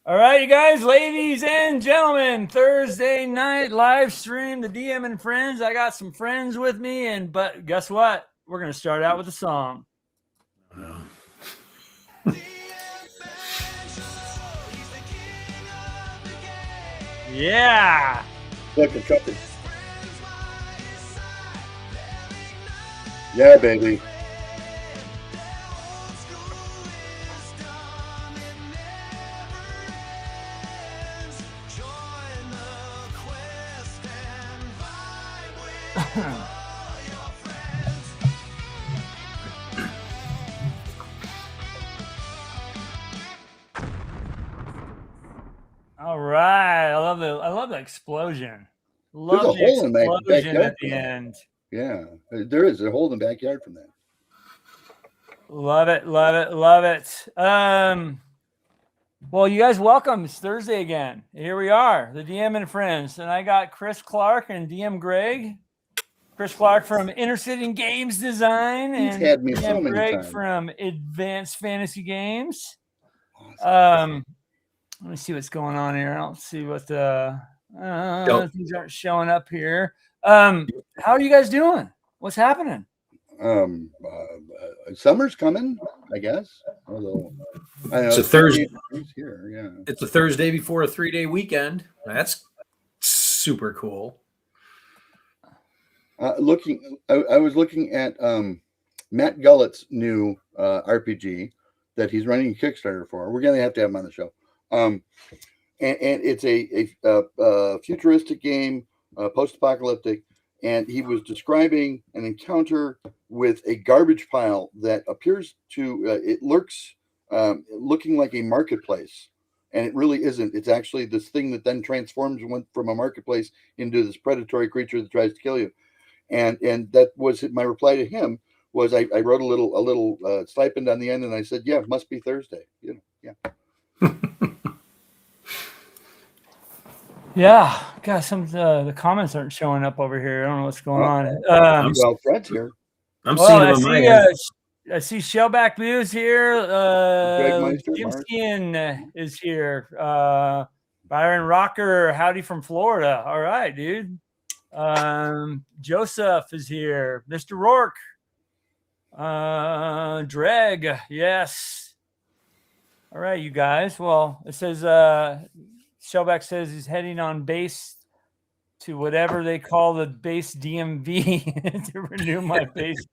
All right, you guys, ladies and gentlemen, Thursday night live stream, the DM and friends. I got some friends with me, but guess what? We're going to start out with a song. Yeah. Look, a couple. Yeah, baby. All right. I love the explosion. There's a hole in my backyard at the end. Yeah, there is a hole in the backyard from that. Love it. Well, you guys, welcome. It's Thursday again. Here we are, the DM and friends, and I got Chris Clark and DM Greg. Chris Clark from Inner City Games Design, and had me DM so many Greg times. from Advanced Fantasy Games. Awesome. Let me see what's going on here. I don't see what things aren't showing up here. How are you guys doing? What's happening? Summer's coming, I guess. Although I know it's a Thursday. Here, yeah. It's a Thursday before a 3-day weekend. That's super cool. I was looking at Matt Gullett's new RPG that he's running a Kickstarter for. We're gonna have to have him on the show. And it's a futuristic game, post-apocalyptic, and he was describing an encounter with a garbage pile that appears to it lurks looking like a marketplace, and it really isn't. It's actually this thing that then transforms from a marketplace into this predatory creature that tries to kill you. And that was my reply to him. Was I wrote a little stipend on the end, and I said, yeah, it must be Thursday. Yeah. Yeah, God, some of the comments aren't showing up over here. I don't know what's going on. Well, Fred's here. I see Shellback Blues here. Jimskian is here. Byron Rocker, howdy from Florida. All right, dude. Joseph is here. Mr. Rourke. Dreg, yes. All right, you guys. Well, it says Shellback says he's heading on base to whatever they call the base DMV to renew my base.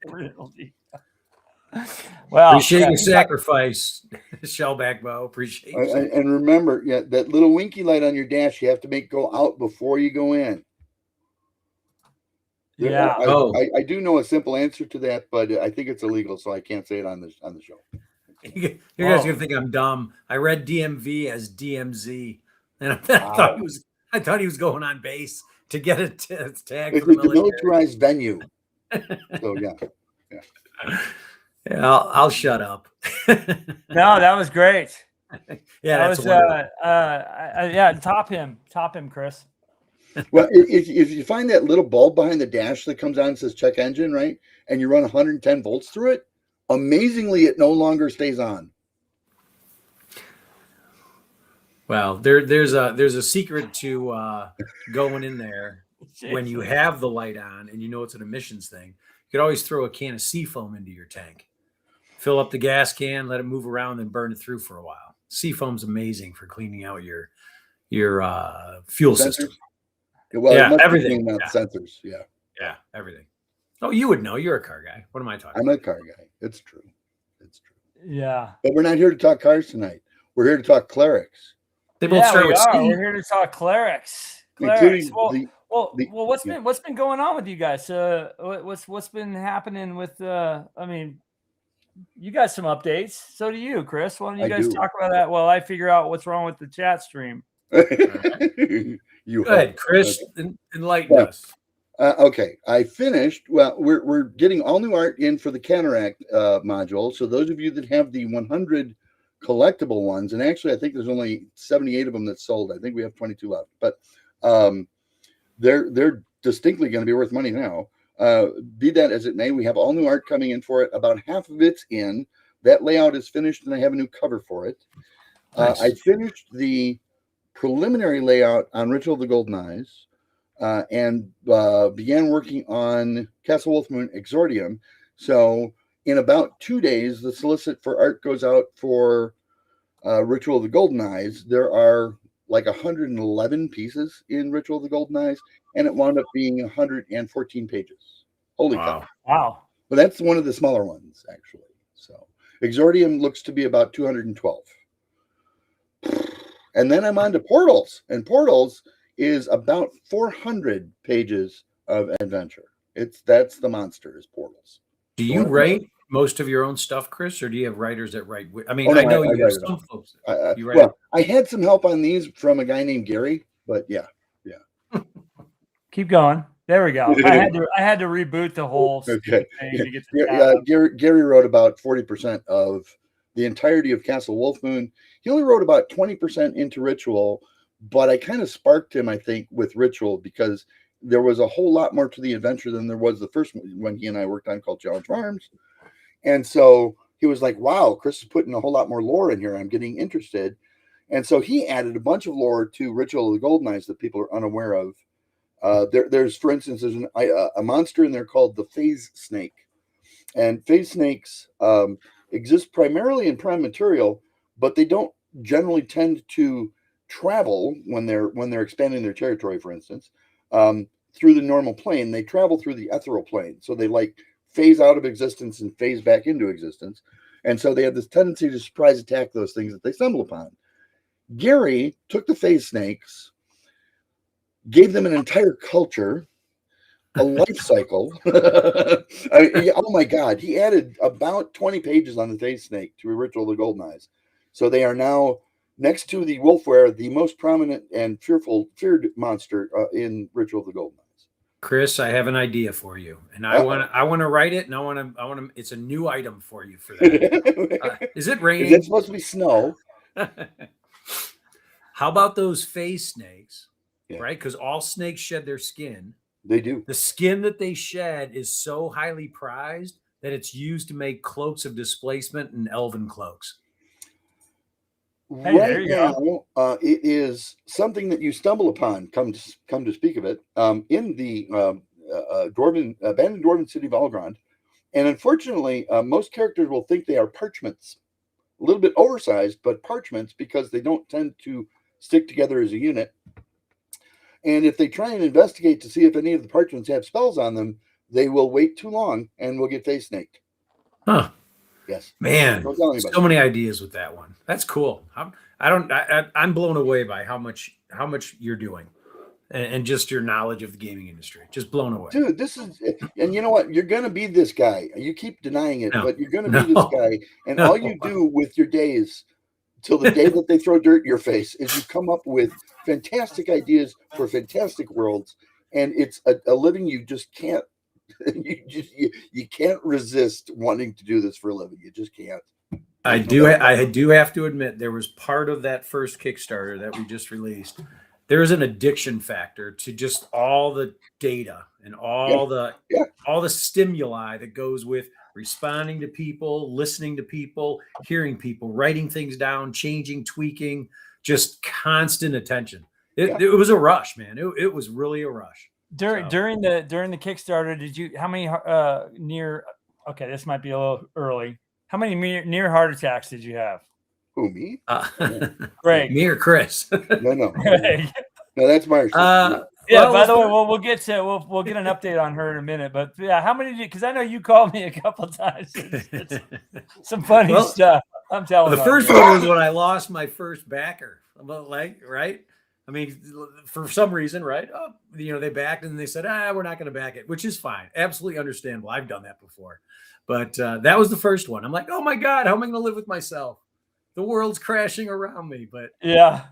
Well, appreciate your sacrifice, Shellback Bo. Appreciate it. And remember, that little winky light on your dash, you have to make go out before you go in. Yeah. I do know a simple answer to that, but I think it's illegal, so I can't say it on the show. You guys are gonna think I'm dumb. I read DMV as DMZ, and I thought he was going on base to get a tag. It's a militarized venue. So yeah. Yeah, I'll shut up. No, that was great. Yeah, top him, Chris. Well, if you find that little bulb behind the dash that comes on and says check engine, right, and you run 110 volts through it, amazingly, it no longer stays on. Well, there's a secret to going in there when you have the light on and you know it's an emissions thing. You could always throw a can of Seafoam into your tank, fill up the gas can, let it move around, and burn it through for a while. Seafoam's amazing for cleaning out your fuel system. Well, yeah, everything. Sensors, yeah. Yeah, everything. Oh, you would know. You're a car guy. What am I talking about? I'm a car guy. It's true. Yeah. But we're not here to talk cars tonight. We're here to talk Clerics. They both start with C. We're here to talk Clerics. What's been going on with you guys? What's been happening with you got some updates. So do you, Chris. Why don't you guys talk about that while I figure out what's wrong with the chat stream? Go ahead, Chris. Enlighten us. Okay, I finished. Well, we're getting all new art in for the Cataract module. So those of you that have the 100 collectible ones, and actually I think there's only 78 of them that sold. I think we have 22 left, but they're distinctly going to be worth money now. Be that as it may, we have all new art coming in for it. About half of it's in. That layout is finished, and I have a new cover for it. Nice. I finished the preliminary layout on Ritual of the Golden Eyes, and began working on Castle Wolfmoon Exordium. So in about 2 days, the solicit for art goes out for Ritual of the Golden Eyes. There are like 111 pieces in Ritual of the Golden Eyes, and it wound up being 114 pages. Holy cow. Wow. But that's one of the smaller ones, actually. So Exordium looks to be about 212. And then I'm on to Portals, and Portals is about 400 pages of adventure. That's the monster is Portals. Do you write most of your own stuff, Chris, or do you have writers that write? I mean, no, I know you have write it some all. folks. You write Well, I had some help on these from a guy named Gary, but yeah. Keep going. There we go. I had to reboot the whole Okay. thing to get the Gary wrote about 40% of the entirety of Castle Wolfmoon. He only wrote about 20% into Ritual, but I kind of sparked him, I think, with Ritual because there was a whole lot more to the adventure than there was the first one he and I worked on called Challenge Farms. And so he was like, wow, Chris is putting a whole lot more lore in here. I'm getting interested. And so he added a bunch of lore to Ritual of the Golden Eyes that people are unaware of. There's, for instance, there's a monster in there called the Phase Snake. And phase snakes exist primarily in prime material, but they don't generally tend to travel when they're expanding their territory, for instance, through the normal plane. They travel through the ethereal plane. So they like phase out of existence and phase back into existence. And so they have this tendency to surprise attack those things that they stumble upon. Gary took the phase snakes, gave them an entire culture, a life cycle. Oh my God. He added about 20 pages on the phase snake to Ritual of the Golden Eyes. So they are now, next to the wolfware, the most prominent and feared monster in Ritual of the Golden Eyes. Chris, I have an idea for you, and I want to write it, and I want to. It's a new item for you for that. Is it raining? Is it supposed to be snow? How about those phase snakes? Yeah. Right, because all snakes shed their skin. They do. The skin that they shed is so highly prized that it's used to make cloaks of displacement and elven cloaks. Hey, right now, it is something that you stumble upon. Come to speak of it, in the abandoned dwarven city of Algrond, and unfortunately, most characters will think they are parchments, a little bit oversized, but parchments because they don't tend to stick together as a unit. And if they try and investigate to see if any of the parchments have spells on them, they will wait too long and will get face snaked. Huh. Yes. Man, so many ideas with that one. That's cool. I'm blown away by how much you're doing and just your knowledge of the gaming industry. Just blown away. Dude, this is, and you know what? You're going to be this guy. You keep denying it, but you're going to be this guy. And all you do with your days till the day that they throw dirt in your face is you come up with fantastic ideas for fantastic worlds. And it's a living you just can't. You can't resist wanting to do this for a living. You just can't. I do have to admit there was part of that first Kickstarter that we just released. There is an addiction factor to just all the data and all the stimuli that goes with responding to people, listening to people, hearing people, writing things down, changing, tweaking, just constant attention. It was a rush, man. It was really a rush. During the Kickstarter, how many okay, this might be a little early. How many near heart attacks did you have? Who, me? Greg. Me or Chris? No. Greg. No, that's Marcia. Yeah, by the way, we'll get an update on her in a minute. But yeah, how many because I know you called me a couple times. It's some funny stuff. I'm telling you. The first one was when I lost my first backer. Right? I mean, for some reason, right? Oh, they backed and they said, we're not going to back it, which is fine. Absolutely understandable. I've done that before. But that was the first one. I'm like, oh my God, how am I going to live with myself? The world's crashing around me. But yeah.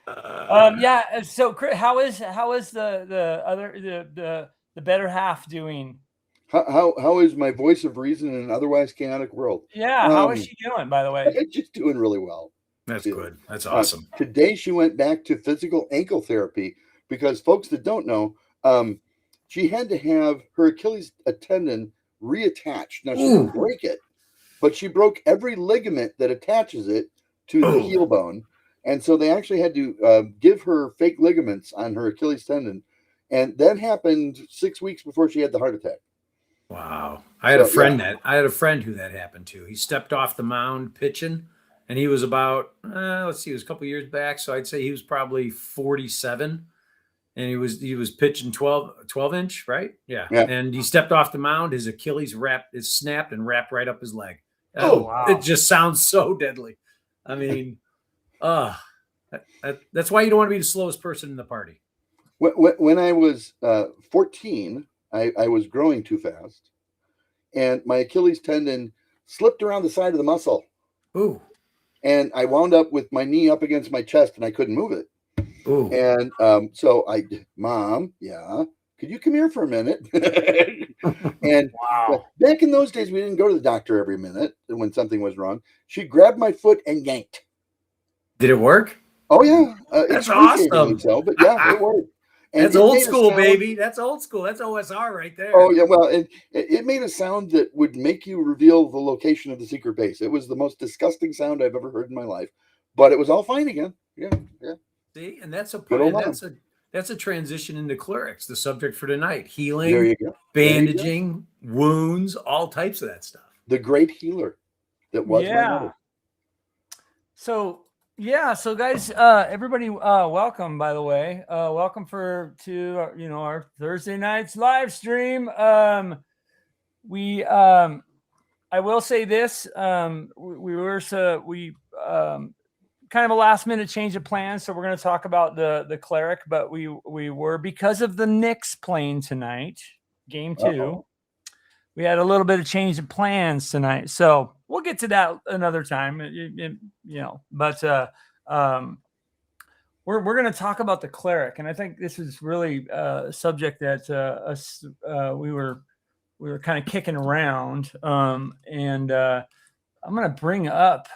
Yeah. So how is the better half doing? How is my voice of reason in an otherwise chaotic world? Yeah. How is she doing, by the way? She's doing really well. That's good. That's awesome. Today she went back to physical ankle therapy because folks that don't know, she had to have her Achilles tendon reattached. Now she didn't break it, but she broke every ligament that attaches it to the heel bone. And so they actually had to give her fake ligaments on her Achilles tendon. And that happened 6 weeks before she had the heart attack. Wow. I had a friend who that happened to. He stepped off the mound pitching, and he was about, let's see, it was a couple years back. So I'd say he was probably 47, and he was pitching 12 inch, right? Yeah. And he stepped off the mound. His Achilles snapped and wrapped right up his leg. Oh, wow. It just sounds so deadly. I mean, that's why you don't want to be the slowest person in the party. When I was 14, I was growing too fast, and my Achilles tendon slipped around the side of the muscle. Ooh. And I wound up with my knee up against my chest, and I couldn't move it. Ooh. And so Mom, could you come here for a minute? And back in those days, we didn't go to the doctor every minute when something was wrong. She grabbed my foot and yanked. Did it work? Oh, yeah. That's awesome. So, but yeah, it worked. And that's old school, baby. That's old school. That's OSR right there. Oh, yeah. Well, and it made a sound that would make you reveal the location of the secret base. It was the most disgusting sound I've ever heard in my life, but it was all fine again. Yeah. See, and that's a transition into clerics, the subject for tonight. Healing, bandaging, wounds, all types of that stuff. The great healer that was my mother. So guys, everybody, welcome, by the way. Welcome to our Thursday night's live stream. I will say this, we kind of a last minute change of plans, so we're going to talk about the cleric, but we were, because of the Knicks playing tonight, game 2, we had a little bit of change of plans tonight, so we'll get to that another time, but we're going to talk about the cleric, and I think this is really a subject that we were kind of kicking around, and I'm going to bring up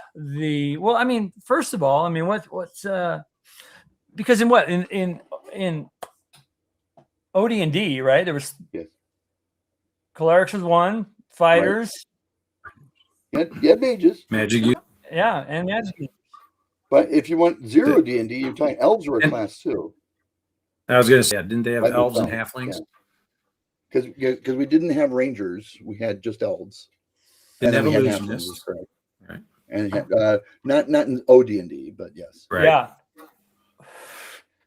first of all, what's because in OD&D, right? There was clerics was one, fighters. Right. Yeah, mages. Magic. Yeah, and magic. But if you want zero D&D, you're talking elves were a class too. I was going to say, didn't they have elves and halflings? Because we didn't have rangers, we had just elves. And evolutionists, right? And not in OD&D, but yes, right. Yeah.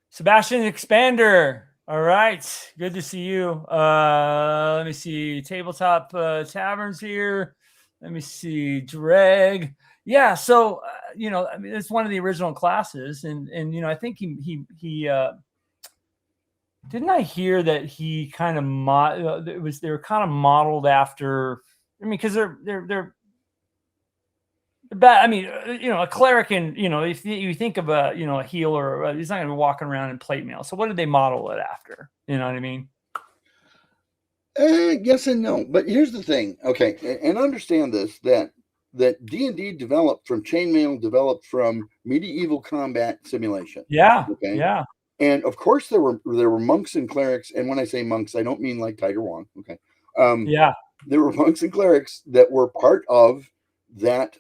Sebastian Expander. All right, good to see you. Let me see, Tabletop Taverns here. Let me see, Dreg. Yeah, so it's one of the original classes, and I think he didn't I hear that he kind of they were kind of modeled after. Because they're bad. A cleric, and if you think of a healer, he's not going to be walking around in plate mail. So what did they model it after? You know what I mean? Yes and no. But here's the thing. Okay, and understand this, that D&D developed from chainmail, developed from medieval combat simulation. Yeah. Okay. Yeah. And of course there were monks and clerics, and when I say monks, I don't mean like Tiger Wong. Okay. There were monks and clerics that were part of that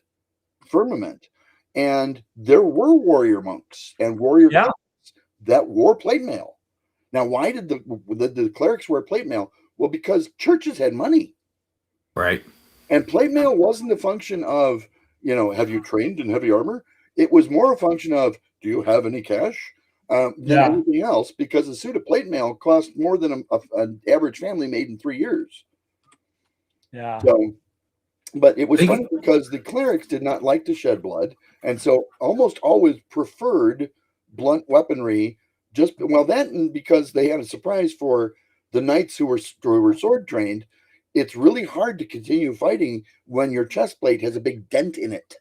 firmament, and there were warrior monks and warrior clerics that wore plate mail. Now, why did the clerics wear plate mail? Well, because churches had money, right? And plate mail wasn't a function of have you trained in heavy armor. It was more a function of, do you have any cash? Than anything else, because a suit of plate mail cost more than an average family made in 3 years. Yeah. So, but it was funny because the clerics did not like to shed blood, and so almost always preferred blunt weaponry. And because they had a surprise for the knights who were sword trained. It's really hard to continue fighting when your chest plate has a big dent in it,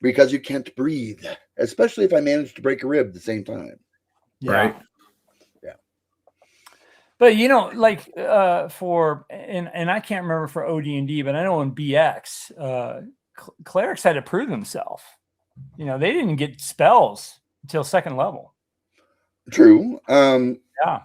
because you can't breathe, especially if I manage to break a rib at the same time. Yeah. Right. Yeah. But for I can't remember for OD&D, but I know in BX, clerics had to prove themselves. They didn't get spells until second level. True. Yeah.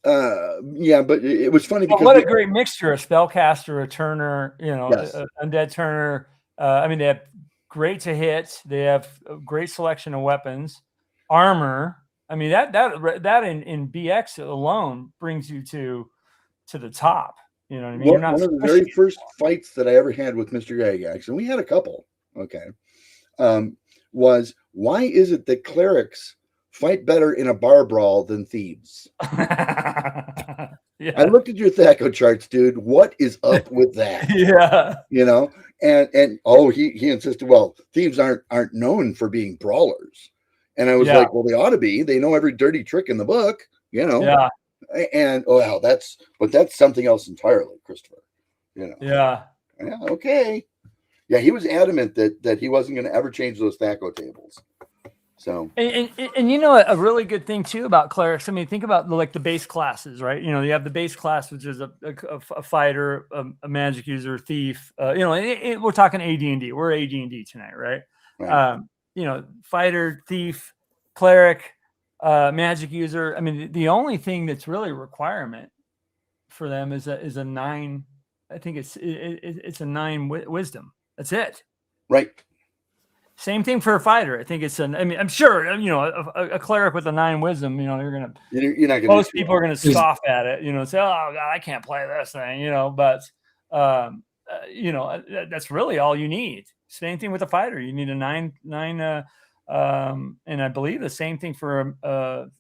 Yeah, but it was funny But because what a great mixture: a spellcaster, a turner, Yes. a undead turner. I mean, they have great to hit. They have a great selection of weapons, armor. I mean, that in BX alone brings you to the top. You know what I mean? You're not one of the squishy. very first fights that I ever had with Mr. Gygax, and we had a couple, okay, was why is it that clerics fight better in a bar brawl than thieves? Yeah. I looked at your Thaco charts, dude. What is up with that? Yeah. You know, and oh, he insisted. Well, thieves aren't known for being brawlers, and I was Yeah. like, well, they ought to be. They know every dirty trick in the book, you know. Yeah. And oh, well, that's something else entirely, Christopher. You know. Yeah. Yeah. Okay. Yeah, he was adamant that he wasn't going to ever change those Thaco tables. So And you know a really good thing too about clerics. I mean, think about like the base classes, right? You know, you have the base class, which is a fighter, a magic user, thief. We're talking AD&D. We're AD&D tonight, right? right. Fighter, thief, cleric, magic user. I mean, the only thing that's really a requirement for them is a 9. I think it's a 9 wisdom. That's it. Right. Same thing for a fighter. I think I'm sure, a cleric with a 9 wisdom, you're not going to, most people are going to scoff at it, say, oh God, I can't play this thing, but, that's really all you need. Same thing with a fighter. You need a 9, and I believe the same thing for a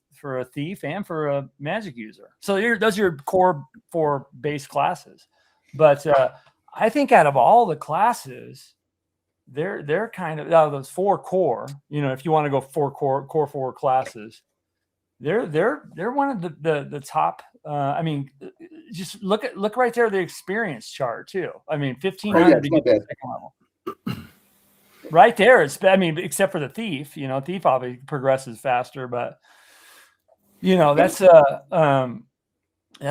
thief and for a magic user. So those are your core 4 base classes. But I think out of all the classes, they're kind of out of those 4 core, if you want to go 4 core 4 classes, they're one of the top. I mean, just look right there, the experience chart too. I mean, 1,500 to get to the second level. Right there, except for the thief. Thief obviously progresses faster, but that's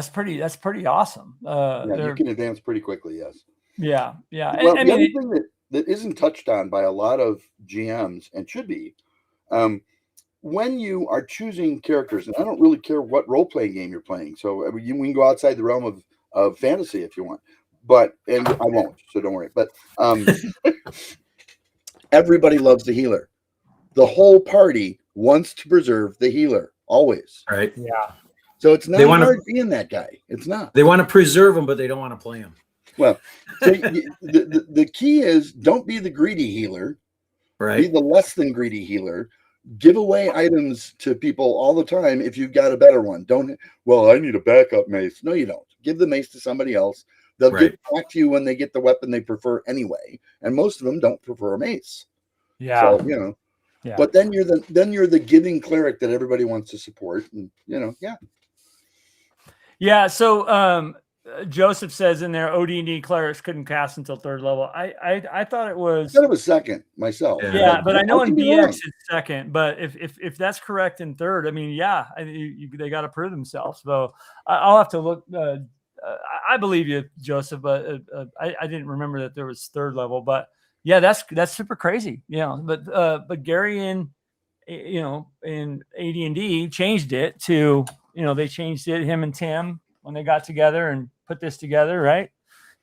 pretty awesome. You can advance pretty quickly. Yes. Yeah. Well, the other thing that isn't touched on by a lot of GMs and should be, when you are choosing characters, and I don't really care what role-playing game you're playing, so we can go outside the realm of fantasy if you want, and I won't, so don't worry. But everybody loves the healer. The whole party wants to preserve the healer, always. Right. Yeah. So it's not hard being that guy. It's not. They want to preserve him, but they don't want to play him. Well, so the key is don't be the greedy healer. Right. Be the less than greedy healer. Give away items to people all the time if you've got a better one. I need a backup mace. No, you don't. Give the mace to somebody else. They'll get back to you when they get the weapon they prefer anyway. And most of them don't prefer a mace. Yeah. So, yeah. But then you're the giving cleric that everybody wants to support. And yeah. Yeah. So Joseph says in there, OD&D clerics couldn't cast until 3rd level. I thought it was. I thought it was 2nd myself. Yeah, but I know in BX it's 2nd. But if that's correct in 3rd, I mean, yeah, they got to prove themselves. So I'll have to look. I believe you, Joseph, but I didn't remember that there was 3rd level. But yeah, that's super crazy. But Gary in AD&D changed it to. They changed it, him and Tim, when they got together and put this together, right?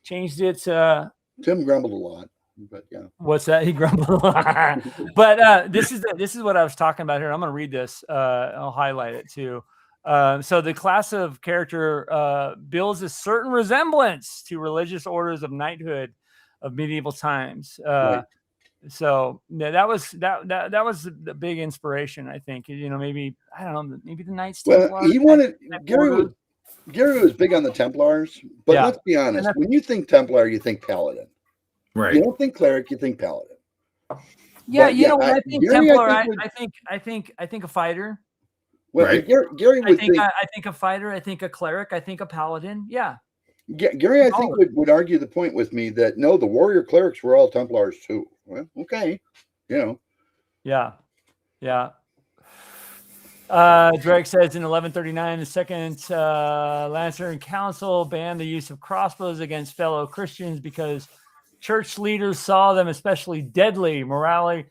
Changed it. Tim grumbled a lot, but yeah. What's that? He grumbled a lot. But this is what I was talking about here. I'm going to read this. I'll highlight it too. So the class of character builds a certain resemblance to religious orders of knighthood of medieval times. Right. So that was the big inspiration, I think. Maybe I don't know, maybe the Knights Templar. Well, he wanted Gary was big on the Templars, but let's be honest. When you think Templar, you think Paladin. Right. You don't think Cleric, you think Paladin. Yeah, when I think Gary, Templar, I think a fighter. Well, right. Gary would think. I think a fighter. I think a cleric. I think a paladin. Yeah. Gary, I think would argue the point with me that no, the warrior clerics were all Templars too. Well, okay, Yeah. Drake says in 1139, the Second Lancern Council banned the use of crossbows against fellow Christians because church leaders saw them especially deadly, morally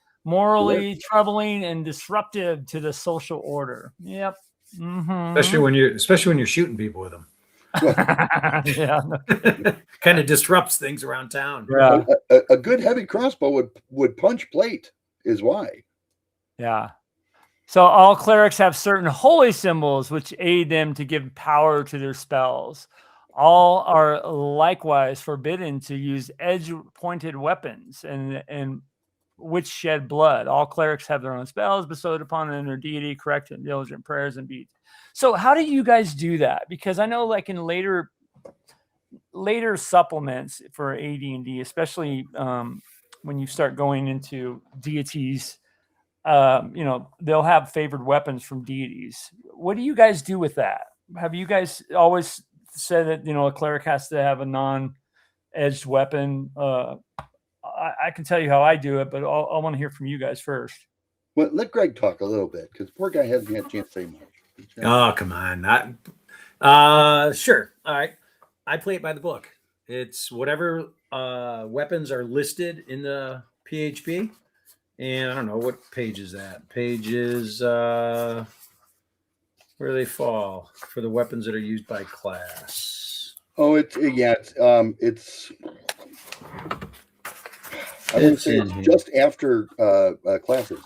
troubling, and disruptive to the social order. Yep. especially when you're shooting people with them. Yeah. Kind of disrupts things around town. Yeah. A good heavy crossbow would punch plate is why. Yeah. So all clerics have certain holy symbols which aid them to give power to their spells. All are likewise forbidden to use edge-pointed weapons and which shed blood. All clerics have their own spells bestowed upon them, their deity, correct and diligent prayers and beads. So how do you guys do that? Because I know like in later supplements for AD&D, especially when you start going into deities, they'll have favored weapons from deities. What do you guys do with that? Have you guys always said that, a cleric has to have a non-edged weapon? I can tell you how I do it, but I want to hear from you guys first. Well, let Greg talk a little bit because poor guy hasn't had a chance to say much. Oh, come on. Sure. All right. I play it by the book. It's whatever weapons are listed in the PHP. And I don't know, what page is that? Page is where do they fall for the weapons that are used by class? Oh, it's I would say it's just after classes.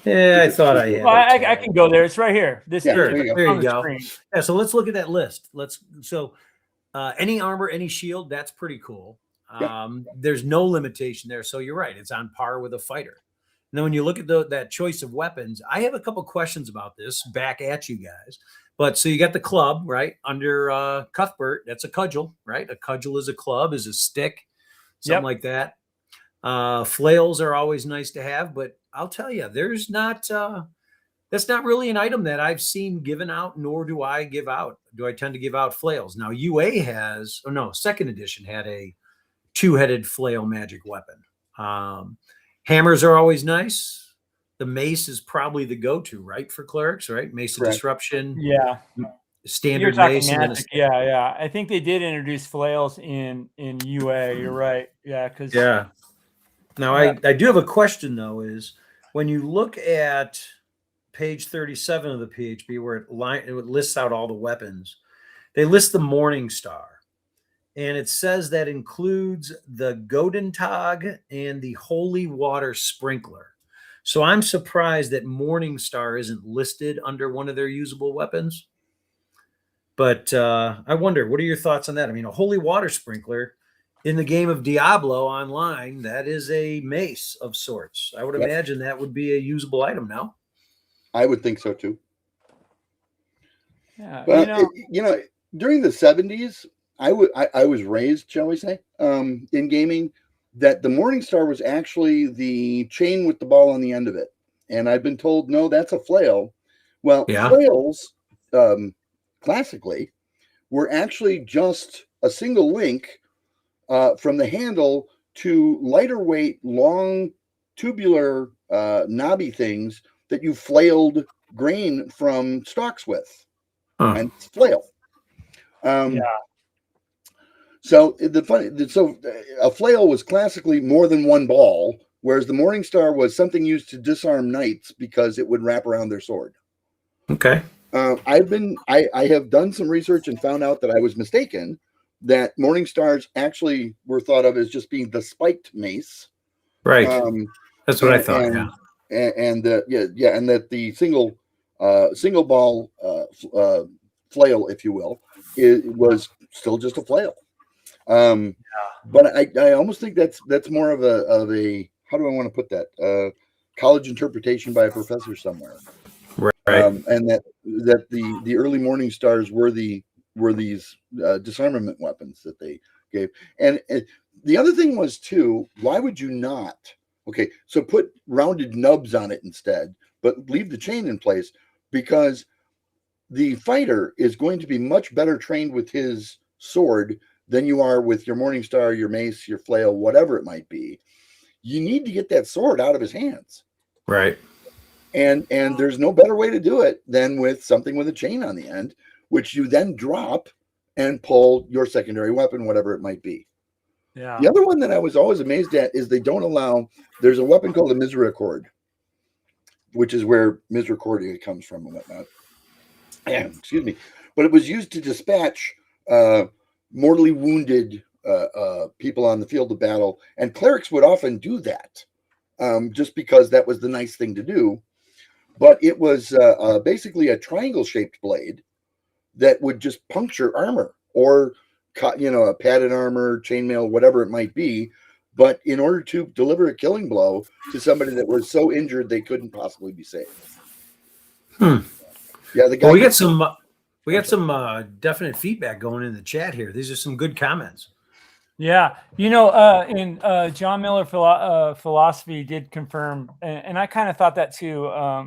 Yeah, I thought I had. Well, I can go there. It's right here. There you go. Yeah, so let's look at that list. Any armor, any shield, that's pretty cool. There's no limitation there. So you're right. It's on par with a fighter. And then when you look at that choice of weapons, I have a couple questions about this back at you guys. But so you got the club, right? Under Cuthbert, that's a cudgel, right? A cudgel is a club, is a stick, something like that. Flails are always nice to have, but I'll tell you, that's not really an item that I've seen given out, nor do I give out. Do I tend to give out flails? Now, UA second edition had a two-headed flail magic weapon. Hammers are always nice. The mace is probably the go-to, right, for clerics, right? Mace of disruption. Yeah. Standard mace. Magic. Yeah. I think they did introduce flails in UA. You're right. Yeah. Now, I do have a question, though, is when you look at page 37 of the PHP, where it lists out all the weapons, they list the Morning Star. And it says that includes the Godentag and the Holy Water Sprinkler. So I'm surprised that Morning Star isn't listed under one of their usable weapons. But I wonder, what are your thoughts on that? I mean, a Holy Water Sprinkler in the game of Diablo online, that is a mace of sorts. I would imagine that would be a usable item now. I would think so too. Yeah, but during the 70s, I was raised, shall we say, in gaming, that the Morning Star was actually the chain with the ball on the end of it. And I've been told, no, that's a flail. Well, flails, classically, were actually just a single link from the handle to lighter weight, long, tubular, knobby things that you flailed grain from stalks with. And it's flail. So a flail was classically more than one ball, whereas the Morning Star was something used to disarm knights because it would wrap around their sword. Okay. I have done some research and found out that I was mistaken, that Morning Stars actually were thought of as just being the spiked mace. Right. That's what I thought. And that the single ball flail, if you will, was still just a flail. But I almost think that's more of a how do I want to put that? College interpretation by a professor somewhere. Right. And that the early Morning Stars were these disarmament weapons that they gave. And the other thing was too, why would you not? Okay, so put rounded nubs on it instead, but leave the chain in place, because the fighter is going to be much better trained with his sword than you are with your Morning Star, your mace, your flail, whatever it might be. You need to get that sword out of his hands. Right. And there's no better way to do it than with something with a chain on the end, which you then drop and pull your secondary weapon, whatever it might be. Yeah. The other one that I was always amazed at is they don't allow, there's a weapon called a misericord, which is where misericordia comes from and whatnot. excuse me, but it was used to dispatch mortally wounded people on the field of battle, and clerics would often do that just because that was the nice thing to do. But it was basically a triangle-shaped blade that would just puncture armor or, a padded armor, chainmail, whatever it might be. But in order to deliver a killing blow to somebody that was so injured they couldn't possibly be saved. Yeah, the guy. Well, we got some definite feedback going in the chat here. These are some good comments. Yeah, and John Miller Philosophy did confirm, and I kind of thought that too.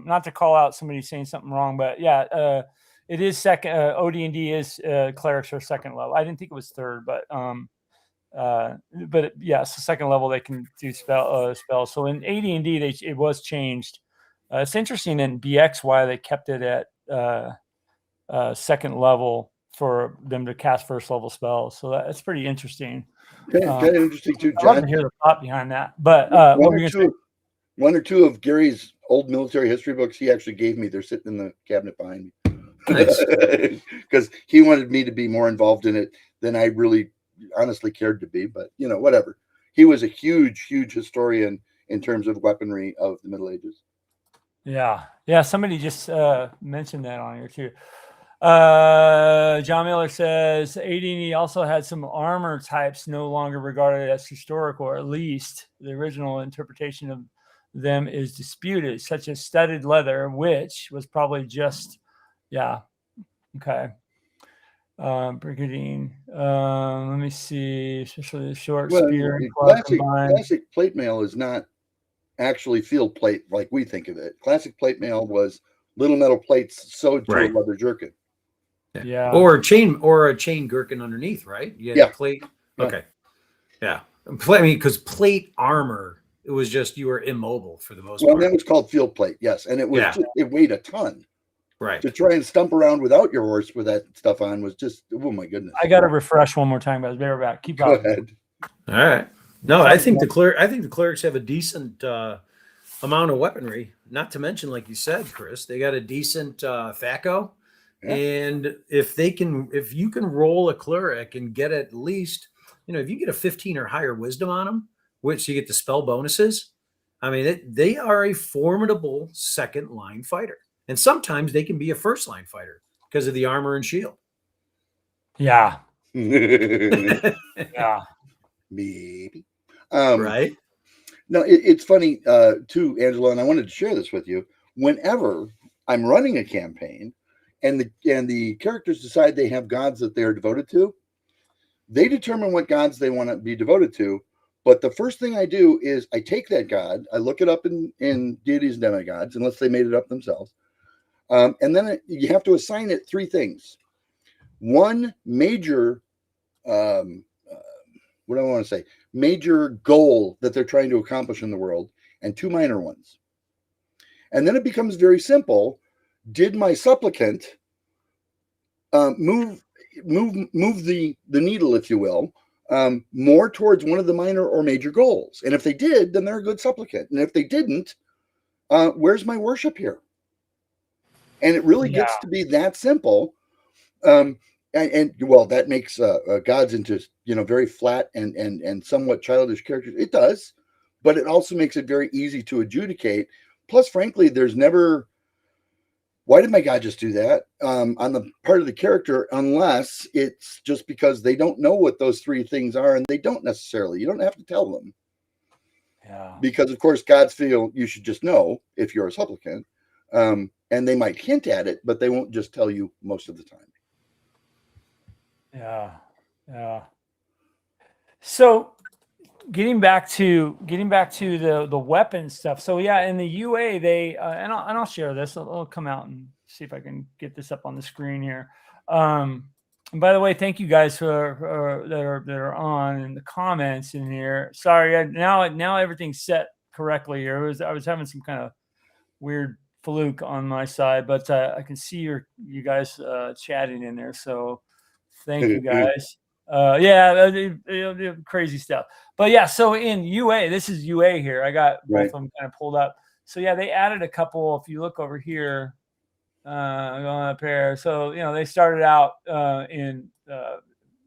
Not to call out somebody saying something wrong, but yeah, it is second. OD&D is clerics are second level. I didn't think it was third, but yeah, so second level they can do spells. So in AD&D it was changed. It's interesting in BX why they kept it at second level for them to cast first level spells. So that's pretty interesting. Kind of interesting too, I'd John. love to hear the thought behind that. But one or two of Gary's old military history books he actually gave me. They're sitting in the cabinet behind me. Nice. Because he wanted me to be more involved in it than I really honestly cared to be. But whatever. He was a huge historian in terms of weaponry of the Middle Ages. Yeah. Somebody just mentioned that on here too. John Miller says AD&D also had some armor types no longer regarded as historical, or at least the original interpretation of them is disputed, such as studded leather, which was probably just, okay. Brigandine. Let me see, especially the short spear. Classic plate mail is not actually field plate like we think of it. Classic plate mail was little metal plates sewed to a leather jerkin. Yeah. Or a chain gherkin underneath, right? Yeah. Plate. Okay. Yeah. I mean, because plate armor, it was just you were immobile for the most part. Well, that was called field plate, yes, and it was it weighed a ton. Right. To try and stump around without your horse with that stuff on was just, oh my goodness. I got to refresh one more time, guys. Bear back. Keep Go going. ahead. All right. No, I think the clerics have a decent amount of weaponry. Not to mention, like you said, Chris, they got a decent THAC0. Yeah. And if you can roll a cleric and get at least, if you get a 15 or higher wisdom on them, which you get the spell bonuses, I mean, they are a formidable second line fighter. And sometimes they can be a first line fighter because of the armor and shield. Yeah. Yeah. Maybe. Right. No, it's funny too, Angelo, and I wanted to share this with you. Whenever I'm running a campaign and the characters decide they have gods that they are devoted to, they determine what gods they want to be devoted to. But the first thing I do is I take that god, I look it up in Deities and Demigods, unless they made it up themselves. And then you have to assign it three things. One major, what do I want to say? Major goal that they're trying to accomplish in the world, and two minor ones. And then it becomes very simple. Did my supplicant move the needle, if you will, more towards one of the minor or major goals? And if they did, then they're a good supplicant. And if they didn't, where's my worship here? And it really gets to be that simple. And that makes gods into very flat and somewhat childish characters. It does, but it also makes it very easy to adjudicate. Plus, frankly, there's never, why did my god just do that on the part of the character, unless it's just because they don't know what those three things are, and they don't necessarily. You don't have to tell them. Yeah. Because of course gods feel you should just know if you're a supplicant, and they might hint at it, but they won't just tell you most of the time. Yeah. So getting back to the weapon stuff. So in the UA they and I'll share this. I'll come out and see if I can get this up on the screen here. And by the way, thank you guys for that are on in the comments in here. Sorry, now everything's set correctly here. I was having some kind of weird fluke on my side, but I can see you guys chatting in there. So thank you guys. Crazy stuff. But so in UA, this is UA here. I got both of them kind of pulled up. So they added a couple. If you look over here, going up here. So they started out in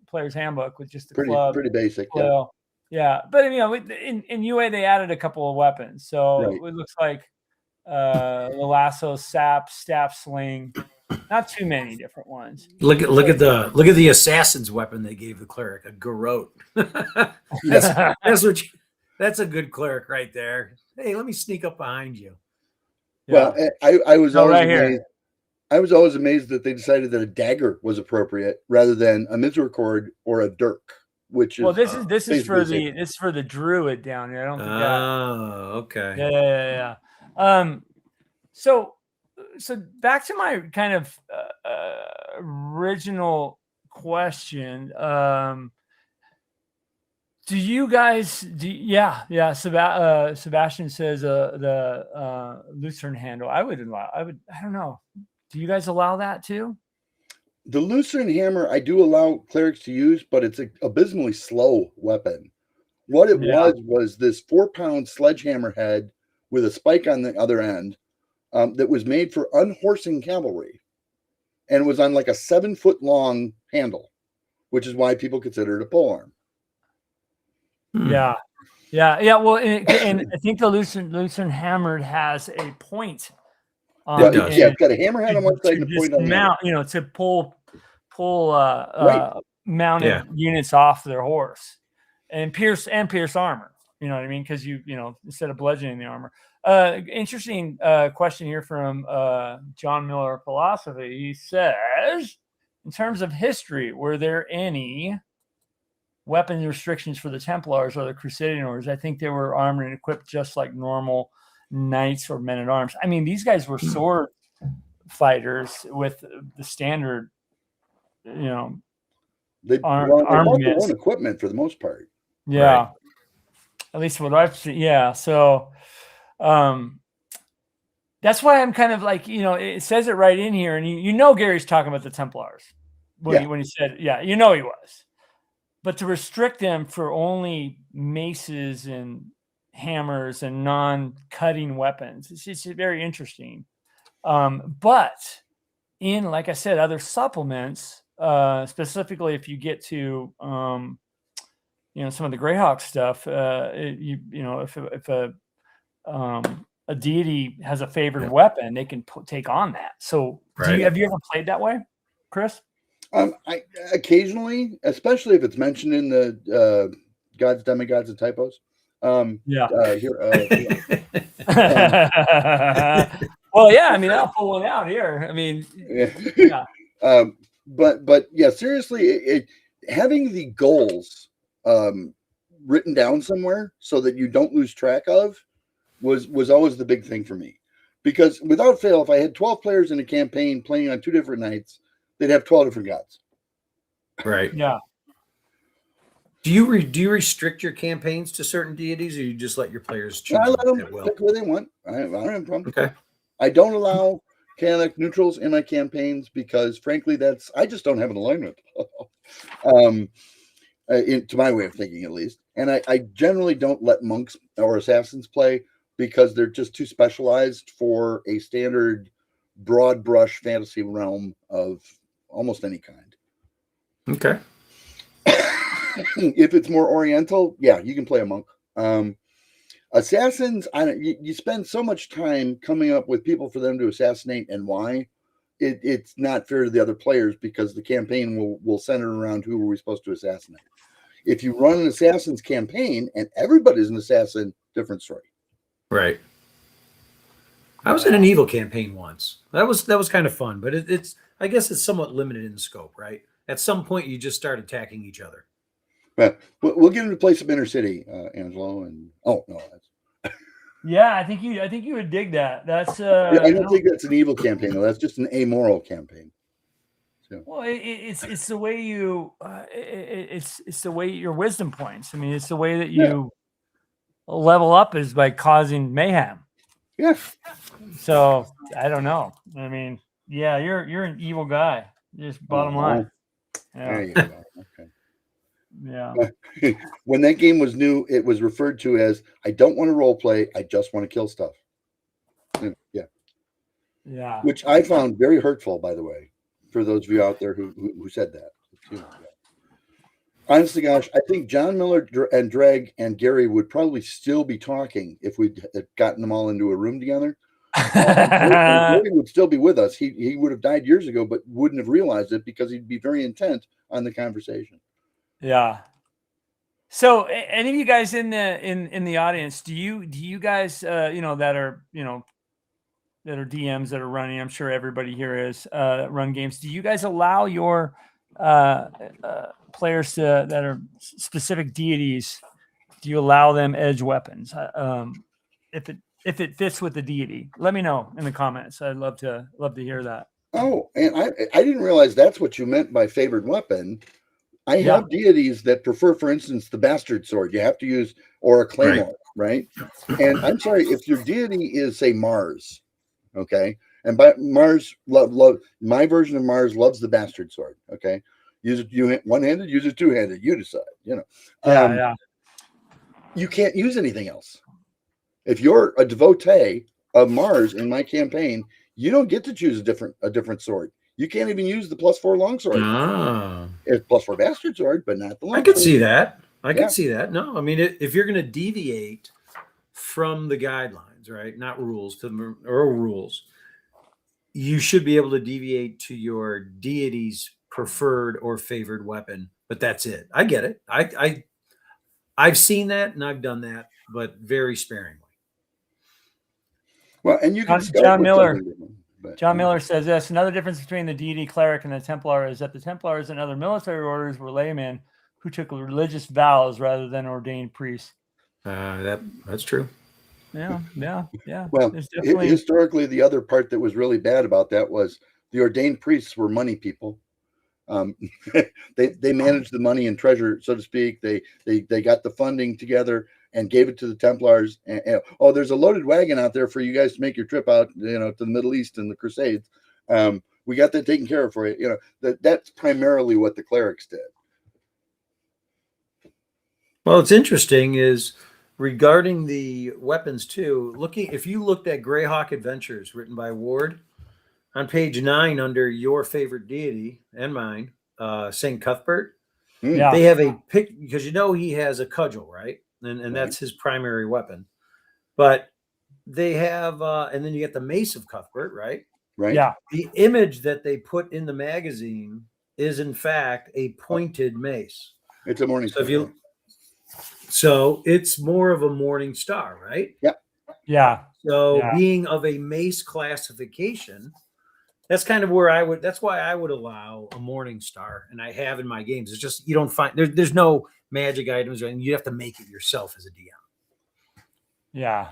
Player's Handbook with just the club. Pretty basic. Well, yeah, but in UA they added a couple of weapons, so Right. it looks like the lasso, sap, staff, sling. Not too many different ones. Look at the assassin's weapon they gave the cleric, a garrote. That's a good cleric right there. Hey, let me sneak up behind you. Well, I was always right amazed. here. I was always amazed that they decided that a dagger was appropriate rather than a misericord or a dirk, which is this is for the druid down here. I don't think that. Oh, okay. Yeah. So back to my kind of original question. Do you guys? Sebastian says the Lucerne handle. I don't know. Do you guys allow that too? The Lucerne hammer, I do allow clerics to use, but it's an abysmally slow weapon. What it was this 4-pound sledgehammer head with a spike on the other end that was made for unhorsing cavalry, and was on like a 7-foot long handle, which is why people consider it a polearm. Yeah. Well, and I think the Lucerne hammer has a point. It's got a hammerhead on one side and a point on the other. To pull mounted units off their horse and pierce armor. You know what I mean? Because instead of bludgeoning the armor. Interesting question here from John Miller Philosophy. He says, in terms of history, were there any weapon restrictions for the Templars or the Crusading orders? I think they were armed and equipped just like normal knights or men at arms. I mean, these guys were sword fighters with the standard, they bought their own equipment for the most part. Yeah, right. At least what I've seen. Yeah, so that's why I'm kind of like, it says it right in here, and Gary's talking about the Templars when he said, he was, but to restrict them for only maces and hammers and non-cutting weapons. It's very interesting. But in, like I said, other supplements, specifically if you get to some of the Greyhawk stuff, if a deity has a favored weapon, they can take on that. So have you ever played that way, Chris? I occasionally, especially if it's mentioned in the gods, demigods, and typos. Well, I mean, I'll pull one out here. I mean, but seriously, having the goals written down somewhere so that you don't lose track of was always the big thing for me, because without fail, if I had 12 players in a campaign playing on 2 different nights, they'd have 12 different gods. Right. Yeah. Do you restrict your campaigns to certain deities, or you just let your players choose? I let them pick where they want. I don't have a problem. Okay. I don't allow chaotic neutrals in my campaigns because, frankly, I just don't have an alignment. To my way of thinking, at least. And I generally don't let monks or assassins play because they're just too specialized for a standard broad brush fantasy realm of almost any kind. Okay. If it's more oriental, you can play a monk. Assassins, you spend so much time coming up with people for them to assassinate and why. It's not fair to the other players because the campaign will center around who are we supposed to assassinate. If you run an assassin's campaign and everybody's an assassin, different story. Right. I was in an evil campaign once. That was kind of fun, but I guess it's somewhat limited in scope, right? At some point, you just start attacking each other. We'll get into play some Inner City, Angelo, and I think you would dig that. That's I don't think that's an evil campaign though. That's just an amoral campaign. So. Well, it's the way you it's the way your wisdom points. I mean, it's the way that you level up is by causing mayhem. Yeah. So I don't know. I mean, you're an evil guy. Just bottom line. Yeah. There you go. Okay. Yeah. When that game was new, it was referred to as, I don't want to role play, I just want to kill stuff. Yeah. Yeah. which I found very hurtful, by the way, for those of you out there who said that. Honestly, gosh, I think John Miller and Dreg and Gary would probably still be talking if we'd gotten them all into a room together. And Gary would still be with us. He would have died years ago, but wouldn't have realized it because he'd be very intent on the conversation. Yeah. So, any of you guys in the audience, do you guys that are that are DMs that are running? I'm sure everybody here is run games. Do you guys allow your players that are specific deities? Do you allow them edge weapons? If it fits with the deity, let me know in the comments. I'd love to hear that. Oh, and I didn't realize that's what you meant by favored weapon. I have deities that prefer, for instance, the bastard sword. You have to use, or a claymore, right? And I'm sorry, if your deity is, say, Mars, okay, and by Mars, love my version of Mars loves the bastard sword, okay. Use it one-handed, use it two-handed. You decide. You can't use anything else. If you're a devotee of Mars in my campaign, you don't get to choose a different sword. You can't even use the +4 longsword. It's +4 bastard sword, but not the longsword. I could see that. I could see that. No, I mean, if you're going to deviate from the guidelines, right? Not rules or rules, you should be able to deviate to your deity's preferred or favored weapon. But that's it. I get it. I've seen that and I've done that, but very sparingly. Well, and you can John Miller. John Miller says this: another difference between the deity cleric and the Templar is that the Templars and other military orders were laymen who took religious vows rather than ordained priests. That's true. Yeah. Well, historically, the other part that was really bad about that was the ordained priests were money people. They managed the money and treasure, so to speak. They got the funding together and gave it to the Templars. And there's a loaded wagon out there for you guys to make your trip out, to the Middle East and the Crusades. We got that taken care of for you. That's primarily what the clerics did. Well, what's interesting is regarding the weapons too. If you looked at Greyhawk Adventures, written by Ward, on page 9 under your favorite deity and mine, Saint Cuthbert, they have a pick because he has a cudgel, right? And that's his primary weapon. But they have, and then you get the mace of Cuthbert, right? Right. Yeah. The image that they put in the magazine is in fact a pointed mace. It's a morning star. So it's more of a morning star, right? Yeah. So being of a mace classification, that's kind of where that's why I would allow a morning star, and I have in my games. It's just you don't find there's no magic items, and you have to make it yourself as a DM. Yeah.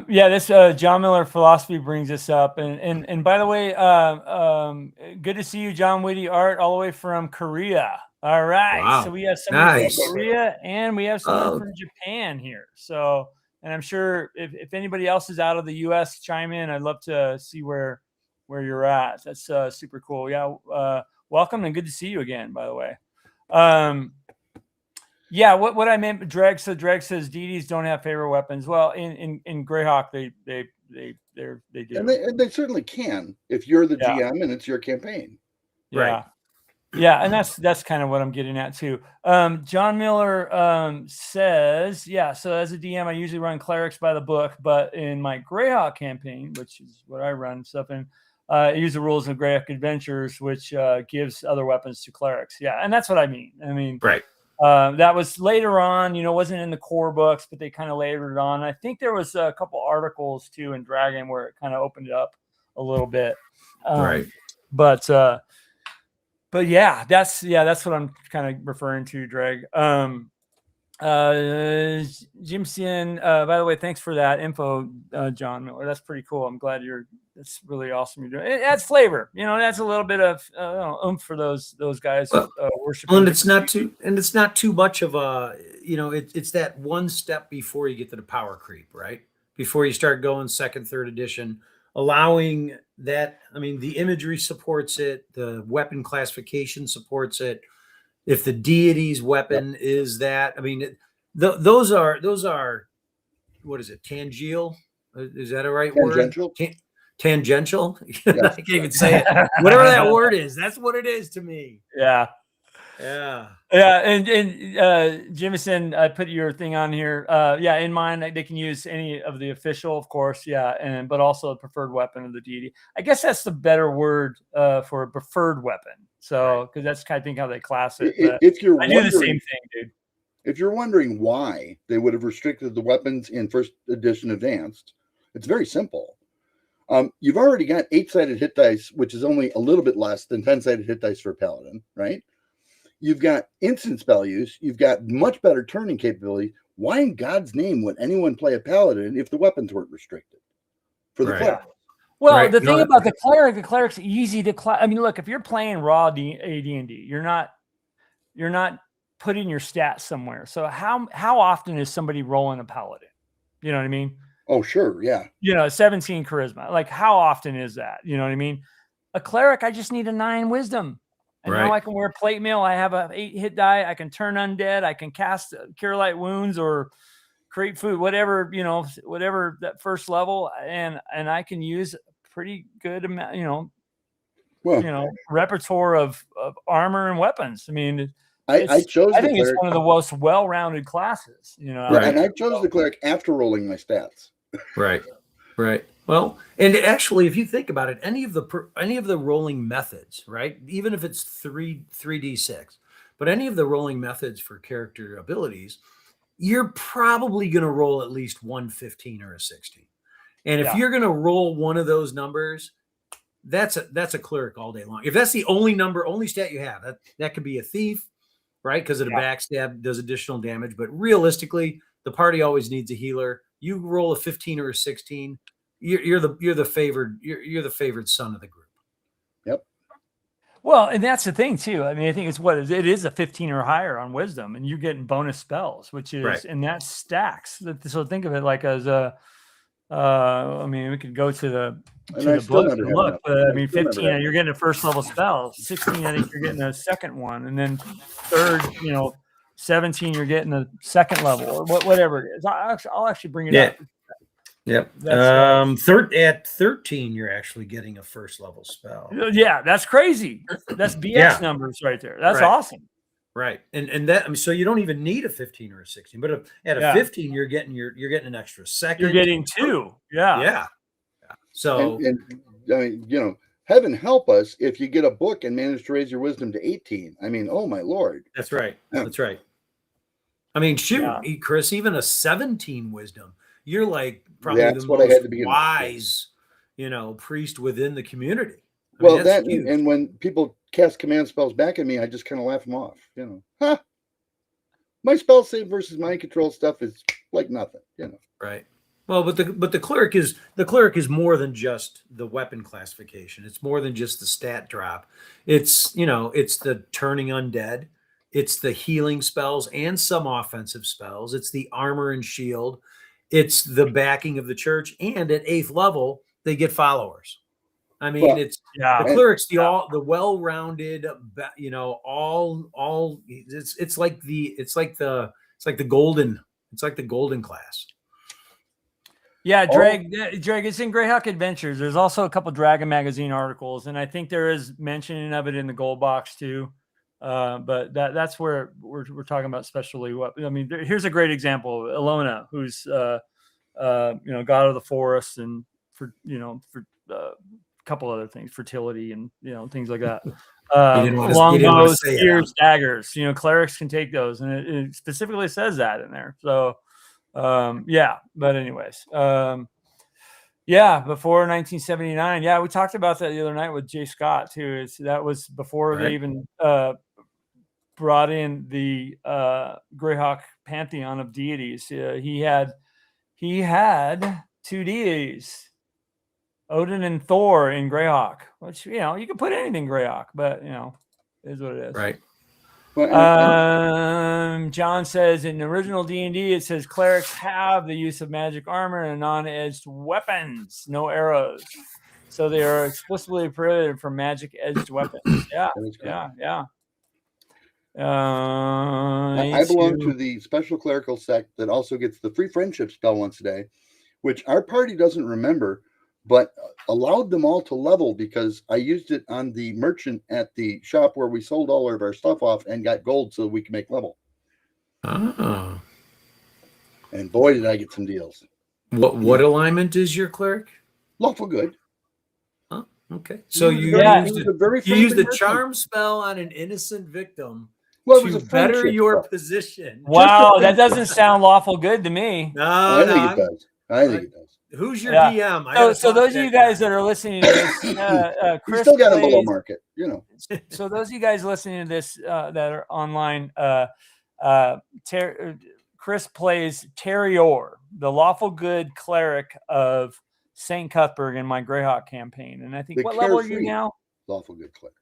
This John Miller philosophy brings us up, and by the way, good to see you, John Whitty Art, all the way from Korea. All right, wow. So we have someone from Korea, and we have someone from Japan here. So, and I'm sure if anybody else is out of the U.S., chime in. I'd love to see where you're at. That's super cool. Yeah, welcome and good to see you again. By the way. What I meant, Dreg. So Dreg says deities don't have favorite weapons. Well, in Greyhawk, they do, and they certainly can if you're the GM and it's your campaign. Right. Yeah, and that's kind of what I'm getting at too. John Miller says, so as a DM, I usually run clerics by the book, but in my Greyhawk campaign, which is what I run stuff in, I use the rules of Greyhawk Adventures, which gives other weapons to clerics. Yeah, and that's what I mean. Right. That was later on, wasn't in the core books, but they kind of layered it on. I think there was a couple articles too in Dragon where it kind of opened it up a little bit. Right. But that's what I'm kind of referring to, Dreg. Jimsian, by the way, thanks for that info, John Miller. That's pretty cool. I'm glad that's really awesome. You're doing it. Adds flavor. That's a little bit of oomph for those guys worshiping. And it's not too much of a, it's that one step before you get to the power creep, right? Before you start going second, third edition, allowing that. I mean, the imagery supports it. The weapon classification supports it. If the deity's weapon is that, I mean, those are what is it? Tangial? Is that a right word? tangential. I Yes. can't even say it. Whatever that word is, that's what it is to me. Yeah. Yeah. Yeah, and Jimison, I put your thing on here. Yeah, in mine, they can use any of the official, of course. Yeah, but also a preferred weapon of the deity. I guess that's the better word for a preferred weapon. So, because that's kind of think how they class it. But If you're I do the same thing, dude. If you're wondering why they would have restricted the weapons in first edition advanced, it's very simple. You've already got 8-sided hit dice, which is only a little bit less than 10-sided hit dice for a paladin, right? You've got instant spell use. You've got much better turning capability. Why in God's name would anyone play a paladin if the weapons weren't restricted for the cleric? Well, the thing about the cleric's easy to class. I mean, look, if you're playing raw AD&D, you're not putting your stats somewhere. So how often is somebody rolling a paladin? You know what I mean? Oh, sure, yeah. 17 charisma. Like, how often is that? You know what I mean? A cleric, I just need a 9 wisdom. And now I can wear plate mail. I have a 8 hit die. I can turn undead. I can cast cure light wounds or create food, whatever, whatever that first level. And I can use a pretty good amount, repertoire of armor and weapons. I mean, I think it's one of the most well-rounded classes, And I chose the cleric after rolling my stats. Right. Well, and actually, if you think about it, any of the rolling methods, right? Even if it's 3d6, but any of the rolling methods for character abilities, you're probably going to roll at least 115 or a 16. And if you're going to roll one of those numbers, that's a cleric all day long. If that's the only stat you have, that could be a thief, right? Because of the backstab does additional damage. But realistically, the party always needs a healer. You roll a 15 or a 16, you're the favored son of the group. Yep. Well, and that's the thing too. I mean, I think it is a 15 or higher on wisdom, and you're getting bonus spells, which is and that stacks. So think of it like as a. I mean, we could go to the book and look, but I mean, 15, you're getting a first level spell. 16, I think you're getting a second one, and then third, 17, you're getting a second level or whatever it is. I'll actually bring it up. Yep. At 13, you're actually getting a first level spell. Yeah, that's crazy. That's BX numbers right there. That's awesome. Right. And that, I mean, so you don't even need a 15 or a 16, but at a 15, you're getting an extra second. You're getting 2. Yeah. So, and I mean, heaven help us if you get a book and manage to raise your wisdom to 18. I mean, oh my Lord. That's right. That's right. I mean, shoot, Chris, even a 17 wisdom, you're like probably the most wise, priest within the community. And when people cast command spells back at me, I just kind of laugh them off. My spell save versus mind control stuff is like nothing. Right. Well, but the cleric is more than just the weapon classification. It's more than just the stat drop. It's it's the turning undead. It's the healing spells and some offensive spells. It's the armor and shield. It's the backing of the church, and at 8th level, they get followers. I mean, the clerics, the well-rounded, it's like the golden class. Yeah, Drag, it's in Greyhawk Adventures. There's also a couple Dragon Magazine articles, and I think there is mentioning of it in the gold box too. But that's where we're talking about specially what I mean. Here's a great example: Ilona, who's god of the forest, and for a couple other things, fertility and things like that. Longbows, spears, daggers. Clerics can take those, and it specifically says that in there. So, But anyways, before 1979. Yeah, we talked about that the other night with Jay Scott too. That was before they even brought in the Greyhawk pantheon of deities. He had 2 deities, Odin and Thor in Greyhawk, which you can put anything Greyhawk, but is what it is. Right. John says in original D&D, it says clerics have the use of magic armor and non-edged weapons, no arrows. So they are explicitly prohibited from magic edged weapons. Yeah. I belong to the special clerical sect that also gets the free friendship spell once a day, which our party doesn't remember, but allowed them all to level because I used it on the merchant at the shop where we sold all of our stuff off and got gold so we can make level. Oh. And boy, did I get some deals. What alignment is your cleric? Lawful good. Oh, okay. So you used the charm spell on an innocent victim to better your position. Wow, that doesn't sound lawful good to me. No, I think it does. I think it does. Who's your DM? So those of you guys that are listening to this, Chris still got a below market, you know. So those of you guys listening to this that are online, Chris plays Terrior, the lawful good cleric of St. Cuthbert in my Greyhawk campaign. And I think, what level are you now? Lawful good cleric.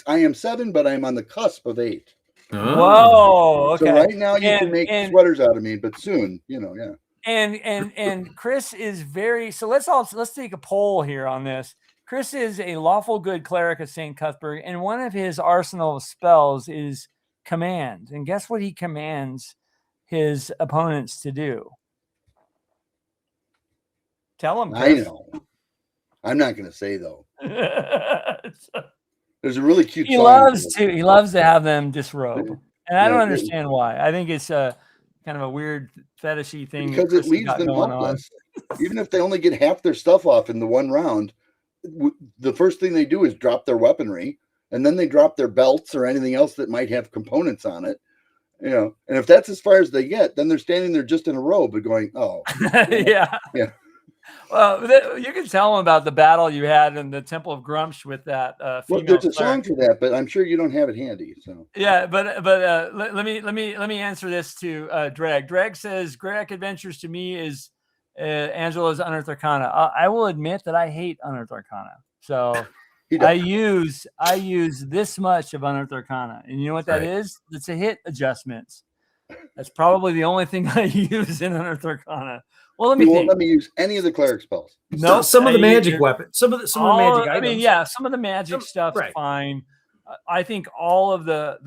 I am 7, but I'm on the cusp of 8. Oh. Whoa. Okay. So right now you can make sweaters out of me, but soon, you know, yeah. And Chris is very, so let's take a poll here on this. Chris is a lawful good cleric of St. Cuthbert, and one of his arsenal of spells is command. And guess what he commands his opponents to do? Tell him, Chris. I know. I'm not going to say though. There's a really cute. He loves to have them disrobe, and I don't understand why. I think it's kind of a weird fetishy thing because it leaves them helpless. Even if they only get half their stuff off in the one round, the first thing they do is drop their weaponry, and then they drop their belts or anything else that might have components on it. You know, and if that's as far as they get, then they're standing there just in a robe and going, "Oh, yeah." Well, you can tell them about the battle you had in the Temple of Grumsh with that. Well, there's a song for that, but I'm sure you don't have it handy. So yeah, but let me answer this to Dreg. Dreg says Greyhawk Adventures to me is Angelo's Unearthed Arcana. I will admit that I hate Unearthed Arcana. So I use this much of Unearthed Arcana, and you know what that is? It's a hit adjustments. That's probably the only thing I use in Unearthed Arcana. Well, let me think. Let me use any of the cleric spells. No, some of the magic weapons, some of the magic items. I mean, yeah, some of the magic stuff's fine. I think all of the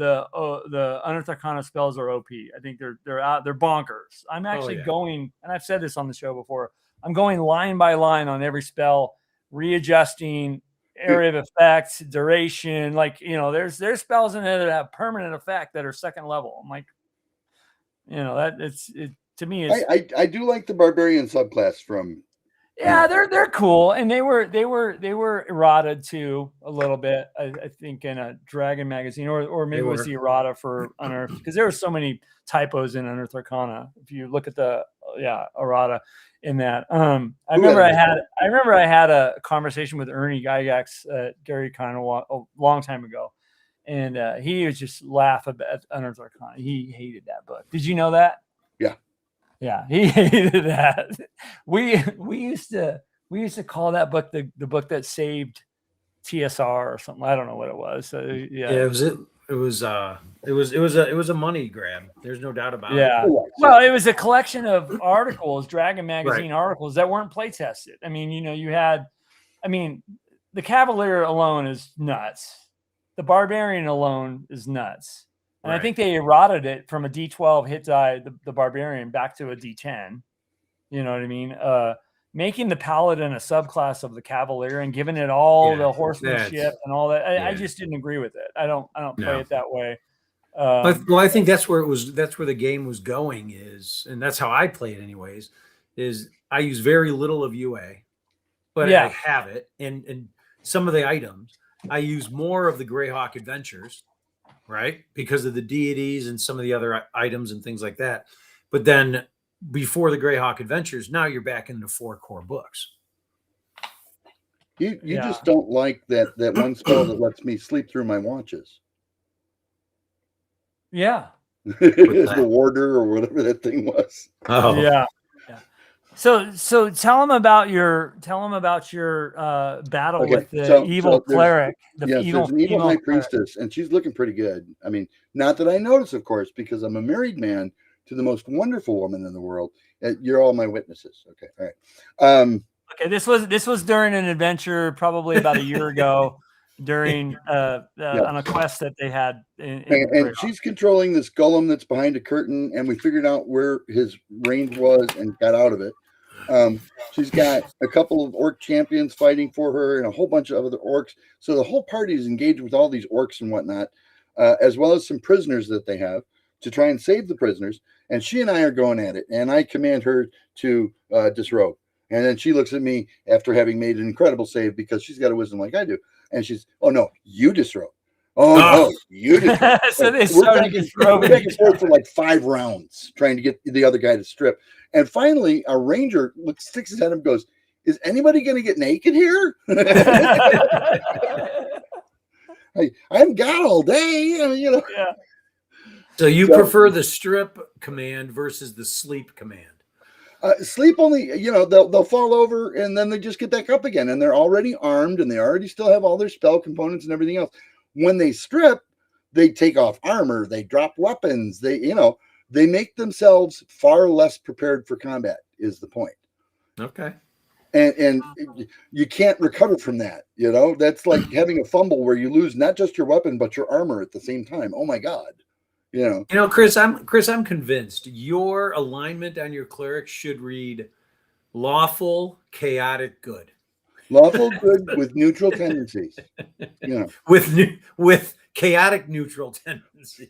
Unearthed Arcana spells are OP. I think they're bonkers. I'm actually going, and I've said this on the show before. I'm going line by line on every spell, readjusting area of effect, duration. Like, you know, there's spells in there that have permanent effect that are second level. I'm like, you know, that it's to me. I do like the barbarian subclass from. Yeah, they're cool, and they were errata too a little bit. I think in a Dragon magazine, or maybe it was the errata for Unearthed, because there were so many typos in Unearthed Arcana. If you look at the errata in that, I remember I had a conversation with Ernie Gygax at Gary Con a long time ago, and he would just laugh at Unearthed Arcana. He hated that book. Did you know that? Yeah. Yeah, he hated that. We used to call that book the book that saved TSR or something. I don't know what it was. So yeah, it was a money grab. There's no doubt about it. Yeah. Well, it was a collection of articles, Dragon magazine articles that weren't play tested. I mean, you know, the Cavalier alone is nuts. The Barbarian alone is nuts. And I think they errated it from a D12 hit die, the Barbarian, back to a D10. You know what I mean? Making the Paladin a subclass of the Cavalier and giving it all the horsemanship and all that. I just didn't agree with it. I don't play it that way. Well, I think that's where the game was going and that's how I play it anyways, is I use very little of UA, but I have it. And some of the items, I use more of the Greyhawk Adventures, right? Because of the deities and some of the other items and things like that. But then before the Greyhawk Adventures, now you're back into 4 core books. You just don't like that one spell that lets me sleep through my watches. Yeah. The warder or whatever that thing was. Oh. Yeah. So tell them about your battle with the evil cleric. There's an evil high priestess, and she's looking pretty good. I mean, not that I notice, of course, because I'm a married man to the most wonderful woman in the world. You're all my witnesses. Okay, all right. Okay, this was during an adventure, probably about a year ago, during on a quest that they had. And she's controlling this golem that's behind a curtain, and we figured out where his range was and got out of it. She's got a couple of orc champions fighting for her and a whole bunch of other orcs. So the whole party is engaged with all these orcs and whatnot, as well as some prisoners that they have to try and save the prisoners. And she and I are going at it. And I command her to disrobe. And then she looks at me after having made an incredible save because she's got a wisdom like I do. And she's, oh, no, you disrobe. Oh, no, you disrobe. So they We're started back and forth for like 5 rounds trying to get the other guy to strip. And finally, a ranger sticks his head up and goes, is anybody going to get naked here? I haven't got all day. I mean, you know. Yeah. So you prefer the strip command versus the sleep command? Sleep only, you know, they'll fall over and then they just get back up again. And they're already armed and they already still have all their spell components and everything else. When they strip, they take off armor, they drop weapons, they make themselves far less prepared for combat is the point. Okay. And you can't recover from that. You know, that's like having a fumble where you lose not just your weapon, but your armor at the same time. Oh my God. You know, Chris, I'm convinced your alignment on your cleric should read lawful, chaotic, good. Lawful good with neutral tendencies. You know, with chaotic neutral tendencies.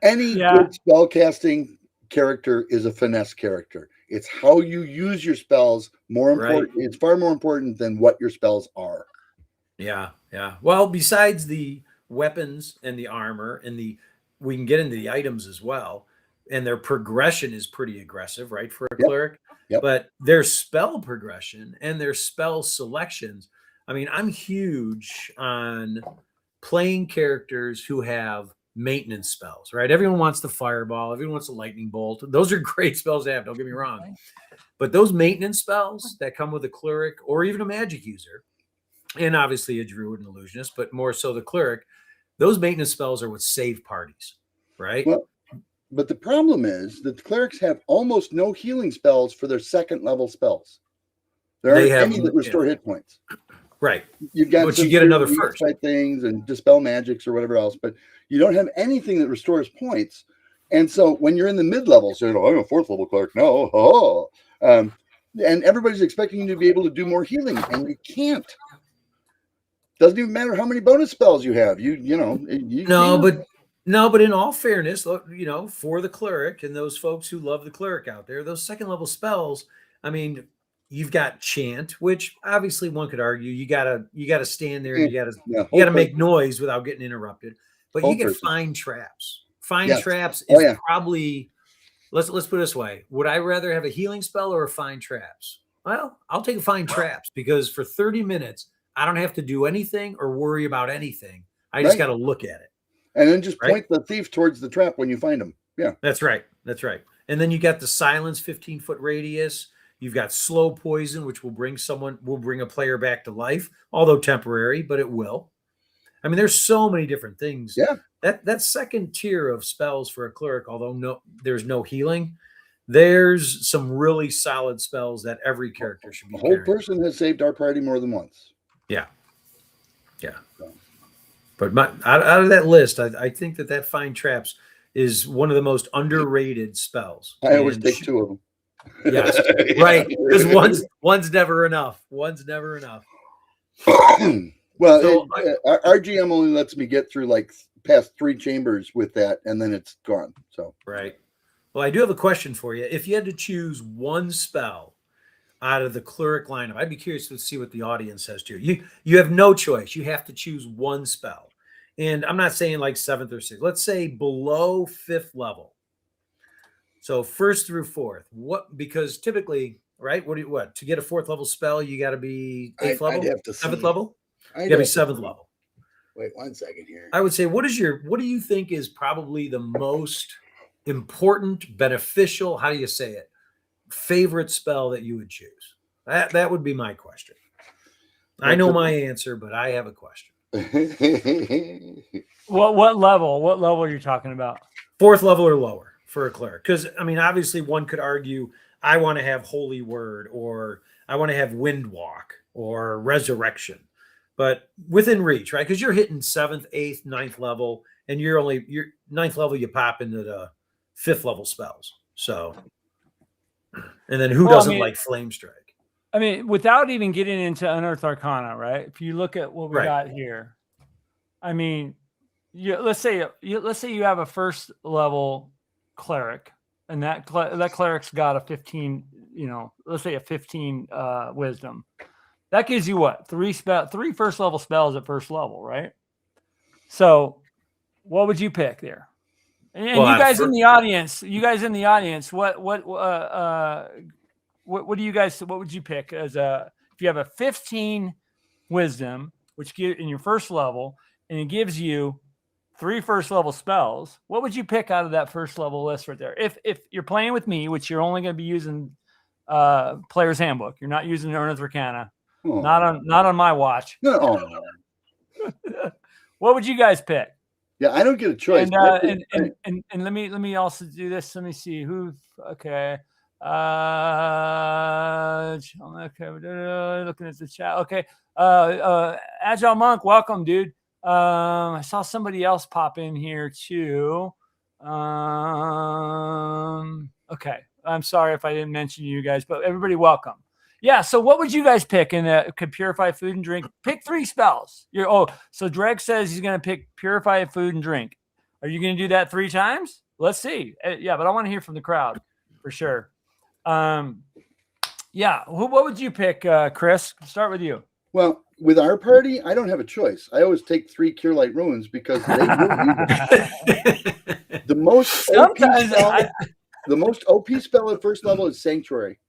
Any good spell casting character is a finesse character. It's how you use your spells more important. Right. It's far more important than what your spells are. Yeah. Well, besides the weapons and the armor and we can get into the items as well, and their progression is pretty aggressive, right, for a cleric. Yep. But their spell progression and their spell selections, I mean, I'm huge on playing characters who have maintenance spells, right? Everyone wants the fireball, everyone wants the lightning bolt. Those are great spells to have, don't get me wrong. But those maintenance spells that come with a cleric or even a magic user, and obviously a druid and illusionist, but more so the cleric, those maintenance spells are what save parties, right? Well, but the problem is that the clerics have almost no healing spells for their second level spells. There aren't any that restore hit points. Right. You've got but you get another first type things and dispel magics or whatever else, but you don't have anything that restores points. And so when you're in the mid levels, I'm a 4th level cleric now. And everybody's expecting you to be able to do more healing, and you can't. Doesn't even matter how many bonus spells you have. But in all fairness, for the cleric and those folks who love the cleric out there, those second level spells, I mean, you've got chant, which obviously one could argue you gotta stand there and you gotta make noise without getting interrupted. But you get find traps. Traps is probably, let's put it this way. Would I rather have a healing spell or a find traps? Well, I'll take a find traps because for 30 minutes, I don't have to do anything or worry about anything. I just got to look at it. And then just point the thief towards the trap when you find them. Yeah. That's right. And then you got the silence 15-foot radius. You've got slow poison, which will bring a player back to life, although temporary, but it will. I mean, there's so many different things. Yeah. That second tier of spells for a cleric, although there's no healing, there's some really solid spells that every character should be carrying. A whole person has saved our party more than once. Yeah. But out of that list, I think that find traps is one of the most underrated spells. I always take 2 of them. Yes, right. Because one's never enough. Well, our GM only lets me get through like past 3 chambers with that, and then it's gone. So right. Well, I do have a question for you. If you had to choose one spell out of the cleric lineup, I'd be curious to see what the audience says to you. You have no choice. You have to choose one spell. And I'm not saying like 7th or 6th. Let's say below 5th level. So 1st through 4th. Because typically, right? What to get a 4th level spell, you got to be 8th level, 7th level. You got to be 7th level. Wait 1 second here. I would say, what do you think is probably the most important, beneficial? How do you say it? Favorite spell that you would choose? That would be my question. I know my answer, but I have a question. What level? What level are you talking about? 4th level or lower for a cleric? Because I mean, obviously, one could argue I want to have Holy Word, or I want to have Wind Walk, or Resurrection, but within reach, right? Because you're hitting 7th, 8th, 9th level, and you're 9th level. You pop into the 5th level spells. So And then who Well, I doesn't mean- like Flame Strike? I mean, without even getting into Unearthed Arcana, right? If you look at what we Right. got here, I mean, let's say you have a first level cleric, and that cleric's got a 15. Let's say a 15 wisdom. That gives you what? Three first level spells at first level, right? So, what would you pick there? And Well, you guys in the audience, what do you guys? What would you pick as if you have a 15 wisdom, which in your first level, and it gives you 3 first level spells? What would you pick out of that first level list right there? If you're playing with me, which you're only going to be using Player's Handbook, you're not using Unearthed Arcana, not on my watch. No. What would you guys pick? Yeah, I don't get a choice. And let me also do this. Let me see who. Okay. Okay. Looking at the chat. Okay. Agile Monk, welcome, dude. I saw somebody else pop in here too. Okay. I'm sorry if I didn't mention you guys, but everybody, welcome. Yeah. So what would you guys pick could purify food and drink? Pick 3 spells. So Dreg says he's going to pick purify food and drink. Are you going to do that 3 times? Let's see. Yeah, but I want to hear from the crowd for sure. Yeah. What would you pick, Chris? Start with you. Well, with our party, I don't have a choice. I always take 3 Cure Light Runes because they will use it. The most OP spell at first level is Sanctuary.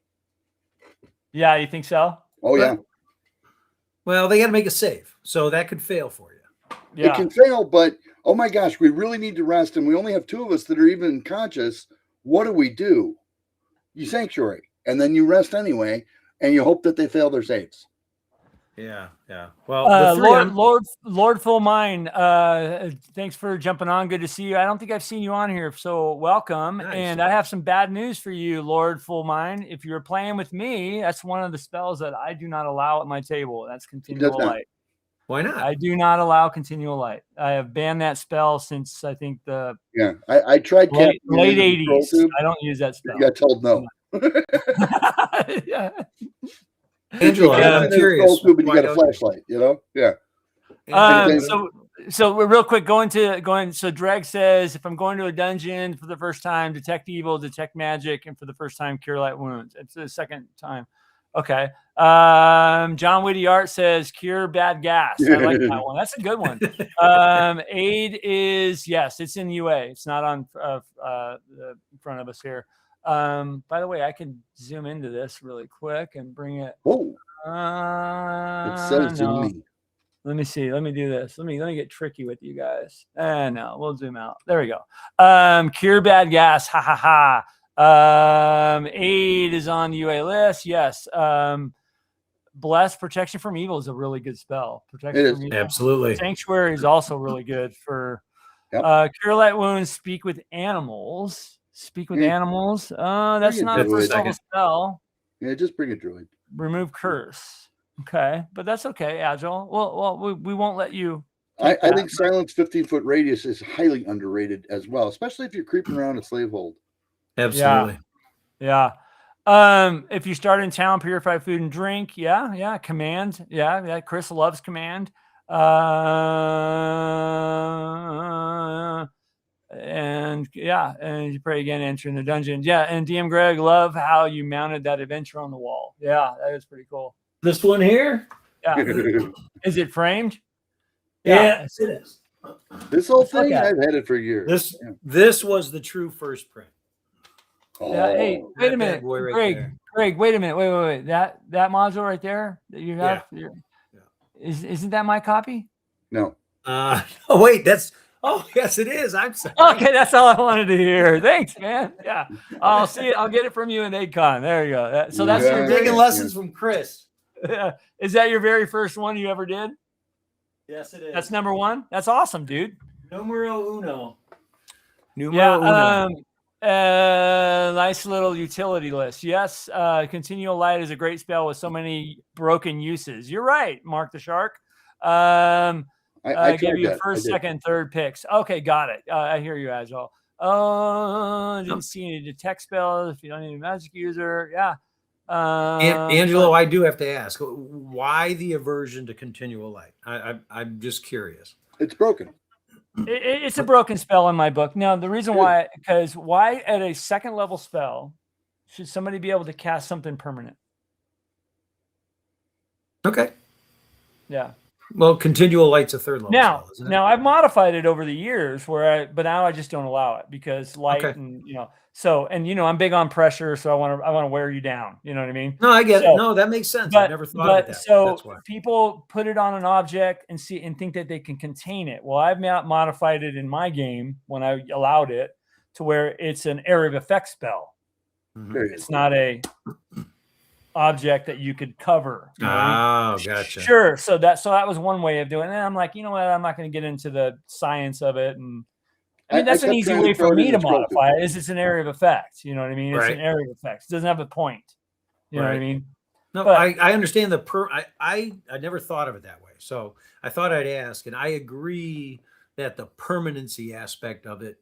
Yeah, you think so? Oh, yeah. Well, they got to make a save, so that could fail for you. Yeah. It can fail, but oh my gosh, we really need to rest, and we only have 2 of us that are even conscious. What do? You Sanctuary, and then you rest anyway, and you hope that they fail their saves. Yeah. Well, Lord Full Mind, thanks for jumping on. Good to see you. I don't think I've seen you on here, so welcome. Nice. And I have some bad news for you, Lord Full Mind. If you're playing with me, that's one of the spells that I do not allow at my table. That's Continual Light. Why not? I do not allow Continual Light. I have banned that spell since I think the I tried late 80s. I don't use that spell. I got told no. Yeah. Angelo, I'm curious. But you got a flashlight, Yeah. So real quick, so Dreg says, if I'm going to a dungeon for the first time, detect evil, detect magic, and for the first time, cure light wounds. It's the second time. Okay. John Witty Art says cure bad gas. I like that one. That's a good one. Aid is, yes, it's in UA. It's not on the front of us here. By the way, I can zoom into this really quick and bring it. Oh, it's so zoomy. Let me see. Let me do this. Let me get tricky with you guys. No, we'll zoom out. There we go. Cure bad gas. Ha ha ha. Aid is on the UA list. Yes. Bless protection from evil is a really good spell. Protection from evil. Absolutely. Sanctuary is also really good for cure light wounds. Speak with animals. Animals. That's not a first level spell. Yeah, just bring a druid. Remove curse. Okay, but that's okay, Agile. Well, we won't let you. I think silence 15-foot radius is highly underrated as well, especially if you're creeping around a slavehold. Absolutely. Yeah. If you start in town, purify food and drink. Yeah. Command. Yeah. Chris loves command. And you pray again, enter in the dungeon. Yeah, and DM Greg, love how you mounted that adventure on the wall. Yeah, that is pretty cool. This one here? Yeah. Is it framed? Yes, it is. This whole thing, I've had it for years. This was the true first print. Yeah. Hey, wait a minute, Greg. Wait a minute. Wait. That module right there that you have, isn't that my copy? No. Oh wait, oh yes, it is. I'm sorry. Okay, that's all I wanted to hear. Thanks, man. Yeah, I'll see it. I'll get it from you in AidCon. There you go. So that's your taking lessons from Chris. Is that your very first one you ever did? Yes, it is. That's number 1. That's awesome, dude. Numero uno. Nice little utility list. Yes, Continual Light is a great spell with so many broken uses. You're right, Mark the Shark. I gave you first, second, third picks. Okay, got it. I hear you, Agile. Oh, didn't see any detect spells. If you don't need a magic user, yeah. Angelo, I do have to ask, why the aversion to continual light? I'm just curious. It's broken. It's a broken spell in my book. Now, the reason why, because why at a second level spell should somebody be able to cast something permanent? Okay. Yeah. Well, continual light's a third level spell, isn't it? Now I've modified it over the years but now I just don't allow it because light and I'm big on pressure, so I want to wear you down. You know what I mean? No, I get it. No, that makes sense. I never thought of it that way. So people put it on an object and think that they can contain it. Well, I've modified it in my game when I allowed it to where it's an area of effect spell. Mm-hmm. It's not a object that you could cover. You know? Oh, gotcha. Sure. So that was one way of doing it. And I'm like, you know what? I'm not going to get into the science of it. And I mean, that's an easy way for me to modify it. Is it's an area of effect. You know what I mean? It's an area of effect. It doesn't have a point. You know what I mean? No, but I understand I never thought of it that way. So I thought I'd ask, and I agree that the permanency aspect of it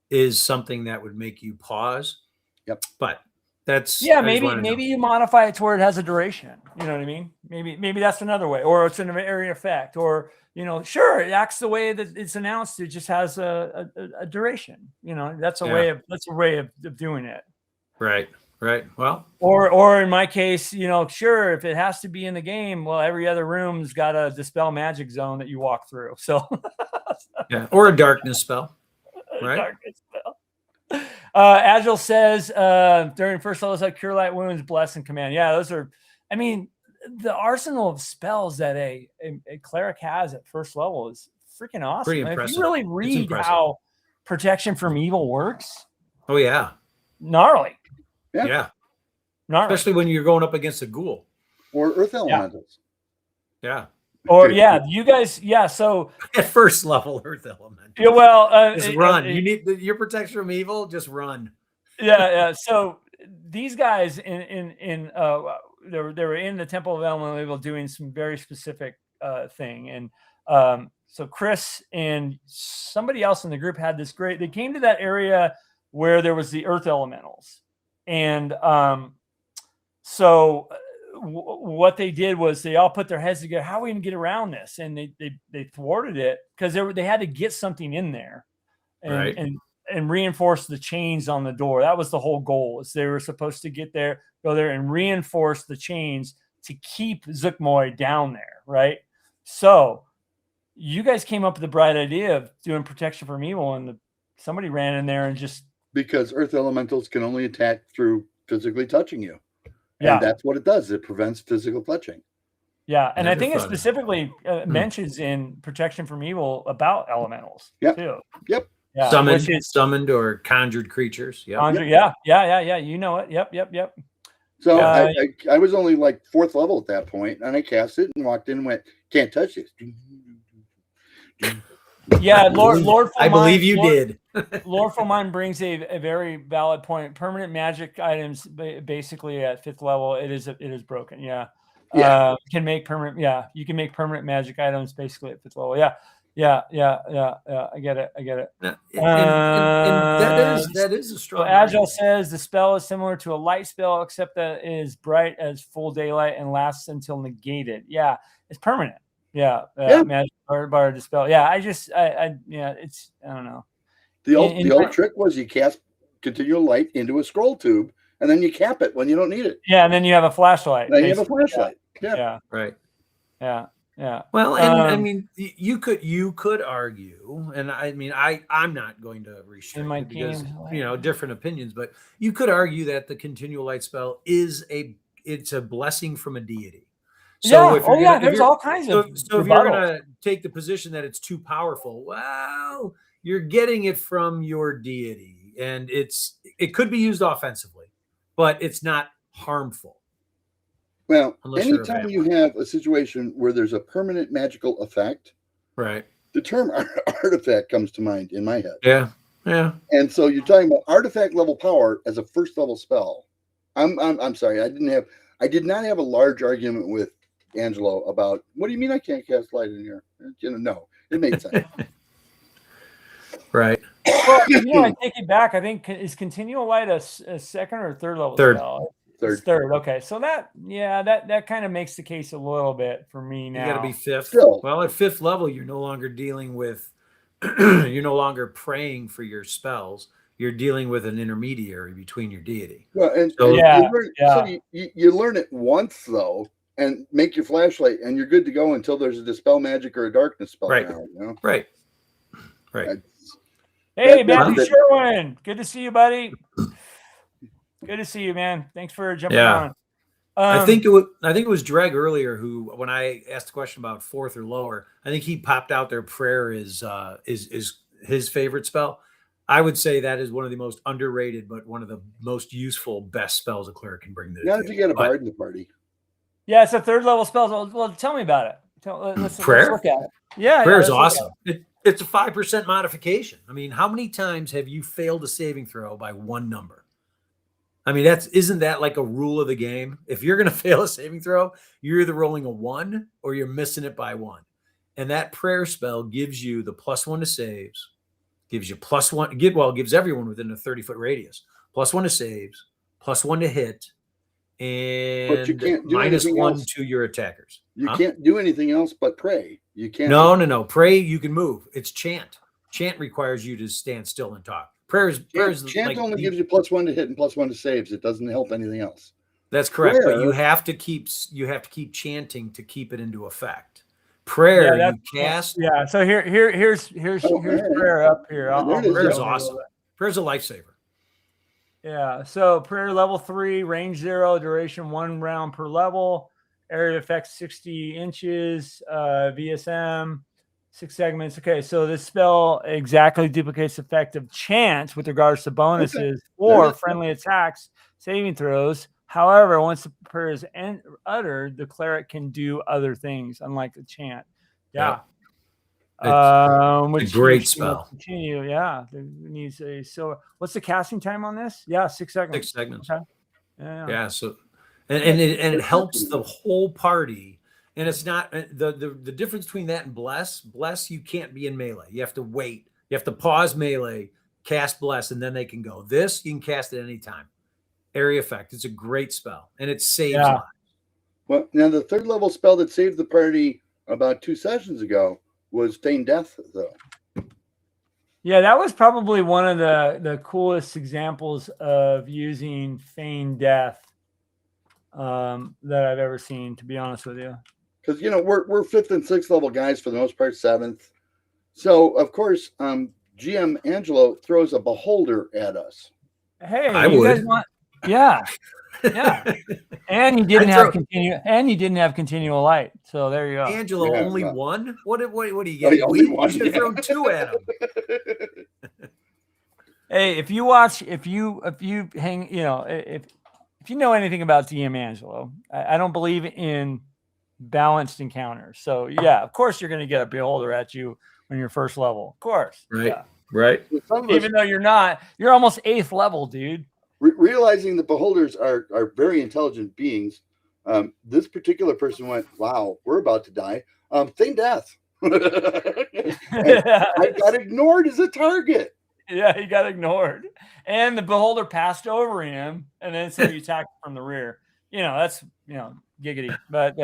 is something that would make you pause. Yep. But that's maybe you modify it to where it has a duration. You know what I mean? Maybe that's another way, or it's an area effect, or sure, it acts the way that it's announced. It just has a duration. That's a way of doing it. Right. Well, or in my case, sure, if it has to be in the game, well, every other room's got a dispel magic zone that you walk through. So yeah, or a darkness spell. Right. Darkness spell. Agile says during first level, like cure light wounds, bless, and command. Yeah, those are. I mean, the arsenal of spells that a cleric has at first level is freaking awesome. Pretty impressive. If you really read how protection from evil works, oh yeah, gnarly. Yeah. Gnarly. Especially when you're going up against a ghoul or earth elementals. Yeah. Or you guys, So at first level earth element. Yeah, well, just run. You need your protection from evil. Just run. Yeah. So these guys they were in the Temple of Elemental Evil doing some very specific thing, and so Chris and somebody else in the group had this great. They came to that area where there was the earth elementals, and what they did was they all put their heads together. How are we going to get around this? And they thwarted it because they had to get something in there and reinforce the chains on the door. That was the whole goal. Is they were supposed to go there and reinforce the chains to keep Zuckmoy down there. Right. So you guys came up with the bright idea of doing protection from evil, and somebody ran in there and just because earth elementals can only attack through physically touching you. Yeah, and that's what it does. It prevents physical touching. Yeah, and I think it specifically mentions in Protection from Evil about elementals too. Yep. Yeah, summoned or conjured creatures. Yeah. You know it. Yep. So I was only like 4th level at that point, and I cast it and walked in and went, "Can't touch this." Yeah, Lord. I believe you did. Lord Fulmine brings a very valid point. Permanent magic items, basically at 5th level, it is broken. Yeah. Can make permanent. Yeah, you can make permanent magic items basically at 5th level. Yeah. I get it. And that is a strong. So Agile says the spell is similar to a light spell, except that it is bright as full daylight and lasts until negated. Yeah, it's permanent. Magic bar dispel. Yeah, it's I don't know. The old trick was you cast continual light into a scroll tube, and then you cap it when you don't need it. Yeah, and then you have a flashlight. Then you have a flashlight. Yeah. Right. Yeah. Well, and I mean, you could argue, and I mean, I'm not going to restrict it because different opinions, but you could argue that the continual light spell it's a blessing from a deity. So there's all kinds of. So if you're going to take the position that it's too powerful, well, you're getting it from your deity, and it could be used offensively, but it's not harmful. Well, anytime you have a situation where there's a permanent magical effect, right? The term artifact comes to mind in my head. Yeah. And so you're talking about artifact level power as a 1st level spell. I'm sorry, I did not have a large argument with Angelo about what do you mean I can't cast light in here? No, it made sense. Right. Well, I take it back. I think is continual light a second or third level Third. spell? Third. It's third. Okay, so that kind of makes the case a little bit for me now. You got to be fifth. Still. Well, at fifth level, you're no longer dealing with. You're no longer praying for your spells. You're dealing with an intermediary between your deity. Well, and, So- you learn it once though, and make your flashlight, and you're good to go until there's a dispel magic or a darkness spell. Right. Around, you know? Right. Hey, That- Matthew that- Sherwin, good to see you, buddy. Good to see you, man. Thanks for jumping on. I think it was Dreg earlier who, when I asked the question about fourth or lower, I think he popped out there. Prayer is his favorite spell. I would say that is one of the most underrated, but one of the most useful, best spells a cleric can bring to the Not table. if you get a bard in the party. Yeah, it's a third level spell. Well, tell me about it. Let's Prayer? look at it. Yeah, Prayer is let's look at awesome. It's a 5% modification. I mean, how many times have you failed a saving throw by one number? I mean, isn't that like a rule of the game? If you're going to fail a saving throw, you're either rolling a 1 or you're missing it by 1. And that prayer spell gives you the +1 to saves, gives you +1, gives everyone within a 30-foot radius +1 to saves, +1 to hit, and you can't do anything -1 else. to your attackers. You can't do anything else but pray. You can't. No. Pray, you can move. It's chant. Chant requires you to stand still and talk. Prayers Chant like only gives you +1 to hit and +1 to saves. It doesn't help anything else. That's correct, but Prayer- you have to keep chanting to keep it into effect. Prayer, Yeah, you cast. Yeah. So here's prayer up here. There it is. Prayer is zoom in a awesome. little bit. Prayer's a lifever. Yeah. So prayer level 3, range 0, duration 1 round per level, area of effect 60 inches, VSM 6 segments. Okay, so this spell exactly duplicates the effect of chant with regards to bonuses or friendly attacks, saving throws. However, once the prayer is uttered, the cleric can do other things, unlike the chant. Yeah. It's a great spell. Continue. Yeah. There needs a what's the casting time on this? Yeah, 6 seconds. 6 segments. Okay. Yeah. So, and it helps the whole party. And it's not the difference between that and bless. Bless, you can't be in melee. You have to wait. You have to pause melee, cast bless, and then they can go. This you can cast at any time. Area effect. It's a great spell, and it saves lives. Well, now the third level spell that saved the party about 2 sessions ago was Feign Death, though. Yeah, that was probably one of the coolest examples of using Feign Death that I've ever seen, to be honest with you. Because we're 5th and 6th level guys for the most part, 7th. So of course, GM Angelo throws a beholder at us. Hey, I you would. guys want? Yeah. And you didn't have continual light. So there you go. Angelo only one. What do you get? Oh, only We one, should have thrown 2 at him. Hey, if you hang, if you know anything about DM Angelo, I don't believe in balanced encounters. So yeah, of course you're going to get a beholder at you when you're first level. Of course. Right. Yeah. Right. Even though you're not, you're almost 8th level, dude. Realizing the beholders are very intelligent beings, this particular person went, "Wow, we're about to die." Feign Death. I got ignored as a target. Yeah, he got ignored, and the beholder passed over him, and then so you attacked from the rear. That's giggity, but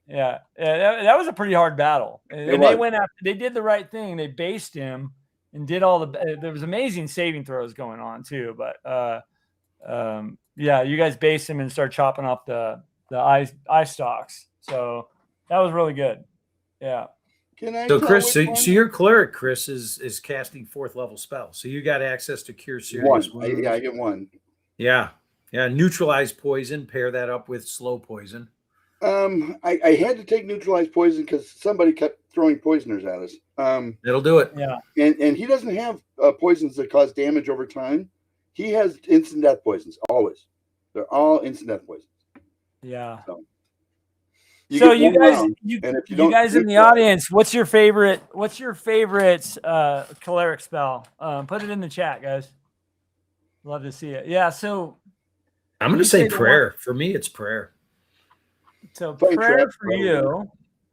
yeah, that was a pretty hard battle. And they went after. They did the right thing. They based him and did all the. There was amazing saving throws going on too, but yeah, you guys based him and start chopping off the eye stalks. So that was really good. Yeah. So Chris, so your cleric, Chris, is casting 4th level spells. So you got access to cure serious wounds. I get 1. Yeah. Neutralize poison. Pair that up with slow poison. I had to take neutralize poison because somebody kept throwing poisoners at us. It'll do it. Yeah. And he doesn't have poisons that cause damage over time. He has instant death poisons always. They're all instant death poisons. Yeah. So you guys in the audience, what's your favorite cleric spell? Put it in the chat, guys. Love to see it. Yeah, so I'm going to say prayer. For me, it's prayer. So prayer for you.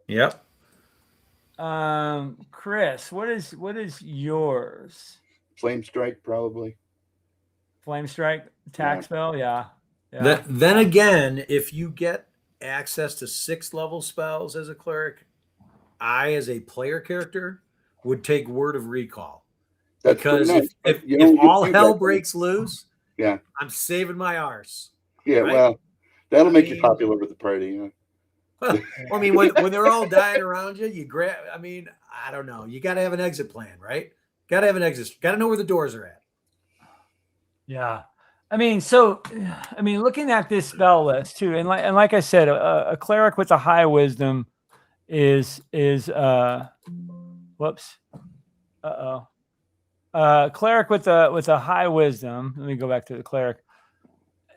Yep. Chris, what is yours? Flame Strike, probably. Flame Strike attack spell, yeah. Then again, if you get access to 6th level spells as a cleric, I, as a player character, would take Word of Recall. That's because nice, if all hell breaks loose, yeah, I'm saving my arse. Yeah, right? well, that'll make you popular with the party. Yeah. Well, I mean, when they're all dying around you, you grab. I mean, I don't know. You got to have an exit plan, right? Got to have an exit. Got to know where the doors are at. Yeah. I mean, looking at this spell list too, and like I said, a cleric with a high wisdom is whoops. Cleric with a high wisdom. Let me go back to the cleric.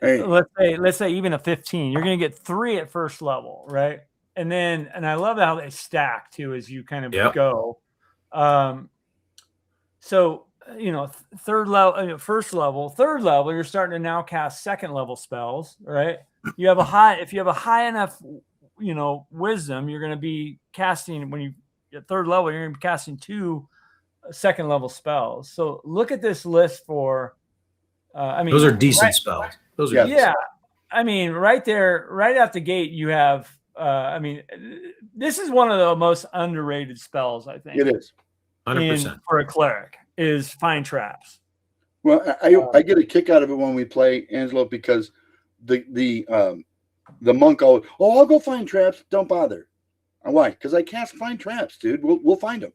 Hey. Let's say even a 15. You're going to get 3 at first level, right? And I love how they stack too as you kind of go. So third level, first level, third level, you're starting to now cast second level spells, right? If you have a high enough, wisdom, you're going to be casting when you at third level, you're going to be casting 2 second level spells. So look at this list for, those are decent spells. Those are decent. I mean, right there, right out the gate, you have, this is one of the most underrated spells, I think. It is. 100%. For a cleric is Find Traps. Well, I get a kick out of it when we play, Angelo, because the monk always, I'll go find traps. Don't bother. Why? Because I cast Find Traps, dude. We'll find them.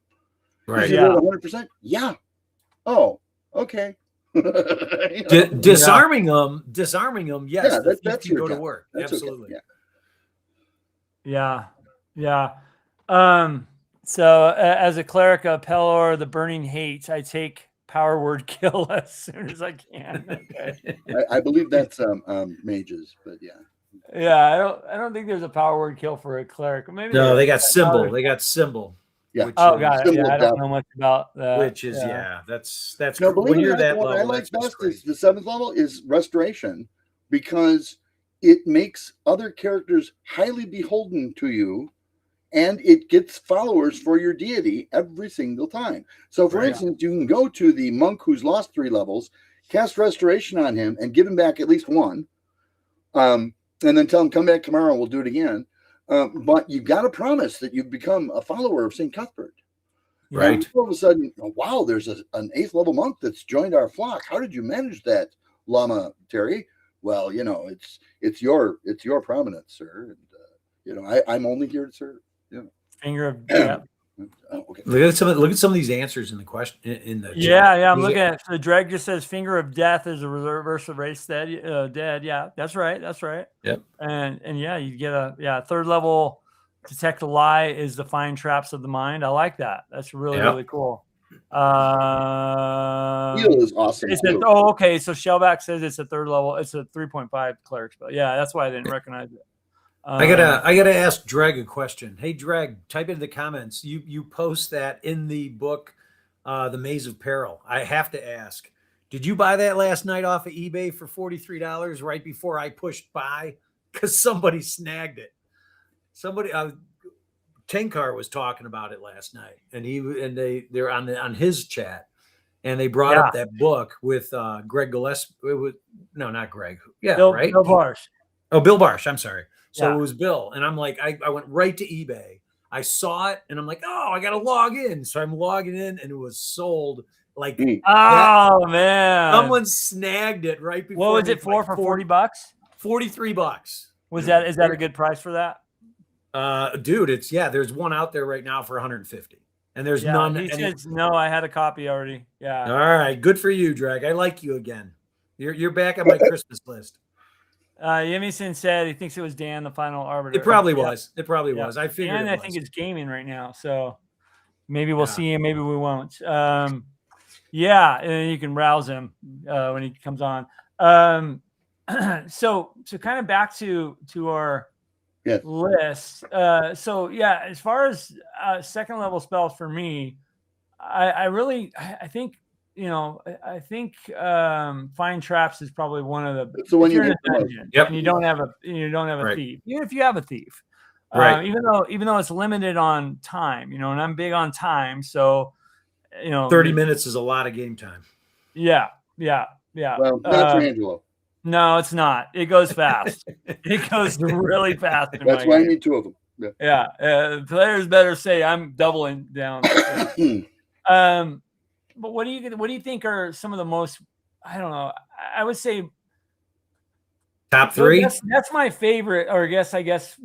Right. Yeah. 100%. Yeah. Oh, okay. Disarming them. Yes. Yeah, that's your go job. to work. That's Absolutely. Okay. Yeah. So as a cleric of Pelor, the Burning Hates, I take power word kill as soon as I can. Okay. I believe that's mages, but yeah. Yeah, I don't think there's a power word kill for a cleric. Maybe they got symbol. They got symbol. Yeah. Got it. Yeah, I don't know much about that. Which is that's no. Believe when you're that what level. I like best is the 7th level is restoration, because it makes other characters highly beholden to you, and it gets followers for your deity every single time. So, for instance, you can go to the monk who's lost 3 levels, cast restoration on him, and give him back at least 1, and then tell him come back tomorrow. We'll do it again. But you've got to promise that you've become a follower of St. Cuthbert. Right. And all of a sudden, wow, there's an 8th level monk that's joined our flock. How did you manage that, Lama Terry? Well, it's your prominence, sir. And I'm only here to serve. Finger of death. Okay. Look at some of these answers in the question in the chat. Yeah. I'm looking at the Dreg just says finger of death is a reverse of race dead. Yeah, that's right. Yep. And yeah, you get a third level detect a lie is the Find Traps of the mind. I like that. That's really cool. Heal is awesome. Okay. So Shellback says it's a third level. It's a 3.5 cleric spell. Yeah, that's why I didn't recognize it. I gotta ask Dreg a question. Hey Dreg, type into the comments. You post that in the book, The Maze of Peril. I have to ask, did you buy that last night off of eBay for $43 right before I pushed buy? Because somebody snagged it. Somebody Tenkar was talking about it last night, and they're on his chat, and they brought up that book with Greg Gillespie. No, not Greg. Yeah, Bill Barsh. Oh, Bill Barsh. I'm sorry. So it was Bill. And I'm like, I went right to eBay. I saw it and I'm like, I got to log in. So I'm logging in and it was sold like, man, someone snagged it right before. What was it for $40? $43. Is that a good price for that? Dude, there's one out there right now for 150 and there's none. He says, no, I had a copy already. Yeah. All right. Good for you, Drag. I like you again. You're back on my Christmas list. Yemison said he thinks it was Dan, the final arbiter. It probably was. It probably was. I figured. And I think it's gaming right now, so maybe we'll see him. Maybe we won't. And you can rouse him when he comes on. So kind of back to our list. As far as second level spells for me, I think. I think Find Traps is probably one of the. So when you're in a dungeon and you don't have a thief, even if you have a thief, Right. Even though it's limited on time, and I'm big on time. So, 30 minutes is a lot of game time. Yeah. Well, not for Angelo. No, it's not. It goes fast. It goes really fast. That's why I need 2 of them. Yeah. Players better say I'm doubling down. But what do you think are some of the most, I don't know, I would say top 3? That's my favorite, or I guess,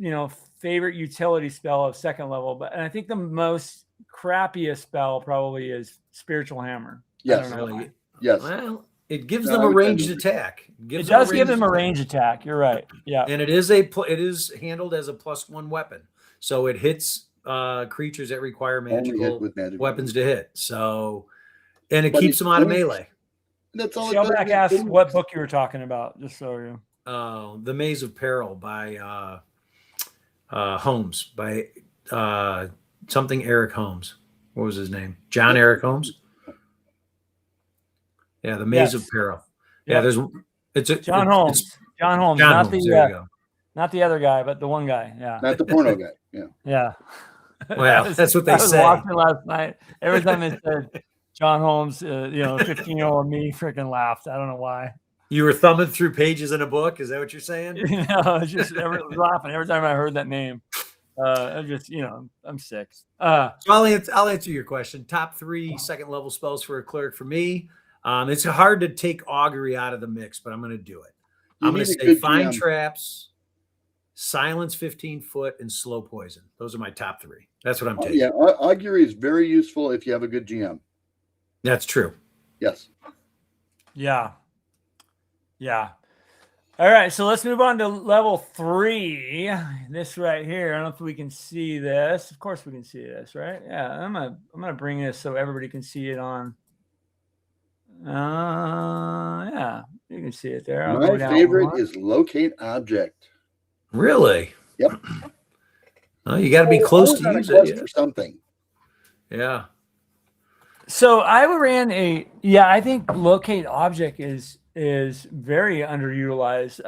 favorite utility spell of second level. And I think the most crappiest spell probably is Spiritual Hammer. Yes. Really? Yes. Well, it gives them a ranged attack. It does give them a range attack. You're right. Yeah. And it is handled as a +1 weapon. So it hits creatures that require magical weapons to hit. So, and it keeps them out of melee. That's all. Shellback asked what book you were talking about, just so you. The Maze of Peril by Holmes, by something Eric Holmes. What was his name? John Eric Holmes. Yeah, the Maze of Peril. Yeah, it's John Holmes. John Holmes. John not Holmes. the There you go. not the other guy, but the one guy. Yeah. Not the porno guy. Yeah. Yeah. Well, that's what they I was say. watching last night. Every time it said John Holmes, 15-year-old me freaking laughed. I don't know why. You were thumbing through pages in a book. Is that what you're saying? It's just laughing every time I heard that name. I'm just, I'm sick. So I'll answer your question. Top 3 second level spells for a cleric for me. It's hard to take augury out of the mix, but I'm going to do it. I'm going to say Find Traps, Silence 15 foot, and Slow Poison. Those are my top 3. That's what I'm taking. Yeah, augury is very useful if you have a good GM. That's true. Yes. Yeah. All right, so let's move on to level 3. This right here. I don't know if we can see this. Of course, we can see this, right? Yeah, I'm gonna bring this so everybody can see it on. Yeah, you can see it there. My favorite is Locate Object. Really? Yep. Well, you got to be close to use it for something. Yeah. So I ran I think Locate Object is very underutilized.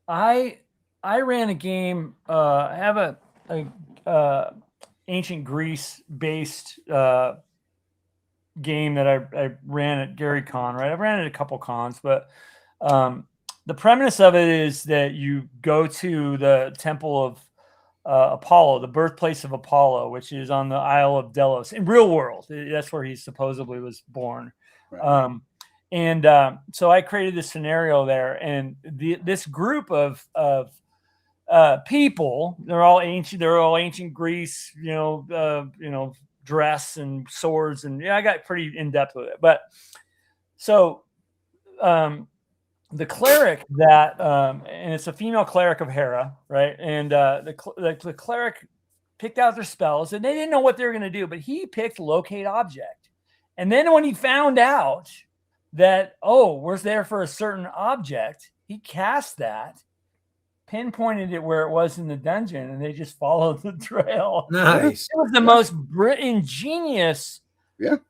I ran a game. I have a ancient Greece based game that I ran at Gary Con. Right, I've ran it a couple cons, but the premise of it is that you go to the temple of Apollo, the birthplace of Apollo, which is on the Isle of Delos in real world. That's where he supposedly was born. Right. So I created this scenario there, and this group of people, they're all ancient Greece, dress and swords, and I got pretty in depth with it. But so the cleric that and it's a female cleric of Hera, right? And the cleric picked out their spells, and they didn't know what they were going to do, but he picked Locate Object. And then when he found out that, we're there for a certain object, he cast that, pinpointed it where it was in the dungeon, and they just followed the trail. Nice. It was the most ingenious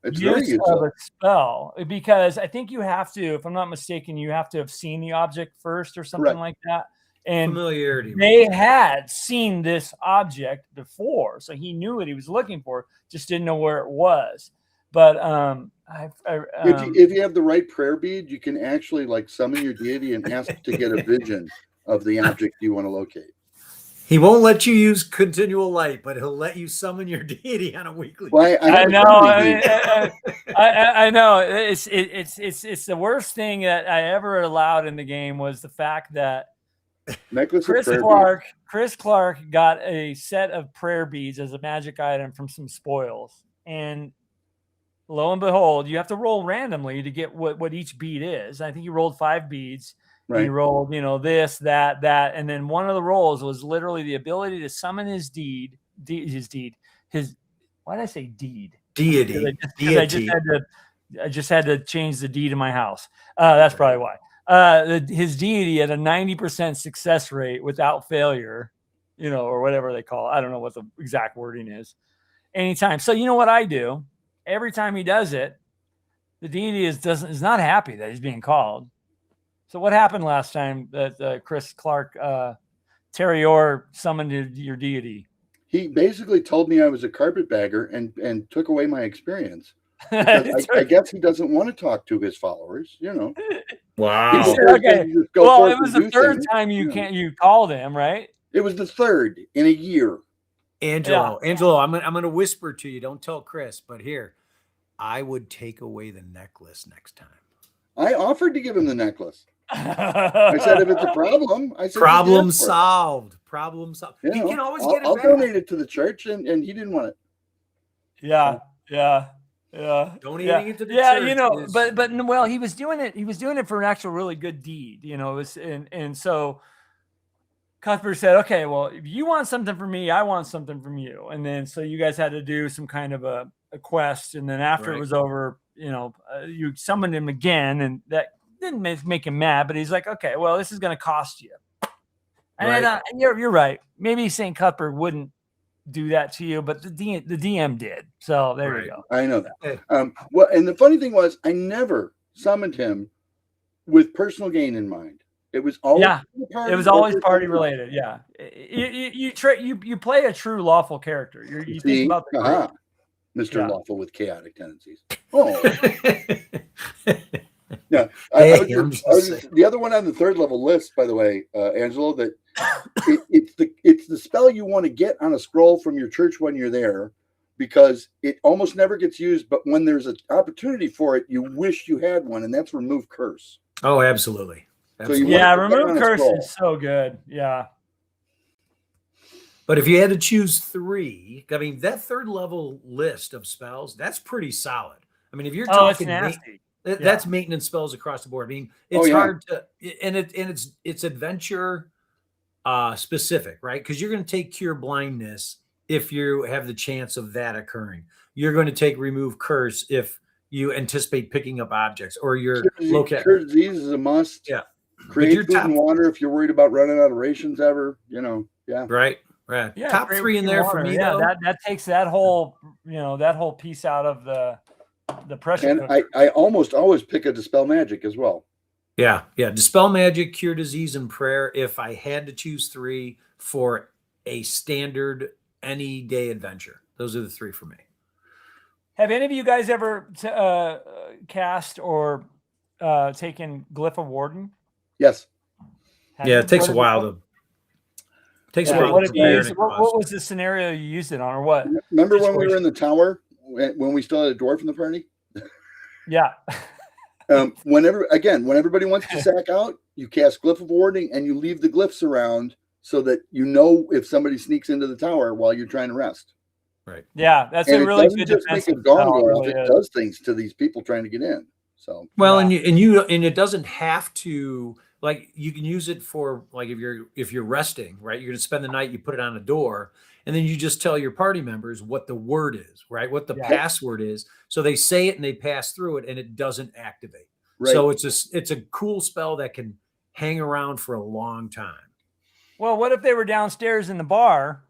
it's use of a spell, because I think you have to, if I'm not mistaken, you have to have seen the object first or something like that. And familiarity. They had seen this object before, so he knew what he was looking for, just didn't know where it was. But if you have the right prayer bead, you can actually summon your deity and ask to get a vision of the object you want to locate. He won't let you use continual light, but he'll let you summon your deity on a weekly. Well, I know. I know. It's the worst thing that I ever allowed in the game was the fact that Chris Clark got a set of prayer beads as a magic item from some spoils, and lo and behold, you have to roll randomly to get what each bead is. I think he rolled 5 beads. Right. He rolled, this, that, and then one of the rolls was literally the ability to summon his deity. Why did I say deed? Deity. I just had to change the deed in my house. That's probably why. His deity had a 90% success rate without failure, or whatever they call it. I don't know what the exact wording is. Anytime. So you know what I do? Every time he does it, the deity is not happy that he's being called. So what happened last time that Chris Clark Terrior summoned your deity? He basically told me I was a carpetbagger and took away my experience. Because I guess he doesn't want to talk to his followers, you know. Wow. He said, okay. Well, it was the third time you called him, right? It was the third in a year. Angelo, I'm gonna whisper to you. Don't tell Chris, but here, I would take away the necklace next time. I offered to give him the necklace. I said, if it's a problem, I said, problem solved. Problem solved. You he know, can always get it I'll back. donate it to the church, and he didn't want it. Yeah. Donating it to the church. You know, but well, he was doing it. He was doing it for an actual really good deed. You know, and so Cuthbert said, "Okay, well, if you want something from me, I want something from you." And then so you guys had to do some kind of a quest, and then after it was over, you know, you summoned him again, and that didn't make him mad, but he's like, "Okay, well, this is going to cost you." And, and you're right. Maybe St. Cuthbert wouldn't do that to you, but the DM did. So there you go. I know that. Well, and the funny thing was, I never summoned him with personal gain in mind. It was always it was always party related. Yeah, you play a true lawful character. You think about the Mr. Lawful with chaotic tendencies. Oh, yeah. The other one on the third level list, by the way, Angelo, that it's the spell you want to get on a scroll from your church when you're there, because it almost never gets used. But when there's an opportunity for it, you wish you had one, and that's remove curse. Oh, absolutely. So remove curse is so good. Yeah. But if you had to choose 3, I mean, that third level list of spells, that's pretty solid. I mean, if you're talking nasty. That's maintenance spells across the board. I mean, it's hard to, and it's adventure specific, right? Because you're going to take cure blindness if you have the chance of that occurring. You're going to take remove curse if you anticipate picking up objects, or your cure disease is a must. Yeah, create food and water if you're worried about running out of rations ever. You know, right. Yeah, top 3 in there for me. Yeah, that takes that whole piece out of the pressure. And I almost always pick a dispel magic as well. Yeah. Dispel magic, cure disease, and prayer. If I had to choose 3 for a standard any day adventure, those are the 3 for me. Have any of you guys ever cast or taken Glyph of Warden? Yes. It takes a while to. Takes a while. What was the scenario you used it on, or what? Remember when we were in the tower when we still had a dwarf in the party? Yeah. When everybody wants to sack out, you cast Glyph of Warding and you leave the glyphs around so that you know if somebody sneaks into the tower while you're trying to rest. Right. Yeah, that's a really good defensive spell. It doesn't just make a gong go off; it does things to these people trying to get in. So and it doesn't have to. Like, you can use it for, like, if you're resting, right? You're going to spend the night, you put it on a door, and then you just tell your party members what the word is, right? What the password is. So they say it and they pass through it, and it doesn't activate. Right. So it's a cool spell that can hang around for a long time. Well, what if they were downstairs in the bar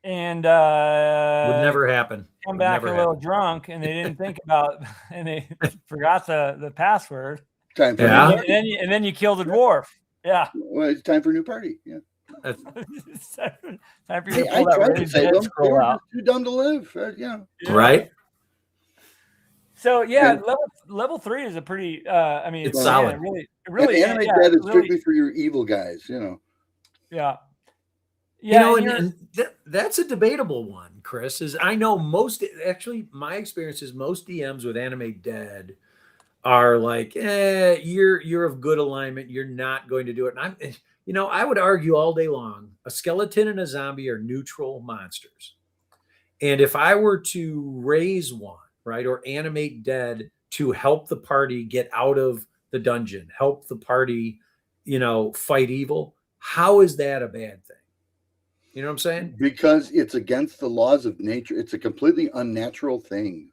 and would never happen. Come back a little drunk, and they didn't think about, and they forgot the password. Time for and then you kill the dwarf. Yeah. Well, it's time for a new party. Yeah. It's time for you to pull that really dead scroll out. Too dumb to live. Right. So level 3 is a pretty. I mean, it's solid. Really. Animate that is strictly for your evil guys. You know. Yeah. Yeah, and that's a debatable one, Chris. Is I know my experience is most DMs with Animate Dead are like, you're of good alignment. You're not going to do it. And I would argue all day long, a skeleton and a zombie are neutral monsters. And if I were to raise one, right, or animate dead to help the party get out of the dungeon, help the party, fight evil, how is that a bad thing? You know what I'm saying? Because it's against the laws of nature. It's a completely unnatural thing.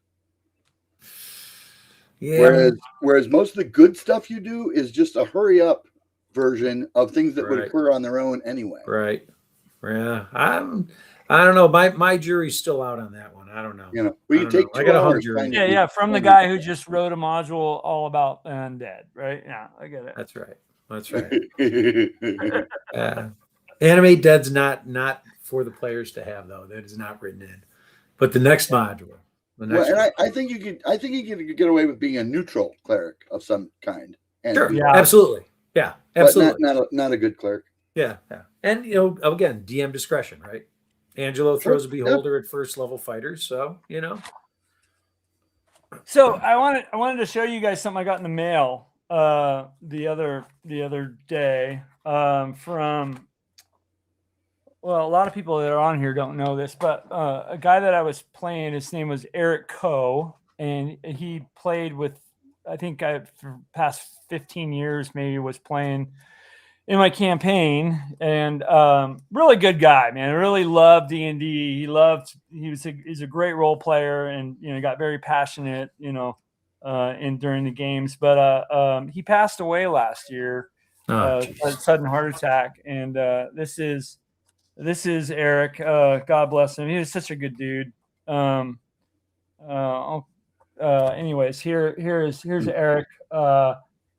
Yeah. Whereas most of the good stuff you do is just a hurry up version of things that would occur on their own anyway. Right. Yeah. I don't know. My jury's still out on that one. I don't know. We can take 2 hours. Yeah. From the guy who just wrote a module all about undead, right? Yeah, I get it. That's right. Yeah. Animate Dead's not for the players to have though. That is not written in. But the next module, the next Well, and I think you could get away with being a neutral cleric of some kind. And sure, Yeah. absolutely, yeah, absolutely, but not a good cleric. yeah. And again, DM discretion, right? Angelo throws a beholder at first level fighters, so So I wanted to show you guys something I got in the mail the other day from, well, a lot of people that are on here don't know this, but a guy that I was playing, his name was Eric Coe, and he played with, I think for the past 15 years maybe, was playing in my campaign, and really good guy, man. I really loved D&D. He's a great role player, and got very passionate, during the games. But he passed away last year, a sudden heart attack, and this is Eric. God bless him. He was such a good dude. Anyways, here's Eric.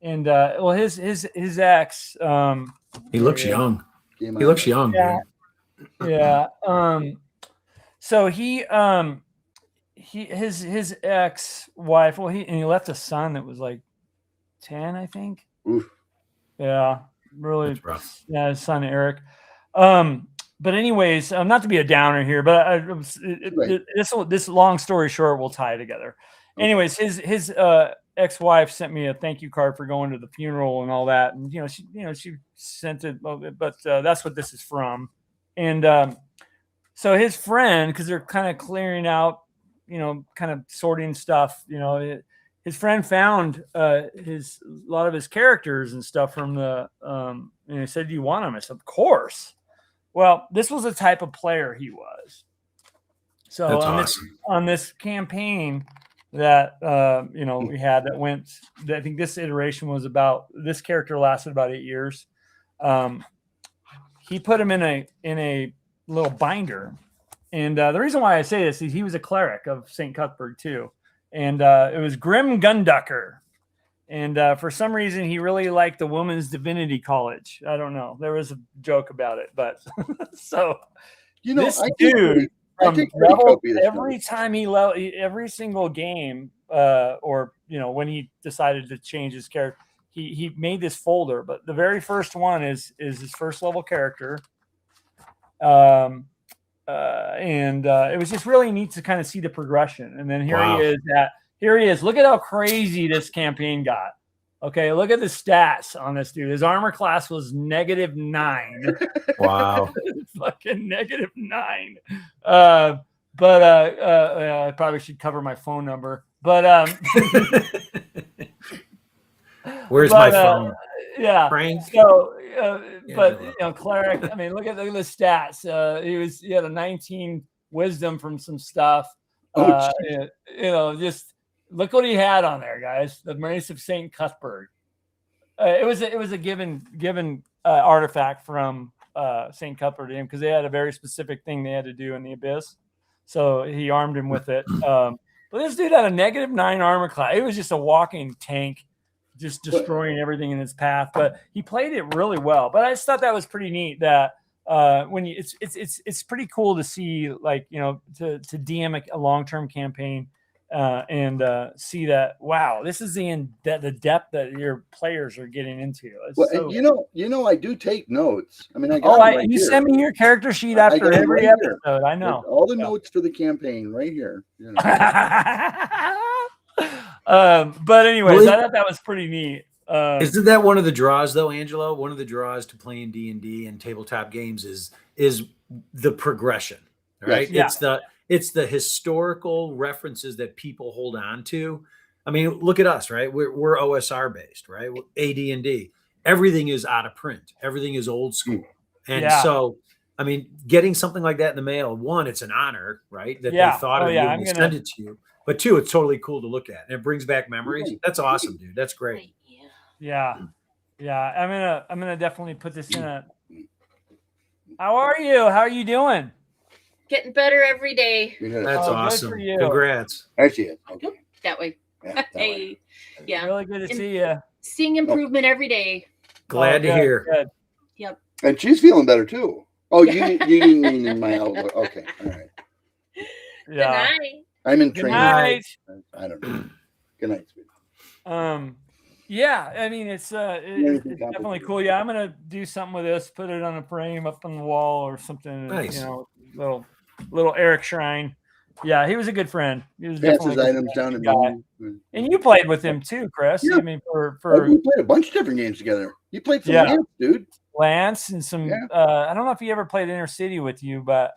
And well, his ex. he looks young. He looks young. Yeah. Dude. Yeah. So his ex-wife. Well, he left a son that was like 10, I think. Oof. Yeah, really. That's rough. Yeah, his son Eric. But anyways, not to be a downer here, but this long story short, we'll tie it together. Anyways, his ex-wife sent me a thank you card for going to the funeral and all that, and she sent it, but that's what this is from. And so his friend, because they're kind of clearing out, kind of sorting stuff, his friend found a lot of his characters and stuff from the and he said, "Do you want them?" I said, "Of course." Well, this was the type of player he was. So on this campaign that we had that went, I think this iteration was about, this character lasted about 8 years. He put him in a little binder, and the reason why I say this is he was a cleric of St. Cuthbert too, and it was Grim Gunducker. And for some reason, he really liked the Women's Divinity College. I don't know. There was a joke about it, but so this dude from Rebel, every time every single game, or when he decided to change his character, he made this folder. But the very first one is his first level character, and it was just really neat to kind of see the progression. And then here he is Here he is. Look at how crazy this campaign got. Okay, look at the stats on this dude. His armor class was -9. Wow. Fucking -9. I probably should cover my phone number. But where's my phone? Yeah. Frank? So cleric, I mean, look at the stats. He had a 19 wisdom from some stuff. Just look what he had on there, guys. The Mace of St. Cuthbert. It was a given artifact from St. Cuthbert to him, because they had a very specific thing they had to do in the Abyss. So he armed him with it. But this dude had a -9 armor class. It was just a walking tank, just destroying everything in its path. But he played it really well. But I just thought that was pretty neat. That it's pretty cool to see, like, to DM a long-term campaign. And see that, wow, this is the depth that your players are getting into. I do take notes. I mean, you send me your character sheet after every episode. I know all the notes for the campaign right here. But anyways, I thought that was pretty neat. Isn't that one of the draws, though, Angelo? One of the draws to playing D&D and tabletop games is the progression, right? Yes. Yeah. It's the historical references that people hold on to. I mean, look at us, right? We're OSR based, right? AD&D. Everything is out of print. Everything is old school. And so, I mean, getting something like that in the mail, one, it's an honor, right? That they thought of you and they sent it to you. But two, it's totally cool to look at. And it brings back memories. That's awesome, dude. That's great. Yeah. I'm gonna definitely put this in a. How are you? How are you doing? Getting better every day. That's awesome. Congrats. Actually, okay. That way. Yeah, Hey, yeah. Really good to see you. Seeing improvement every day. Glad to hear. Good. Yep. And she's feeling better too. Oh, you mean in my outlook? Okay, all right. Yeah. Good night. I'm in Good training. night. I don't know. Good night, sweetie. Yeah, I mean it's Anything definitely complicated? cool. Yeah, I'm gonna do something with this, put it on a frame up on the wall or something. Nice. You know, little Eric shrine. Yeah, he was a good friend. He was Pass definitely his a good items friend, down and guy. bring. And you played with him too, Chris. Yeah. I mean, for We played a bunch of different games together. You played some Yeah. Lance, dude. Lance and some. Yeah. I don't know if he ever played Inner City with you, but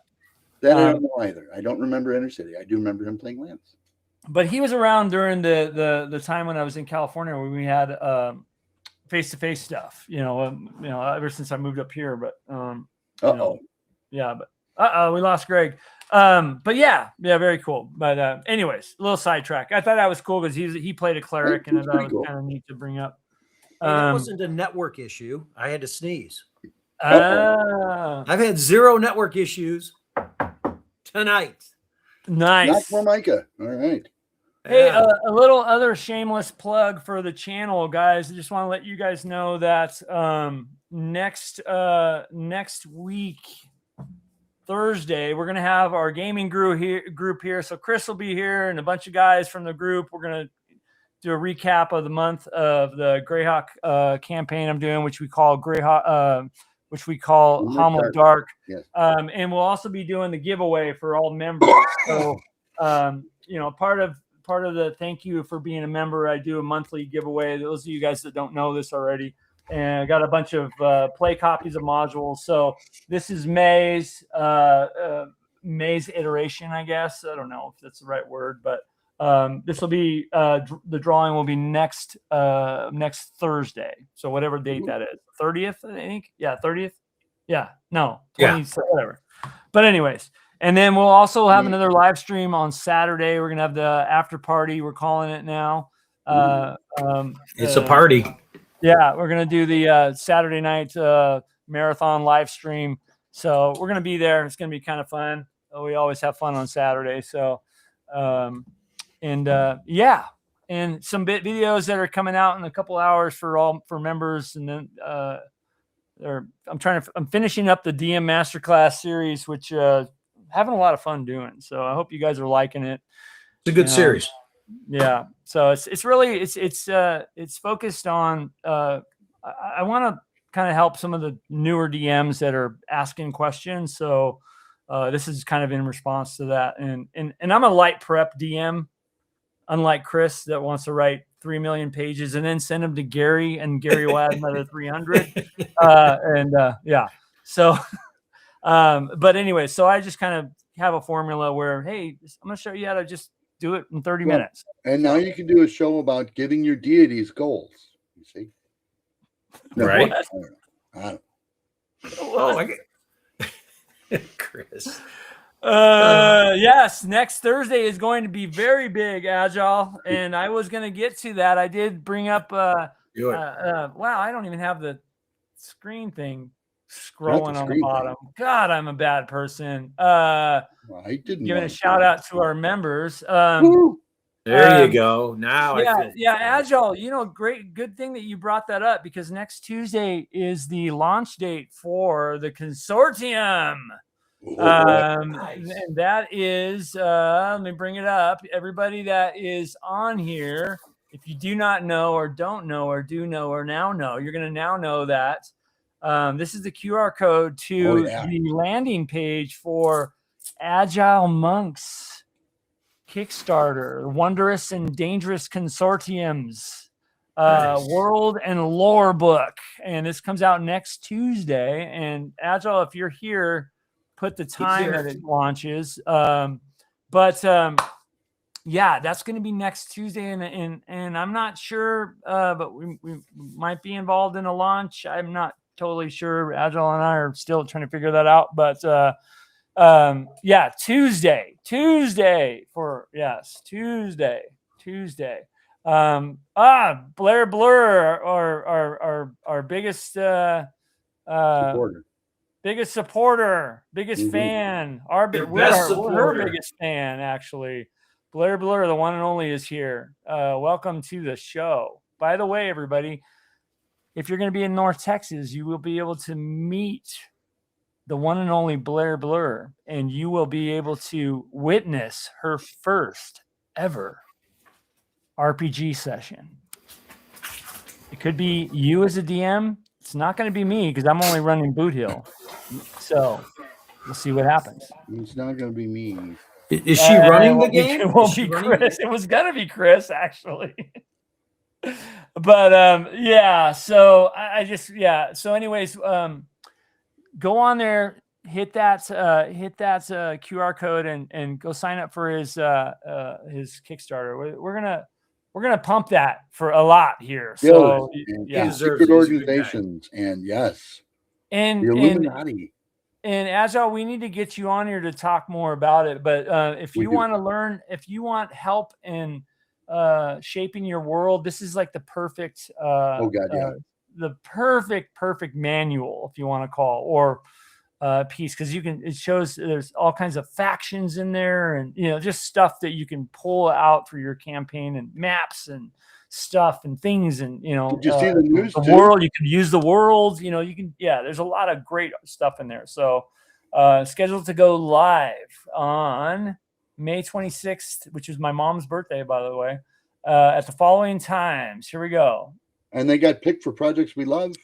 That I don't know either. I don't remember Inner City. I do remember him playing Lance. but he was around during the time when I was in California when we had face-to-face stuff. Ever since I moved up here. But yeah, but we lost Greg. But yeah, very cool. But anyways, a little sidetrack. I thought that was cool because he played a cleric, and I thought it was kind of neat to bring up. Hey, that wasn't a network issue. I had to sneeze. I've had 0 network issues tonight. Nice. Not for Micah. All right. Hey, a little other shameless plug for the channel, guys. I just want to let you guys know that next week, Thursday, we're gonna have our gaming group here. So Chris will be here and a bunch of guys from the group. We're gonna do a recap of the month of the Greyhawk campaign I'm doing, which we call Greyhawk, which we call Hommlet Dark. Yes. And we'll also be doing the giveaway for all members. So part of the thank you for being a member, I do a monthly giveaway. Those of you guys that don't know this already, and I got a bunch of play copies of modules. So this is May's iteration, I guess. I don't know if that's the right word, but this will be the drawing will be next Thursday. So whatever date that is, 30th, I think. Yeah, 30th. Yeah, no, 20, whatever. But anyways. And then we'll also have another live stream on Saturday. We're gonna have the after party. We're calling it now. It's a party. Yeah, we're gonna do the Saturday night marathon live stream. So we're gonna be there. It's gonna be kind of fun. We always have fun on Saturday. So, and some videos that are coming out in a couple hours for members. And then I'm finishing up the DM Masterclass series, which. Having a lot of fun doing. So I hope you guys are liking it. It's a good series. Yeah. So it's really, it's focused on, I want to kind of help some of the newer DMs that are asking questions. So this is kind of in response to that. And I'm a light prep DM, unlike Chris that wants to write 3 million pages and then send them to Gary, and Gary will add another 300. Yeah. So, but anyway, so I just kind of have a formula where, hey, I'm going to show you how to just do it in 30 minutes. And now you can do a show about giving your deities goals. You see? No, right? I don't know. Oh, Chris. Yes, next Thursday is going to be very big, Agile. And I was going to get to that. I did bring up, wow, I don't even have the screen thing scrolling on the bottom. God, I'm a bad person. I didn't giving a shout out to our members. There you go. Now, Agile. Good thing that you brought that up, because next Tuesday is the launch date for the consortium. Nice. And that is, let me bring it up. Everybody that is on here, if you do not know or don't know or do know or now know, you're going to now know that. This is the QR code to the landing page for Agile Monks Kickstarter, Wondrous and Dangerous Consortiums, World and Lore book. And this comes out next Tuesday. And Agile, if you're here, put the time that it launches. Yeah, that's going to be next Tuesday. And I'm not sure, but we might be involved in a launch. I'm not totally sure. Agile and I are still trying to figure that out, but Tuesday. Blair Blur, our biggest supporter, biggest fan. We're her biggest fan, actually. Blair Blur, the one and only, is here. Welcome to the show. By the way, everybody, if you're going to be in North Texas, you will be able to meet the one and only Blair Blur, and you will be able to witness her first ever RPG session. It could be you as a DM. It's not going to be me because I'm only running Boot Hill. So we'll see what happens. It's not going to be me. Is she running the game? It won't be Chris. It was going to be Chris, actually. But yeah, so I just, yeah. So anyways, go on there, hit that QR code and go sign up for his Kickstarter. We're gonna pump that for a lot here. So yeah, secret organizations and yes, and the Illuminati. And Agile, we need to get you on here to talk more about it. But if you want to learn, if you want help in shaping your world, this is like the perfect the perfect manual, if you want to call, or piece, because it shows there's all kinds of factions in there, and just stuff that you can pull out for your campaign, and maps and stuff and things, and did you see the news the world, you can use the world, you can, there's a lot of great stuff in there. So scheduled to go live on May 26th, which is my mom's birthday, by the way, at the following times. Here we go. And they got picked for projects we love.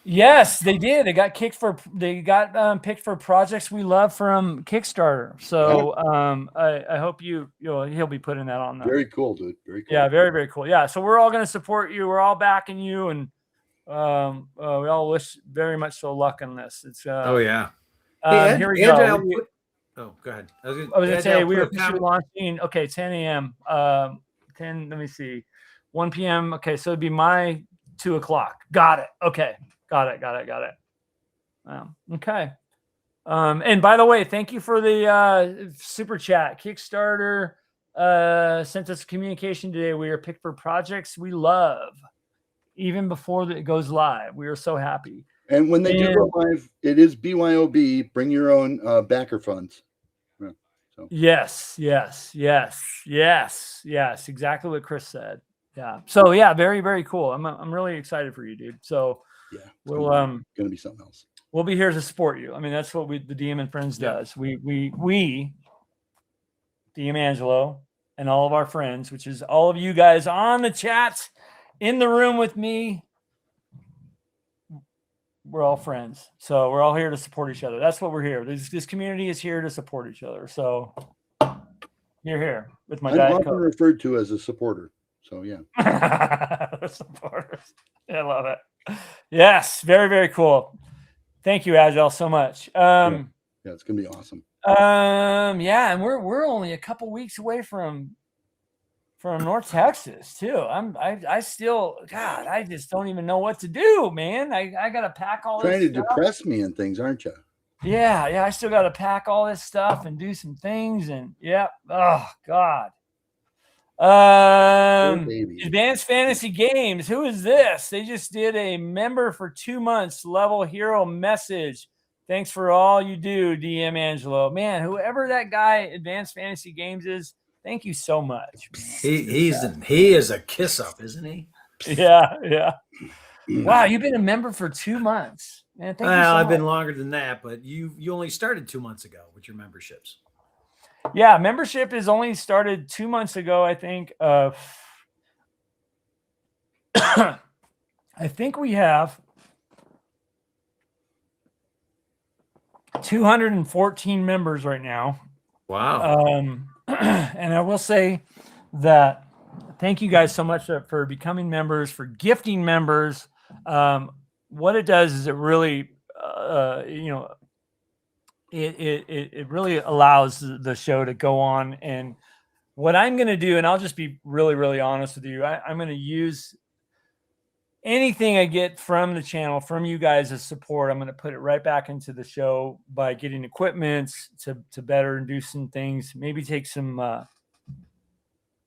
Yes, they did. They got picked for projects we love from Kickstarter. So I hope he'll be putting that on there. Very cool, dude. Very cool. Yeah, very, very cool. Yeah. So we're all going to support you. We're all backing you, and we all wish very much so luck on this. It's oh yeah. Hey, here we go. Go ahead. I was going to say we are officially launching. Okay, 10 a.m. 10. Let me see. 1 p.m. Okay, so it'd be my 2 o'clock. Got it. Okay. Got it. Okay. And by the way, thank you for the super chat. Kickstarter sent us communication today. We are picked for projects we love, even before it goes live. We are so happy. And when they do go live, it is BYOB. Bring your own backer funds. Yeah, so. Yes. Exactly what Chris said. Yeah. So yeah, very, very cool. I'm really excited for you, dude. So. Yeah, we'll going to be something else. We'll be here to support you. I mean, that's what the DM and Friends does. We DM Angelo and all of our friends, which is all of you guys on the chat, in the room with me. We're all friends, so we're all here to support each other. That's what we're here. This community is here to support each other. So you're here with my I'm often referred to as a supporter. So yeah, supporters. Yeah, I love it. Yes, very, very cool. Thank you, Agile, so much. Yeah, it's gonna be awesome. Yeah, and we're only a couple weeks away from North Texas too. I still, God, I just don't even know what to do, man. I gotta pack all this trying to stuff. Depress me and things, aren't you? Yeah, I still gotta pack all this stuff and do some things, and oh God. Advanced Fantasy Games. Who is this? They just did a member for 2 months level hero message. Thanks for all you do, DM Angelo. Man, whoever that guy Advanced Fantasy Games is, thank you so much. He is a kiss up, isn't he? Yeah. Wow, you've been a member for 2 months. Man, thank you so I've much. been longer than that, but you only started 2 months ago with your memberships. Yeah, membership is only started 2 months ago, I think. I think we have 214 members right now. Wow. And I will say that thank you guys so much for becoming members, for gifting members. What it does is it really, it really allows the show to go on. And what I'm going to do, and I'll just be really, really honest with you, I'm going to use anything I get from the channel, from you guys as support. I'm going to put it right back into the show by getting equipment to better do some things, maybe take some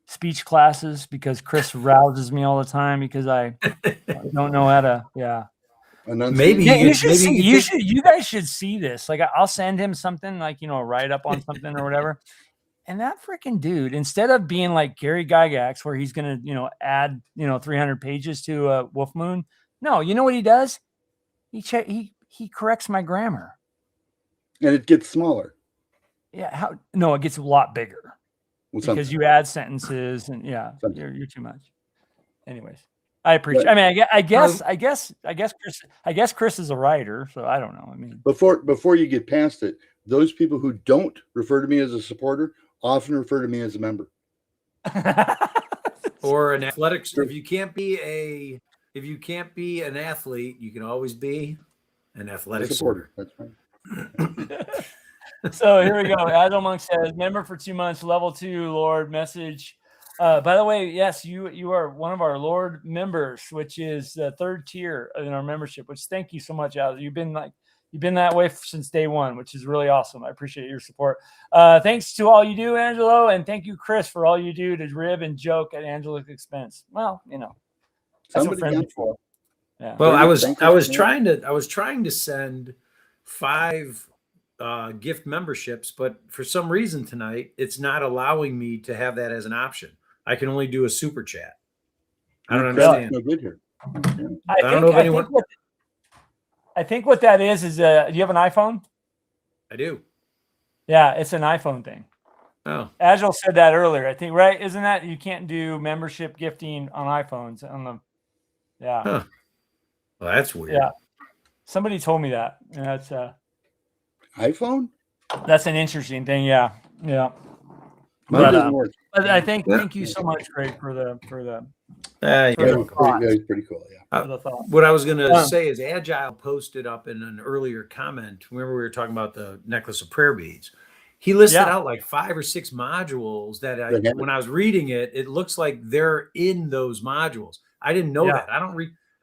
speech classes, because Chris rouses me all the time because I don't know how to, Maybe you guys should see this. Like, I'll send him something like, a write up on something or whatever. And that freaking dude, instead of being like Gary Gygax, where he's going to, add, 300 pages to Wolf Moon. No, you know what he does? He corrects my grammar. And it gets smaller. Yeah. No, it gets a lot bigger because you add sentences and you're too much. Anyways, I appreciate. I mean, I guess Chris is a writer, so I don't know. I mean, before you get past it, those people who don't refer to me as a supporter often refer to me as a member or an athletics. If you can't be an athlete, you can always be an athletic supporter. That's right. So here we go. Agile Monk says, member for 2 months, level 2 Lord message. By the way, yes, you are one of our Lord members, which is the 3rd tier in our membership, which thank you so much, Al. You've been that way since day one, which is really awesome. I appreciate your support. Thanks to all you do, Angelo, and thank you, Chris, for all you do to rib and joke at Angelo's expense. Well, that's what friends are for. Yeah. Well, I was trying to send 5 gift memberships, but for some reason tonight it's not allowing me to have that as an option. I can only do a super chat. I don't understand. No good here. I don't know if anyone. I think what that is do you have an iPhone? I do. Yeah, it's an iPhone thing. Oh, Agile said that earlier. I think, right? Isn't that you can't do membership gifting on iPhones yeah. Huh. Well, that's weird. Yeah. Somebody told me that. And that's iPhone? That's an interesting thing. Yeah. Yeah. Mine doesn't work. But I think thank you so much, Greg, for the it's pretty cool. Yeah. What I was gonna say is Agile posted up in an earlier comment. Remember we were talking about the necklace of prayer beads. He listed out like 5 or 6 modules that when I was reading it, it looks like they're in those modules. I didn't know that. I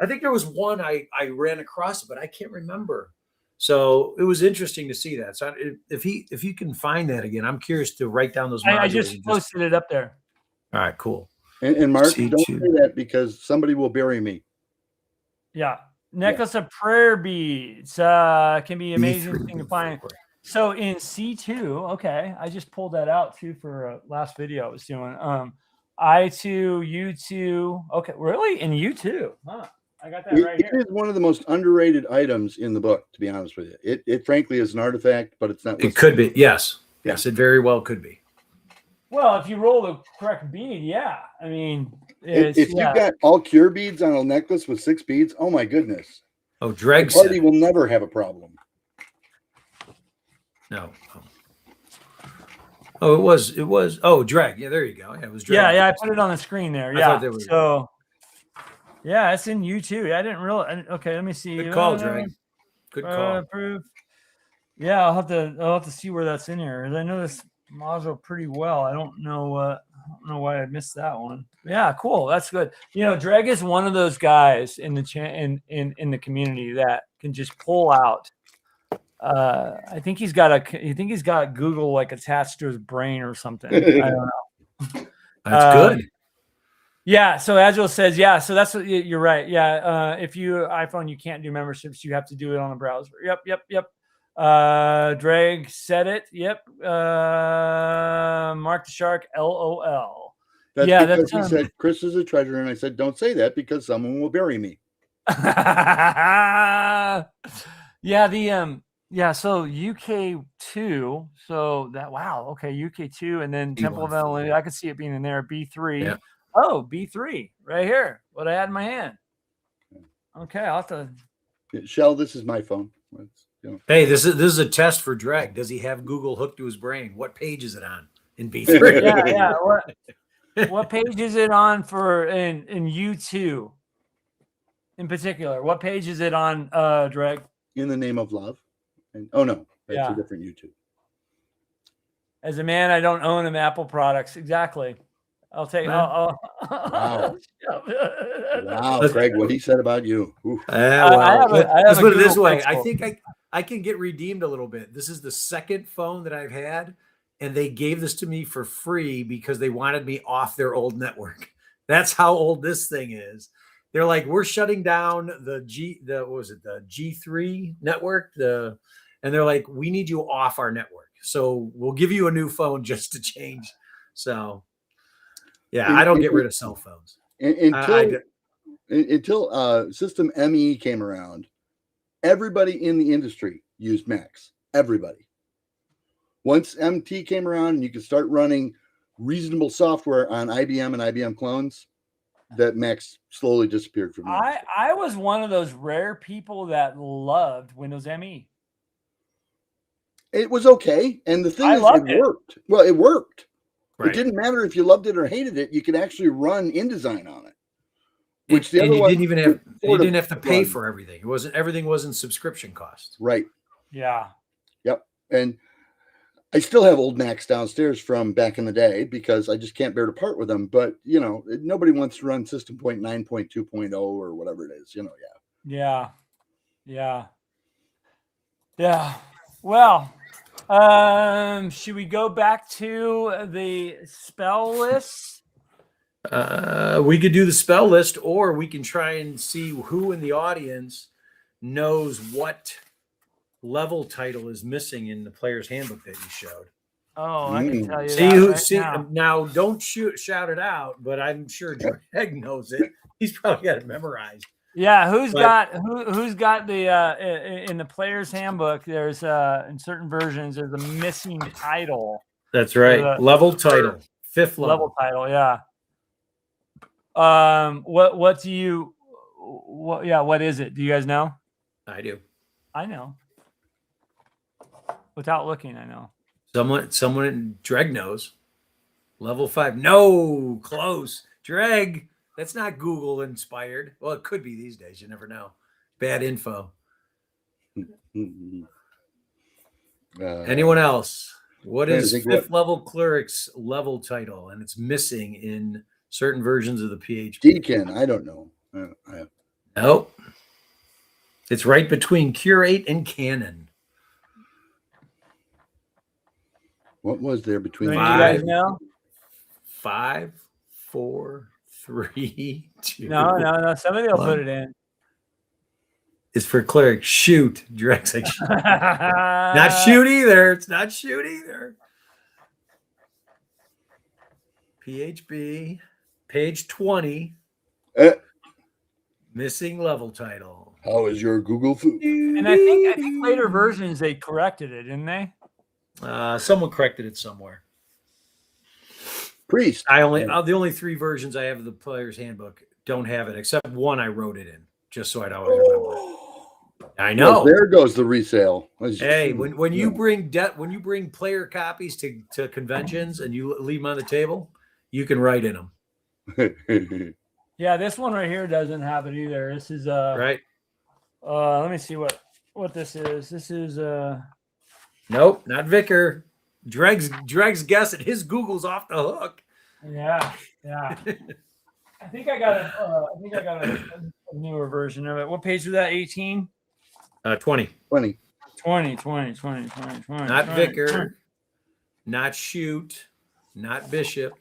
think there was one I ran across it, but I can't remember. So it was interesting to see that. So if you can find that again, I'm curious to write down those modules. I just posted it up there. All right, cool. And Mark, don't say that because somebody will bury me. Yeah. Necklace of prayer beads can be amazing thing to find. So in C2, okay, I just pulled that out too for last video I was doing. I2, U2, okay, really? In U2, huh? I got that right here. It is one of the most underrated items in the book, to be honest with you. It frankly is an artifact, but it's not. It could be, yes. Yes, it very well could be. Well, if you roll the correct bead, yeah. I mean, if you've got all cure beads on a necklace with 6 beads, oh my goodness. Oh, Dreg the party will never have a problem. No. Oh, it was. Oh, Dreg. Yeah, there you go. Yeah, it was Dreg. Yeah, I put it on the screen there. Yeah. So, yeah, it's in U2. I didn't realize. Okay, let me see. Good call, Dreg. Good call. Approved. Yeah, I'll have to see where that's in here. I know this module pretty well. I don't know why I missed that one. Yeah, cool. That's good. Dreg is one of those guys in the in the community that can just pull out. I think he's got Google like attached to his brain or something. I don't know. That's good. Yeah. So Agile says, yeah. So that's what you're right. Yeah. If you iPhone, you can't do memberships. You have to do it on the browser. Yep. Drag said it. Yep. Mark the Shark. LOL. That's he said Chris is a treasure, and I said don't say that because someone will bury me. Yeah, so UK2, so that, wow, okay, UK2, and then Temple of Ellen, I could see it being in there, B3. Yeah. Oh, B3, right here, what I had in my hand. Okay, I'll have to... Shell, this is my phone. Hey, this is a test for Dreg. Does he have Google hooked to his brain? What page is it on in B3? Yeah. What page is it on in U2 in particular? What page is it on, Dreg? In the Name of Love. Oh no, that's a different YouTube. As a man, I don't own them Apple products. Exactly. I'll take. Wow. Wow, Craig, what he said about you. Let's put it this way. I think I can get redeemed a little bit. This is the second phone that I've had, and they gave this to me for free because they wanted me off their old network. That's how old this thing is. They're like, we're shutting down the G3 network, and they're like, we need you off our network. So we'll give you a new phone just to change. So yeah, I don't get rid of cell phones. Until System ME came around, everybody in the industry used Macs. Everybody. Once MT came around and you could start running reasonable software on IBM and IBM clones, that Macs slowly disappeared from there. I was one of those rare people that loved Windows ME. It was okay. And the thing is, it worked. Well, it worked. Right. It didn't matter if you loved it or hated it. You could actually run InDesign on it. Which the other you one didn't have to pay for everything. Everything wasn't subscription costs. Right. Yeah. Yep. And I still have old Macs downstairs from back in the day because I just can't bear to part with them. But nobody wants to run System Point 9.2.0 or whatever it is. Yeah. Well, should we go back to the spell list? We could do the spell list, or we can try and see who in the audience knows what level title is missing in the player's handbook that you showed. Oh, I can tell you now. Don't shout it out, but I'm sure Greg knows it. He's probably got it memorized. Yeah, who's got the in the player's handbook? There's in certain versions there's a missing title. That's right. Level title, 5th level title. Yeah. What is it? Do you guys know? I do. I know. Without looking, I know. Someone in Dreg knows. Level 5. No, close. Dreg. That's not Google inspired. Well, it could be these days. You never know. Bad info. Anyone else? What is 5th level clerics level title? And it's missing in certain versions of the PHP. Deacon. I don't know. Nope. It's right between curate and canon. What was there between? You guys know? 5, 4, 3, 2. No. Somebody will put it in. It's for cleric. Shoot. Dreg's like, shoot. Not shoot either. It's not shoot either. PHP, page 20. Missing level title. How is your Google food? And I think later versions they corrected it, didn't they? Someone corrected it somewhere. Priest. The only 3 versions I have of the player's handbook don't have it, except one I wrote it in, just so I'd always remember. I know. Well, there goes the resale. Hey, when you bring player copies to conventions and you leave them on the table, you can write in them. Yeah, this one right here doesn't have it either. This is right. Let me see what this is. This is nope, not Vicar. Dreg's guessing. His Google's off the hook. Yeah. I think I got a newer version of it. What page was that? 18? 20. 20. Not Vicar. Not Shoot. Not Bishop.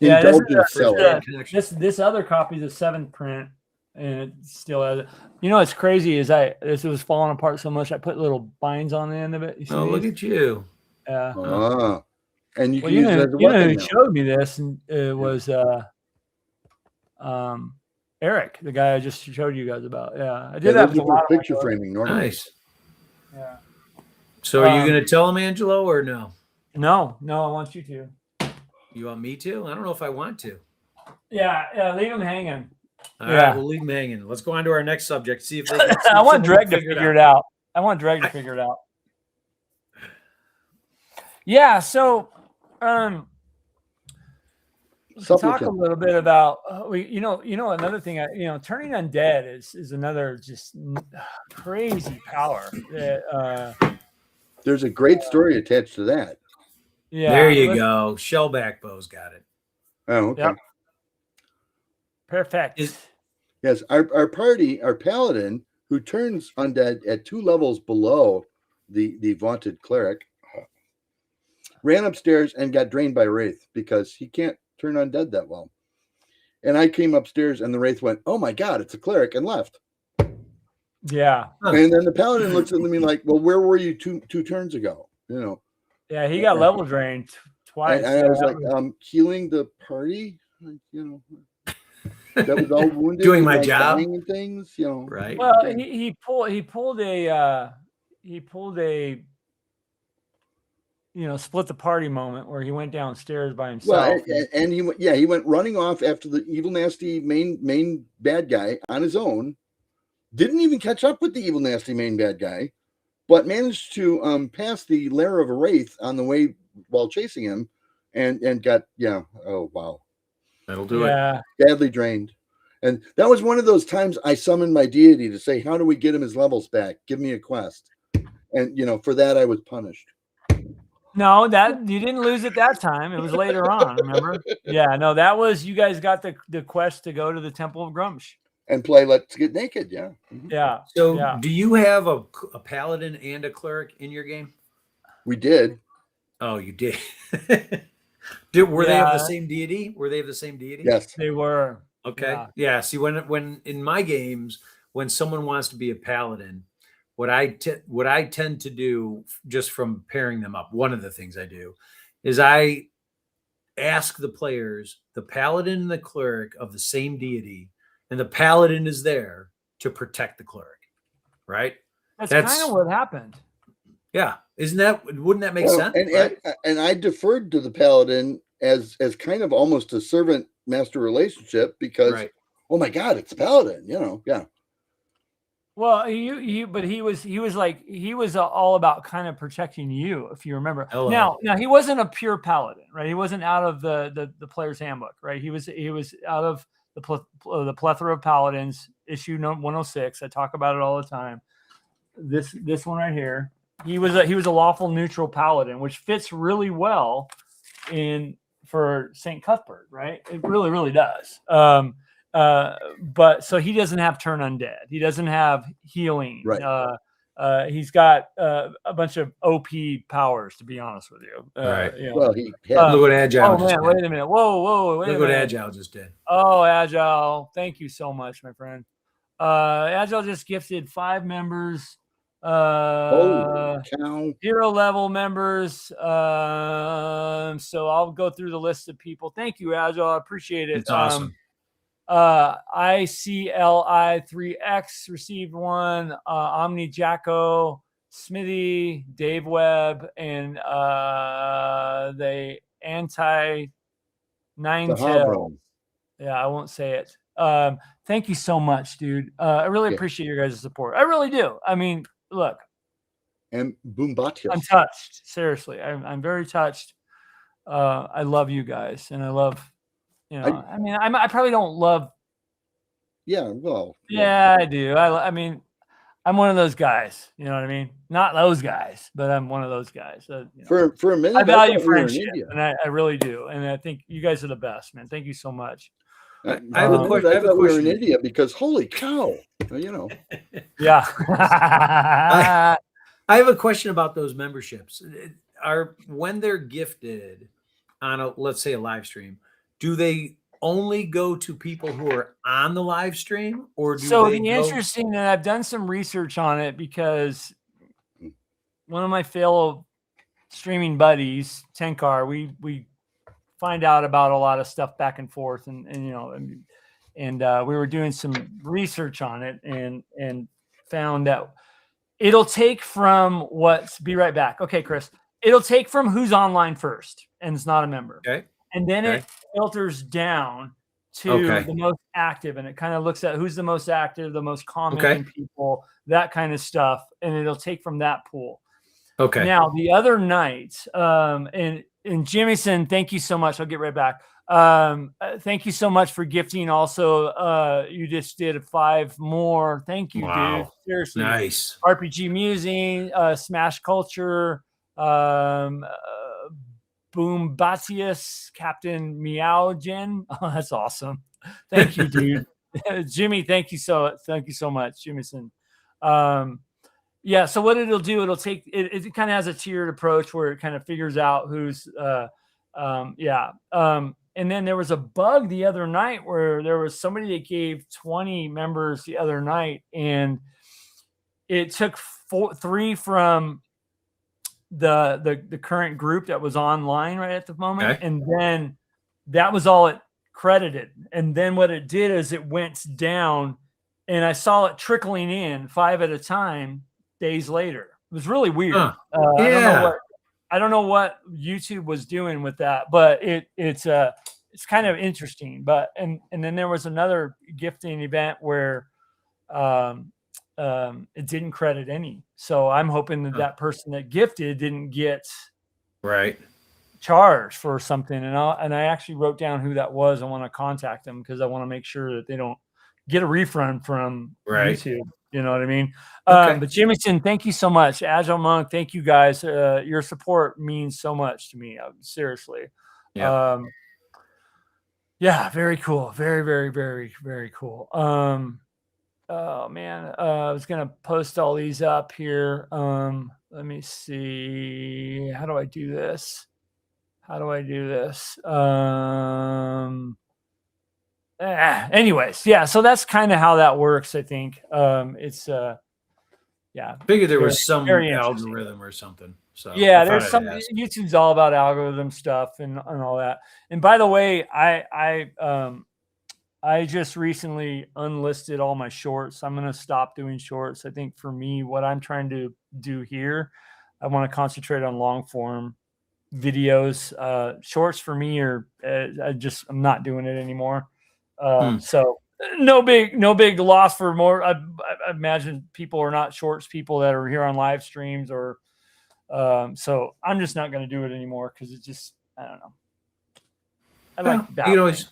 Yeah, this other copy is a 7th print, and it still has it. It's crazy is this was falling apart so much I put little binds on the end of it. Look at you. Yeah. And you can use it as a weapon who showed me this, and it was Eric, the guy I just showed you guys about. Yeah, I did that with a lot of picture framing. Normally. Nice. Yeah. So are you going to tell him, Angelo, or no? No, I want you to. You want me to? I don't know if I want to. Yeah, leave him hanging. All right, we'll leave him hanging. Let's go on to our next subject. See if they can, I want Dreg to figure it out. Yeah, so talk a little bit about another thing. Turning undead is another just crazy power. There's a great story attached to that. Yeah, there you go. Shellback Bow's got it. Oh, okay. Yep. Perfect. Yes, our paladin, who turns undead at 2 levels below the vaunted cleric, ran upstairs and got drained by Wraith because he can't turn undead that well. And I came upstairs and the Wraith went, "Oh my God, it's a cleric," and left. Yeah. And then the paladin looks at me like, well, where were you two turns ago? Yeah, he got level drained twice. And I was like, healing the party, that was all wounded, Doing and, my like, job. dying and things, Right. Well, he pulled a split the party moment where he went downstairs by himself. Well, and he went running off after the evil nasty main bad guy on his own. Didn't even catch up with the evil nasty main bad guy, but managed to pass the lair of a wraith on the way while chasing him, and got oh wow, That'll do it. Badly drained. And that was one of those times I summoned my deity to say, how do we get him his levels back? Give me a quest. And for that I was punished. No, that you didn't lose it that time. It was later on, remember? Yeah, no, that was you guys got the quest to go to the Temple of Grumsh and play Let's Get Naked. Yeah. Mm-hmm. Yeah. So do you have a paladin and a cleric in your game? We did. Oh, you did. Were they of the same deity? Yes, they were. Okay. Yeah. See, when in my games, when someone wants to be a paladin, what I tend to do, just from pairing them up, one of the things I do is I ask the players, the paladin and the cleric of the same deity, and the paladin is there to protect the cleric, right? That's kind of what happened. Yeah. Wouldn't that make sense? And I deferred to the paladin as kind of almost a servant master relationship because, oh my God, it's a paladin, yeah. Well, he was all about kind of protecting you, if you remember. Now he wasn't a pure paladin, right? He wasn't out of the player's handbook, right? He was out of the plethora of paladins, issue 106. I talk about it all the time. This one right here, he was a lawful neutral paladin, which fits really well for St. Cuthbert, right? It really, really does. But so he doesn't have turn undead. He doesn't have healing. Right. He's got a bunch of OP powers, to be honest with you. Right. Well, he had look what Agile. Oh man, wait a minute. Whoa, wait a minute. Look what Agile just did. Oh, Agile. Thank you so much, my friend. Agile just gifted 5 members. Cow. 0 level members. So I'll go through the list of people. Thank you, Agile. I appreciate it. It's awesome. ICLI3X received 1. Omni Jacko, Smithy, Dave Webb, and the anti 9tail. Yeah, I won't say it. Thank you so much, dude. I really appreciate your guys' support. I really do. I mean, look. And Boombatius. I'm touched. Seriously. I'm very touched. I love you guys. And I love, I probably don't love. Yeah, well. Yeah, I do. I mean, I'm one of those guys. You know what I mean? Not those guys, but I'm one of those guys. For a minute, I value friendship, and I really do. And I think you guys are the best, man. Thank you so much. I have a question. I thought we were in India because holy cow, Yeah. I have a question about those memberships. When they're gifted on let's say a live stream, do they only go to people who are on the live stream, or interesting, and I've done some research on it because one of my fellow streaming buddies, Tenkar, we find out about a lot of stuff back and forth, and we were doing some research on it and found that it'll take from be right back. Okay, Chris, it'll take from who's online first and it's not a member. Okay. And then it filters down to the most active, and it kind of looks at who's the most active, the most commenting people, that kind of stuff. And it'll take from that pool. Okay. Now the other night, and Jimison, thank you so much. I'll get right back. Thank you so much for gifting. Also, you just did 5 more. Thank you, dude. Seriously. Nice. RPG Musing, Smash Culture, Boombatius, Captain Meowgen. Oh, that's awesome. Thank you, dude. Jimmy, thank you so much, Jimison. Yeah, so what it'll do, it'll take it kind of has a tiered approach where it kind of figures out who's and then there was a bug the other night where there was somebody that gave 20 members the other night, and it took 3 from the current group that was online right at the moment, Okay. and then that was all it credited. And then what it did is it went down, and I saw it trickling in 5 at a time days later. It was really weird. Huh. I don't know what YouTube was doing with that, but it's kind of interesting. But and then there was another gifting event where it didn't credit any. So I'm hoping that that person that gifted didn't get charged for something. And I actually wrote down who that was. I want to contact them because I want to make sure that they don't get a refund from YouTube. You know what I mean? Okay. But Jamison, thank you so much. Agile Monk, thank you guys. Your support means so much to me. Seriously. Yeah. Yeah, very cool. Very, very, very, very cool. Oh man, I was gonna post all these up here. Let me see. How do I do this? Anyways, yeah. So that's kind of how that works. I think it's yeah. Figured there was some very algorithm or something. So yeah, there's some. YouTube's all about algorithm stuff and all that. And by the way, I just recently unlisted all my shorts. I'm going to stop doing shorts. I think for me, what I'm trying to do here, I want to concentrate on long form videos. Shorts for me are, I'm not doing it anymore. So no big loss for more. I imagine people are not shorts people that are here on live streams or, so I'm just not going to do it anymore. Cause it just, I don't know. I like that.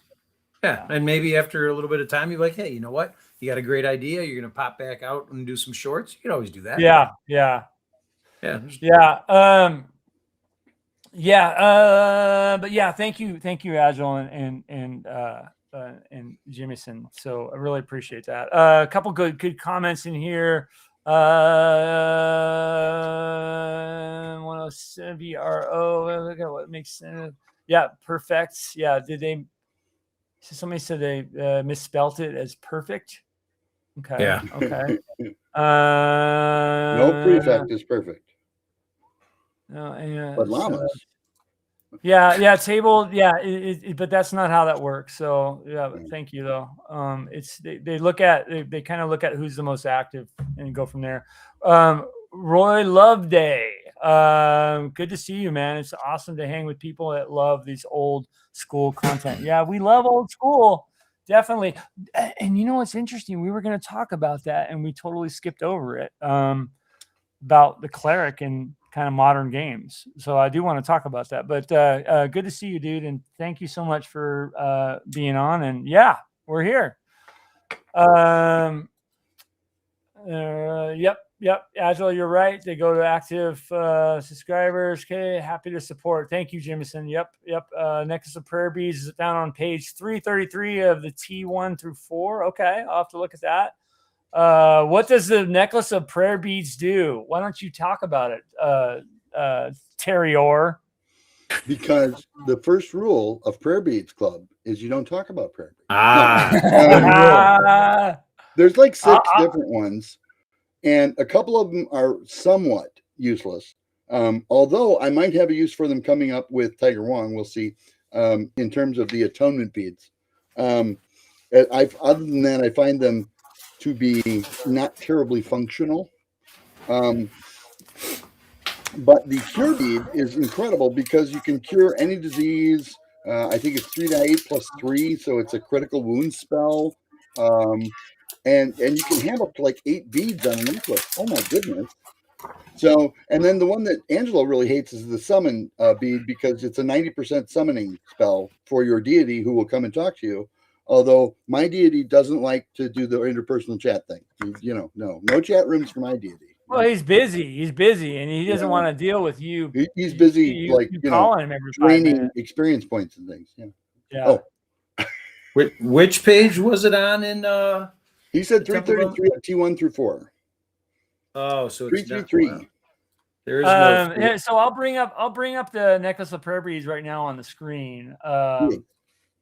Yeah, and maybe after a little bit of time, you're like, hey, you know what? You got a great idea. You're going to pop back out and do some shorts. You can always do that. Yeah. But yeah, thank you, Agile and Jimison. So I really appreciate that. A couple good comments in here. 107 VRO. Look at what makes sense. Yeah, perfect. Yeah, so somebody said they misspelt it as perfect. Okay. Yeah. Okay. No prefect is perfect. No, but llamas. Table. Yeah, but that's not how that works. So yeah, thank you though. It's they kind of look at who's the most active and go from there. Roy Loveday. Good to see you, man. It's awesome to hang with people that love these old school content. Yeah, we love old school. Definitely. And you know what's interesting? We were going to talk about that and we totally skipped over it. About the cleric and kind of modern games. So I do want to talk about that. But good to see you, dude. And thank you so much for being on. And yeah, we're here. Yep. Agile, you're right. They go to active subscribers. Okay, happy to support. Thank you, Jimison. Yep. Necklace of Prayer Beads is down on page 333 of the T1 through 4. Okay, I'll have to look at that. What does the Necklace of Prayer Beads do? Why don't you talk about it, Terry Orr? Because the first rule of Prayer Beads Club is you don't talk about prayer beads. There's like 6 different ones, and a couple of them are somewhat useless. Although I might have a use for them coming up with Tiger Wong. We'll see. In terms of the atonement beads, other than that, I find them to be not terribly functional. But the cure bead is incredible because you can cure any disease. I think it's 3-8 plus 3, so it's a critical wound spell. And you can have up to like 8 beads on a necklace. Oh my goodness. So, and then the one that Angelo really hates is the summon bead because it's a 90% summoning spell for your deity who will come and talk to you. Although my deity doesn't like to do the interpersonal chat thing. No chat rooms for my deity. Well, he's busy, and he doesn't want to deal with you. He's busy, calling him every draining experience points and things. Yeah. Oh, which page was it on? In he said 333 T1 through 4. Oh, so it's 333. There is no. So I'll bring up the Necklace of Prayer Beads right now on the screen.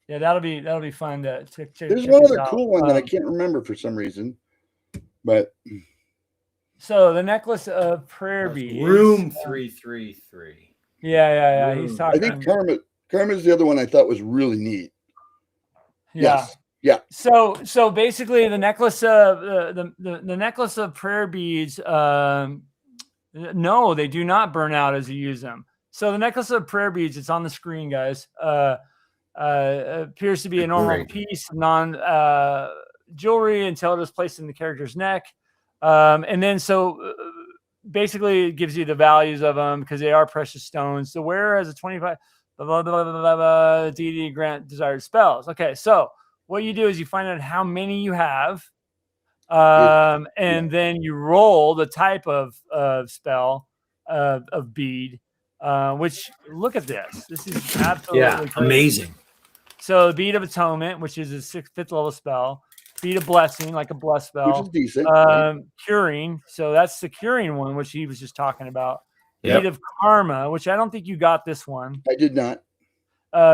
Yeah, that'll be fun to check. There's one other cool one that I can't remember for some reason, but So the necklace of prayer That's beads. room 333. Yeah. He's Room. talking. I think Karma's the other one I thought was really neat. Yeah. Yes. Yeah. So basically, the necklace of the necklace of prayer beads. No, they do not burn out as you use them. So the necklace of prayer beads. It's on the screen, guys. Appears to be a normal Great. piece of non jewelry until it is placed in the character's neck, and then basically it gives you the values of them because they are precious stones. The wearer has a 25 deity grant desired spells. Okay, so what you do is you find out how many you have, and then you roll the type of spell of bead. Which look at this. This is absolutely crazy. Amazing. So the bead of atonement, which is a 5th level spell. Bead of blessing, like a bless spell. Which is decent. Right? Curing. So that's the curing one, which he was just talking about. Yep. Bead of karma, which I don't think you got this one. I did not.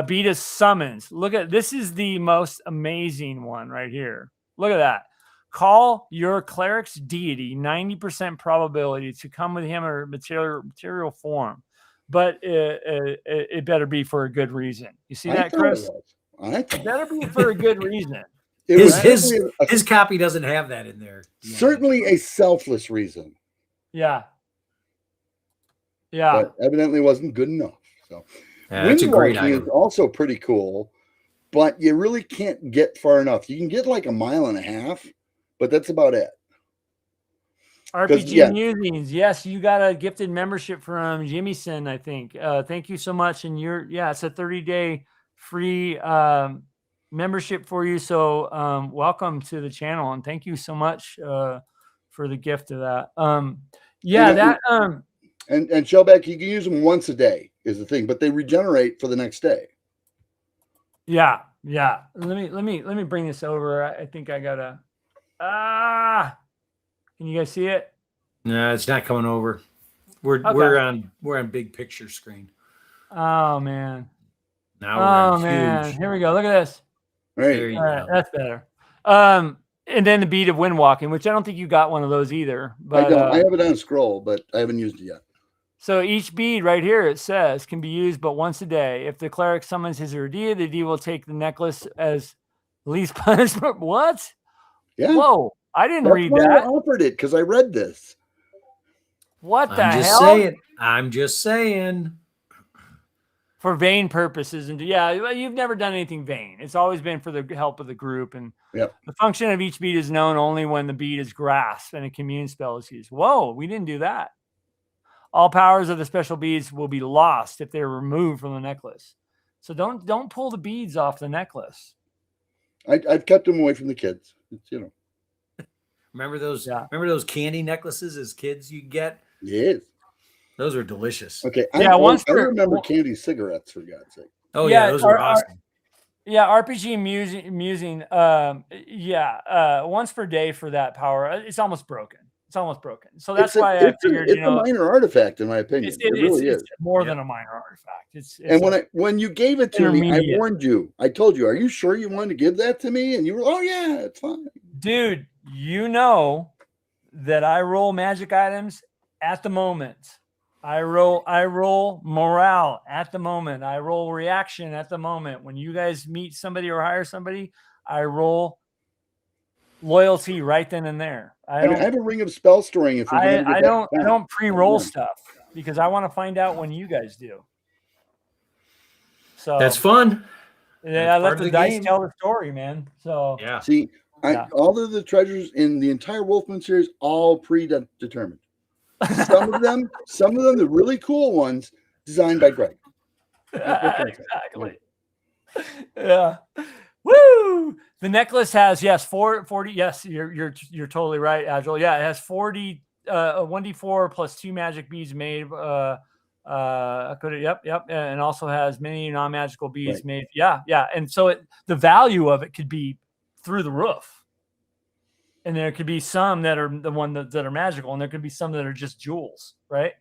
Bead of summons. Look at this is the most amazing one right here. Look at that. Call your cleric's deity 90% probability to come with him or material form, but it better be for a good reason. You see that, Chris? It better be for a good reason. His copy doesn't have that in there. Certainly a selfless reason. Yeah. But evidently wasn't good enough. So that's a great item. Is also pretty cool, but you really can't get far enough. You can get like a mile and a half, but that's about it. RPG Musings. Yes, you got a gifted membership from Jimmyson, I think. Thank you so much. And it's a 30-day free membership for you. So welcome to the channel. And thank you so much for the gift of that. And Shellback, you can use them once a day is the thing, but they regenerate for the next day. Yeah. Let me bring this over. I think I gotta can you guys see it? No, it's not coming over. We're on big picture screen. Oh man. Now huge. Here we go. Look at this. Right. All right, that's better. And then the bead of wind walking, which I don't think you got one of those either. But I have it on a scroll, but I haven't used it yet. So each bead right here, it says, can be used but once a day. If the cleric summons his or her deity, the deity will take the necklace as least punishment. What? Yeah. Whoa. I didn't read that. I offered it because I read this. What the hell? I'm just saying. For vain purposes. And you've never done anything vain. It's always been for the help of the group. And the function of each bead is known only when the bead is grasped and a commune spell is used. Whoa, we didn't do that. All powers of the special beads will be lost if they're removed from the necklace. So don't pull the beads off the necklace. I've kept them away from the kids. It's, Remember those candy necklaces as kids you get? Yes. Those are delicious. Okay. I remember candy cigarettes, for God's sake. Oh yeah, those are awesome. RPG musing. Once per day for that power. It's almost broken. So that's why I figured it's a minor artifact, in my opinion. It really is more than a minor artifact. It's when you gave it to me, I warned you. I told you, "Are you sure you wanted to give that to me?" And you were, "Oh yeah, it's fine." Dude, you know that I roll magic items at the moment. I roll morale at the moment. I roll reaction at the moment. When you guys meet somebody or hire somebody, I roll loyalty right then and there. I have a ring of spell storing. I don't pre-roll stuff because I want to find out when you guys do. So that's fun. Yeah, I let the dice tell the story, man. So see, all of the treasures in the entire Wolfman series all predetermined. Some of them, the really cool ones, designed by Greg. Exactly. Yeah. Woo! The necklace has 40. Yes, you're totally right, Angelo. Yeah, it has 40 1d4 plus 2 magic beads made. And also has many non-magical beads made. Yeah. And so the value of it could be through the roof. And there could be some that are the one that are magical, and there could be some that are just jewels, right?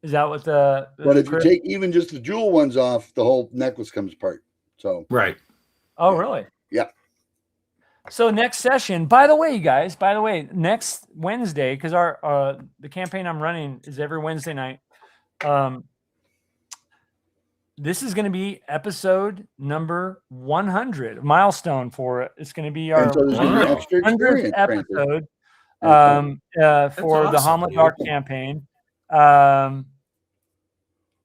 Is that what But if you take even just the jewel ones off, the whole necklace comes apart. So right. Oh, really? Yeah. So next session, by the way, you guys, next Wednesday, because our the campaign I'm running is every Wednesday night. This is going to be episode number 100, milestone for it. It's going to be our And so there's going to be extra 100th experience granted. episode for the awesome, Hommlet dude. Dark campaign.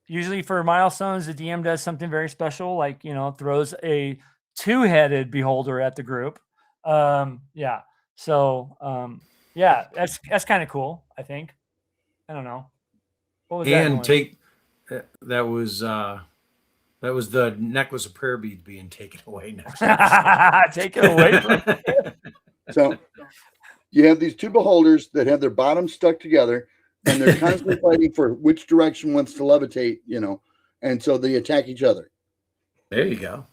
Usually for milestones, the DM does something very special, like, you know, throws a 2-headed beholder at the group. Yeah. So, yeah, that's kind of cool, I think. I don't know. What was And that? that was the necklace of prayer beads being taken away next. Take it away from So you have these two beholders that have their bottoms stuck together, and they're constantly fighting for which direction wants to levitate, you know, and so they attack each other. There you go.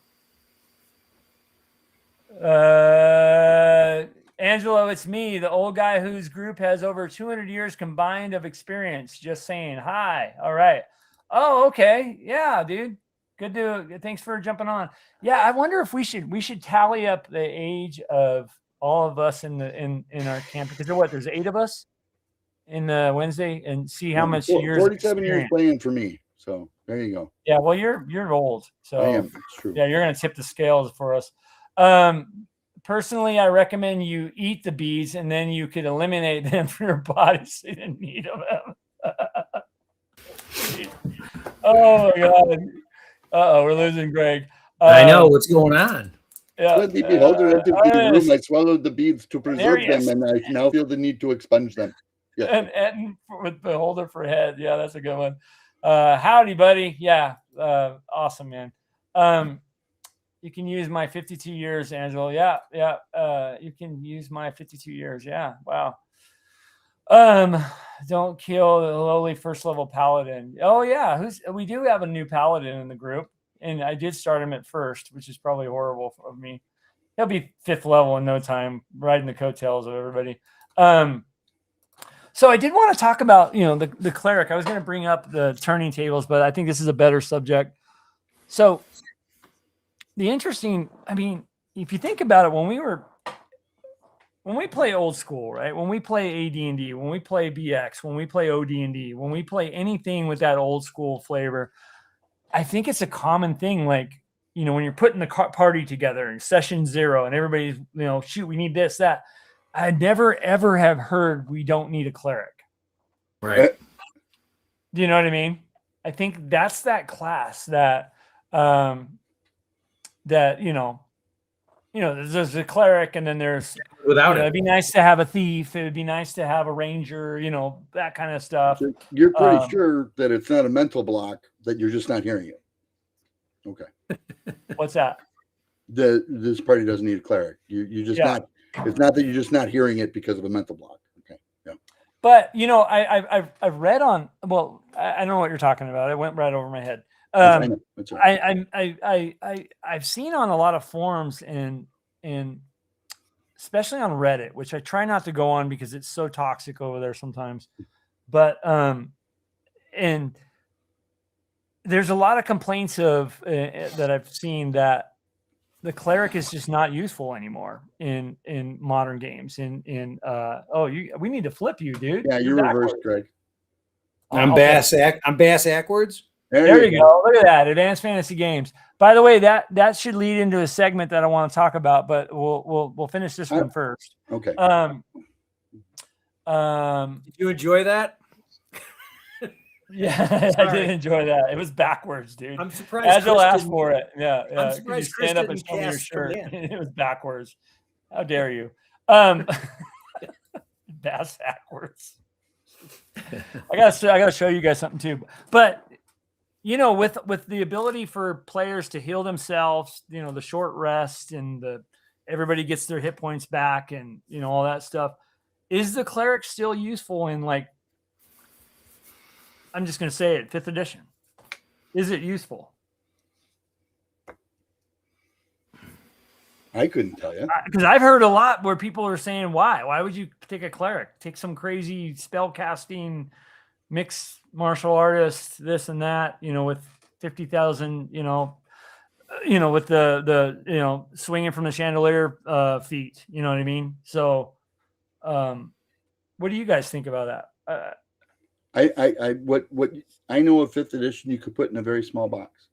Angelo, it's me, the old guy whose group has over 200 years combined of experience. Just saying hi. All right. Oh, okay. Yeah, dude. Thanks for jumping on. Yeah, I wonder if we should tally up the age of all of us in our camp, because there's 8 of us in the Wednesday, and see how much years. 47 years playing for me. So there you go. Yeah, well, you're old. So I am. It's true. yeah, you're gonna tip the scales for us. Personally, I recommend you eat the bees, and then you could eliminate them from your body so you didn't need them. Oh my god. We're losing Greg. I know what's going on. Yeah. Let the beholder entered the room. I swallowed the beads to preserve them, and I now feel the need to expunge them. Yeah. And with beholder for head. Yeah, that's a good one. Howdy, buddy. Yeah. Awesome, man. You can use my 52 years, Angelo. Yeah. You can use my 52 years. Yeah. Wow. Don't kill the lowly first level paladin. Oh yeah, we do have a new paladin in the group, and I did start him at first, which is probably horrible of me. He'll be 5th level in no time, riding the coattails of everybody. So I did want to talk about, you know, the cleric. I was going to bring up the turning tables, but I think this is a better subject. So the interesting, I mean, if you think about it, when we play old school, right? When we play AD&D, when we play BX, when we play OD&D, when we play anything with that old school flavor, I think it's a common thing. Like, you know, when you're putting the party together in session 0 and everybody's, you know, shoot, we need this, that. I never, ever have heard we don't need a cleric. Right. Do you know what I mean? I think that's that class that, there's a cleric, and then there's, Without it'd be nice to have a thief. It would be nice to have a ranger, you know, that kind of stuff. You're pretty sure that it's not a mental block, that you're just not hearing it. Okay. What's that? This party doesn't need a cleric. You just not. It's not that you're just not hearing it because of a mental block. Okay. Yeah. But you know, I've read on. Well, I know what you're talking about. It went right over my head. I know. That's right. I've seen on a lot of forums and especially on Reddit, which I try not to go on because it's so toxic over there sometimes. But and there's a lot of complaints of that I've seen that the cleric is just not useful anymore in modern games. We need to flip you, dude. Yeah, you're reversed, Greg. I'm bass backwards. There you go. Look at that. Advanced Fantasy Games. By the way, that should lead into a segment that I want to talk about, but we'll finish this one first. Okay. Did you enjoy that? Yeah, I did enjoy that. It was backwards, dude. I'm surprised. Angelo asked for it. Yeah. I'm surprised you stand up and Chris show me your didn't shirt. cast him It was backwards. How dare you? Bass backwards. I gotta show you guys something too. But you know, with the ability for players to heal themselves, you know, the short rest and everybody gets their hit points back, and you know, all that stuff. Is the cleric still useful in, like, I'm just going to say it, 5th edition? Is it useful? I couldn't tell you. Because I've heard a lot where people are saying, why would you take a cleric? Take some crazy spell casting, mixed martial artist, this and that, you know, with 50,000, you know, with the swinging from the chandelier feat. You know what I mean? So, what do you guys think about that? What I know of 5th edition, you could put in a very small box.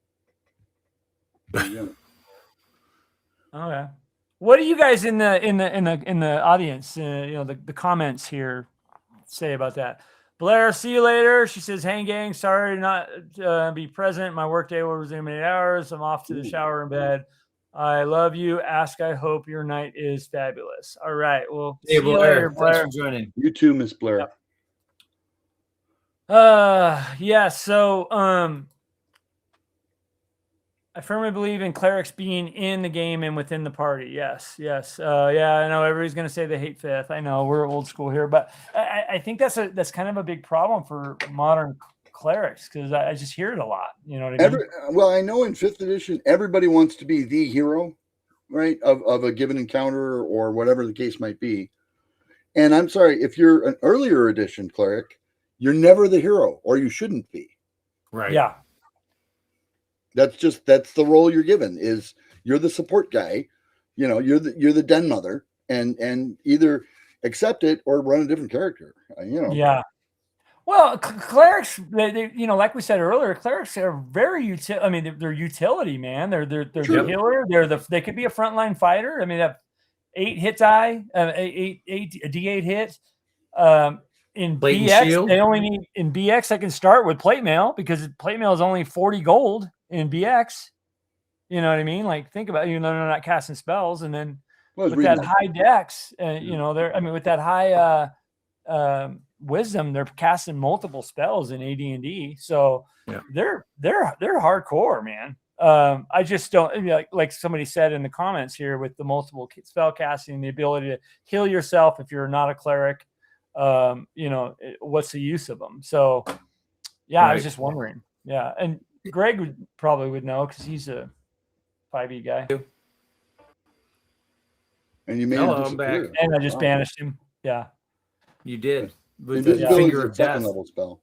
Yeah. Okay. What do you guys in the audience, the comments here say about that? Blair, see you later. She says, "Hang gang, sorry to not be present. My workday will resume in 8 hours. I'm off to the shower and bed. I love you. Ask. I hope your night is fabulous." All right. Well, Hey, see you later, Blair. Blair. Thanks for joining. You too, Miss Blair. Yep. Yeah. So, I firmly believe in clerics being in the game and within the party. Yes. Yeah, I know everybody's going to say they hate 5th. I know we're old school here, but I think that's kind of a big problem for modern clerics because I just hear it a lot. You know what I mean? Well, I know in 5th edition, everybody wants to be the hero, right, of a given encounter or whatever the case might be. And I'm sorry, if you're an earlier edition cleric, you're never the hero, or you shouldn't be. Right. Yeah. That's the role you're given. Is you're the support guy, you're the den mother, and either accept it or run a different character. Yeah. Well, clerics, they like we said earlier, clerics are very I mean, they're utility, man. They're the healer. They could be a frontline fighter. I mean, they have 8 hit die, 8 D8 hit. In Plate and BX, shield. they only need in BX. I can start with plate mail because plate mail is only 40 gold in BX. You know what I mean? Like, think about it. They're not casting spells, and then with that high dex, with that high wisdom, they're casting multiple spells in AD&D. So they're hardcore, man. I just don't like somebody said in the comments here with the multiple spell casting, the ability to heal yourself if you're not a cleric. What's the use of them? So yeah, I was just wondering. Yeah. And Greg probably would know because he's a 5e guy. And you made him back. And I just banished him. Yeah. You did. With the finger of death. Level spell.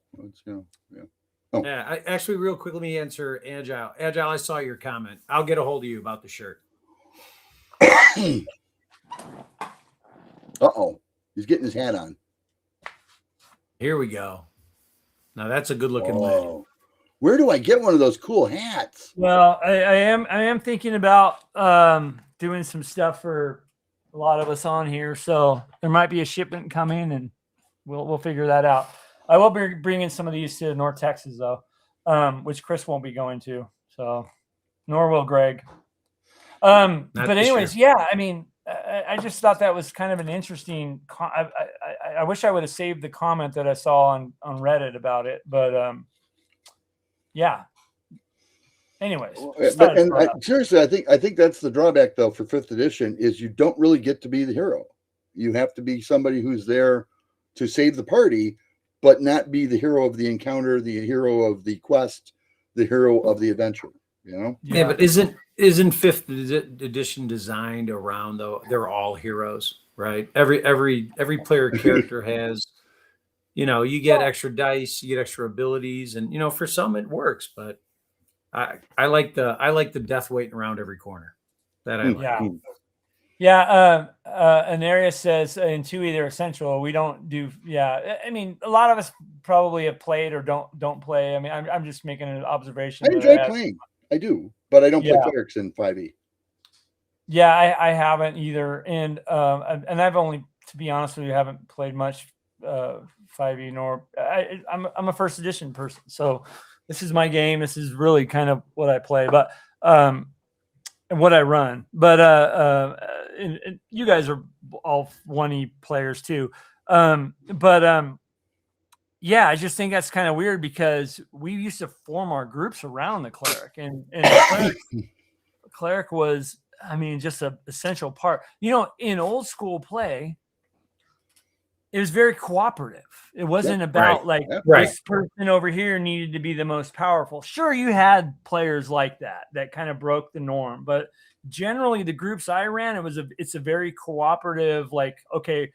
Oh. Yeah, actually, real quick, let me answer Angelo. Angelo, I saw your comment. I'll get a hold of you about the shirt. Uh-oh. He's getting his hat on. Here we go. Now that's a good looking lid. Where do I get one of those cool hats? Well, I am thinking about doing some stuff for a lot of us on here, so there might be a shipment coming, and we'll figure that out. I will be bringing some of these to North Texas though, which Chris won't be going to, so nor will Greg. But anyways, yeah, I mean, I just thought that was kind of an interesting. I wish I would have saved the comment that I saw on Reddit about it, but yeah. Anyways, seriously, I think that's the drawback though for 5th edition is you don't really get to be the hero. You have to be somebody who's there to save the party, but not be the hero of the encounter, the hero of the quest, the hero of the adventure. Yeah, but isn't 5th edition designed around though? They're all heroes, right? Every player character has, you get extra dice, you get extra abilities, and for some it works, but I like the death waiting around every corner. That I like. Yeah. Anaria says in 2E they're essential. We don't do. Yeah, I mean, a lot of us probably have played or don't play. I mean, I'm just making an observation. I enjoy playing. I do, but I don't play clerics in 5e. Yeah, I haven't either, and I've only, to be honest with you, haven't played much 5e. Nor I'm a 1st edition person, so this is my game. This is really kind of what I play, but and what I run. But and you guys are all 1E players too. Yeah, I just think that's kind of weird because we used to form our groups around the cleric, and the cleric was, I mean, just an essential part. In old school play, it was very cooperative. It wasn't about this person over here needed to be the most powerful. Sure, you had players like that kind of broke the norm, but generally the groups I ran, it's a very cooperative, like, okay,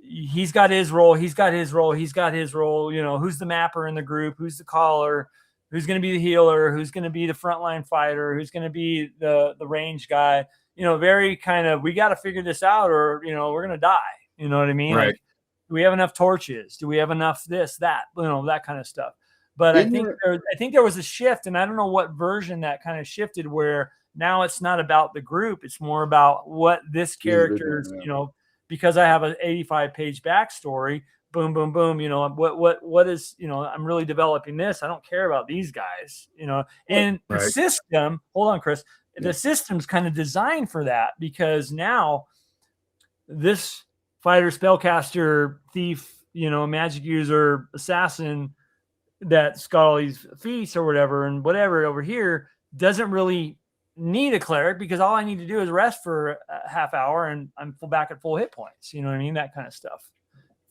he's got his role, who's the mapper in the group, who's the caller, who's going to be the healer, who's going to be the frontline fighter, who's going to be the range guy. Very kind of, we got to figure this out, or we're going to die. You know what I mean? Right. Like, do we have enough torches? Do we have enough this, that, that kind of stuff? But I think there was a shift, and I don't know what version that kind of shifted, where now it's not about the group. It's more about what this character's, because I have an 85-page backstory, boom, boom, boom. What is, I'm really developing this. I don't care about these guys, and the system, hold on, Chris, the system's kind of designed for that, because now this fighter, spellcaster, thief, magic user, assassin that's got all these feats or whatever and whatever over here doesn't really need a cleric, because all I need to do is rest for a half hour and I'm back at full hit points. You know what I mean? That kind of stuff.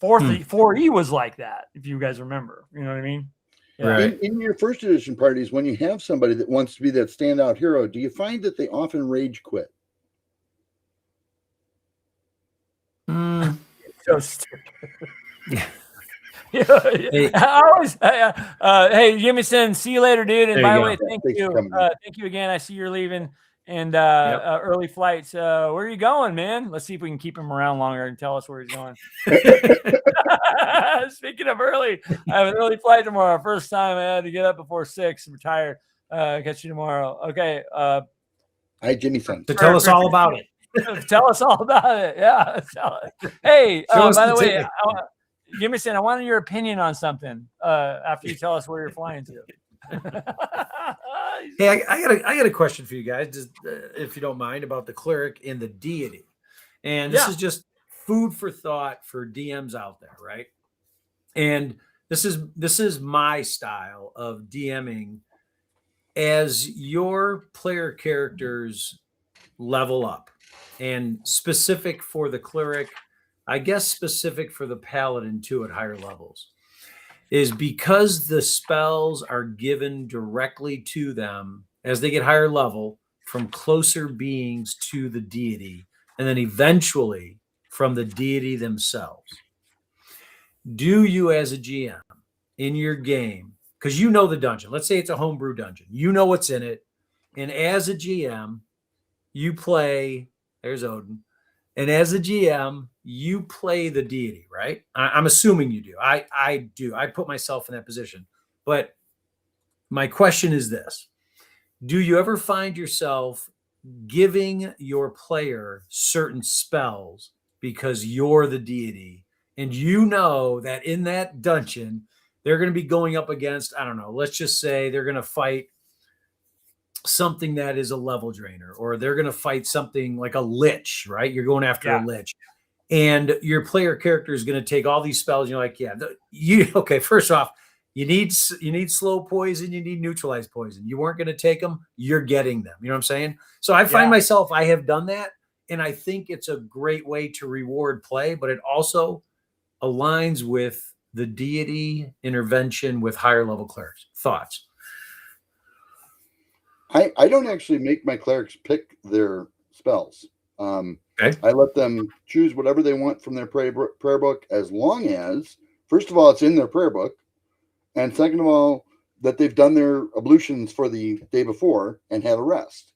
4E was like that, if you guys remember. You know what I mean? Yeah. Right. In your first edition parties, when you have somebody that wants to be that standout hero, do you find that they often rage quit? So stupid. Hey. I always, hey, Jimison, see you later, dude. And by the way, thank you again. I see you're leaving, and early flights. Where are you going, man? Let's see if we can keep him around longer and tell us where he's going. Speaking of early, I have an early flight tomorrow. First time I had to get up before 6. I'm retired. Catch you tomorrow. Okay. Hi, Jimison. So tell us all about it. Tell us all about it. Yeah. Hey, by the way, Jimison, I wanted your opinion on something after you tell us where you're flying to. Hey, I got a question for you guys, just, if you don't mind, about the cleric and the deity. And this is just food for thought for DMs out there, right? And this is my style of DMing. As your player characters level up, and specific for the cleric, I guess specific for the paladin too at higher levels, is because the spells are given directly to them as they get higher level from closer beings to the deity, and then eventually from the deity themselves. Do you, as a GM in your game, because you know the dungeon, let's say it's a homebrew dungeon, you know what's in it, and as a GM, you play, there's Odin, and as a GM, you play the deity, right? I'm assuming you do. I do. I put myself in that position. But my question is this. Do you ever find yourself giving your player certain spells because you're the deity, and you know that in that dungeon, they're going to be going up against, I don't know, let's just say they're going to fight something that is a level drainer, or they're going to fight something like a lich, right? You're going after a lich, and your player character is going to take all these spells. And you're like, okay, first off, you need slow poison, you need neutralized poison. You weren't going to take them, you're getting them. You know what I'm saying? So I find myself, I have done that, and I think it's a great way to reward play, but it also aligns with the deity intervention with higher level clerics. Thoughts? I don't actually make my clerics pick their spells. I let them choose whatever they want from their prayer book, as long as, first of all, it's in their prayer book, and second of all, that they've done their ablutions for the day before and had a rest.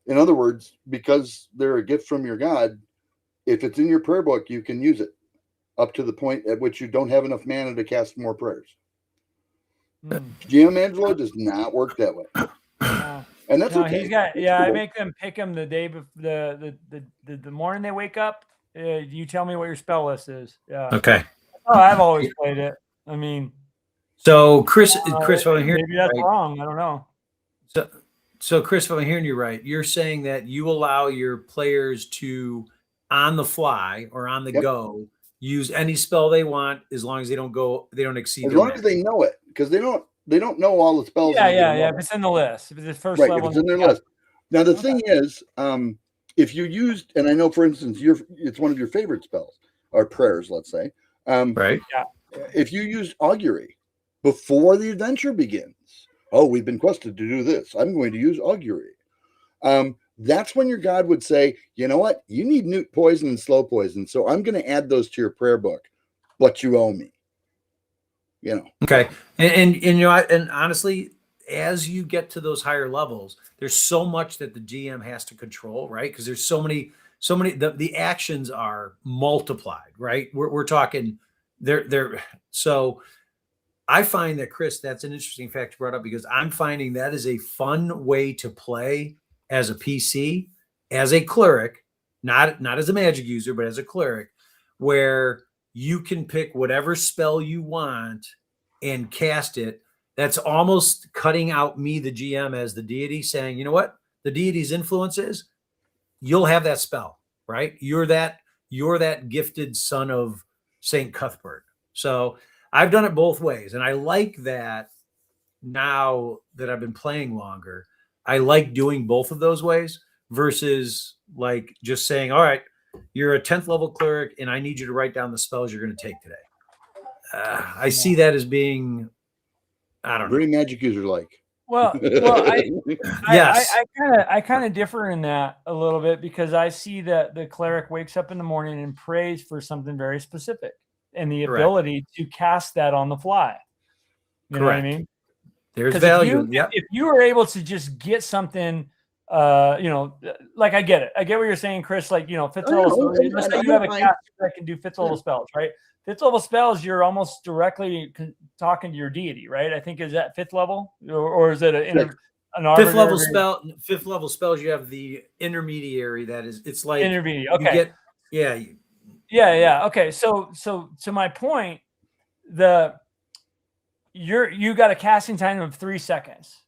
In other words, because they're a gift from your God, if it's in your prayer book, you can use it up to the point at which you don't have enough mana to cast more prayers. GM Angelo does not work that way. And that's okay. He's got, I make them pick them the day before the morning they wake up. You tell me what your spell list is. Yeah. Okay. Oh, I've always played it. I mean, so Chris, if I'm hearing maybe that's wrong. I don't know. So Chris, if I'm hearing you right, you're saying that you allow your players to, on the fly or on the go, use any spell they want as long as they don't exceed. As long as they know it, because they don't know all the spells. Yeah. If it's in the list, if it's the first level, if it's in their list. Now the thing is, if you used, and I know, for instance, it's one of your favorite spells or prayers, let's say, if you used augury before the adventure begins, we've been quested to do this, I'm going to use augury. That's when your God would say, you know what, you need newt poison and slow poison, so I'm going to add those to your prayer book, but you owe me. You know. Okay, and you know, and honestly, as you get to those higher levels, there's so much that the GM has to control, right? Because there's so many, the actions are multiplied, right? We're talking they're so I find that, Chris, that's an interesting fact you brought up, because I'm finding that is a fun way to play as a PC, as a cleric, not as a magic user, but as a cleric, where you can pick whatever spell you want and cast it. That's almost cutting out me, the GM, as the deity, saying, you know what? The deity's influence is, you'll have that spell, right? You're that gifted son of Saint Cuthbert. So I've done it both ways. And I like that now that I've been playing longer. I like doing both of those ways versus like just saying, all right, you're a 10th level cleric and I need you to write down the spells you're going to take today. I see that as being, I don't know. Very magic user like. Well, Yes. I kind of differ in that a little bit, because I see that the cleric wakes up in the morning and prays for something very specific, and the Correct. ability to cast that on the fly. You know what I Correct. mean? There's value. If you were able to just get something, like I get it. I get what you're saying, Chris. Like, fifth level. Let's say you have a caster that can do fifth level spells, right? Fifth level spells, you're almost directly talking to your deity, right? I think, is that fifth level, or is it an fifth level spell? Fifth level spells, you have the intermediary. That is, it's like intermediate. Okay. Yeah. Okay. So to my point, you got a casting time of 3 seconds.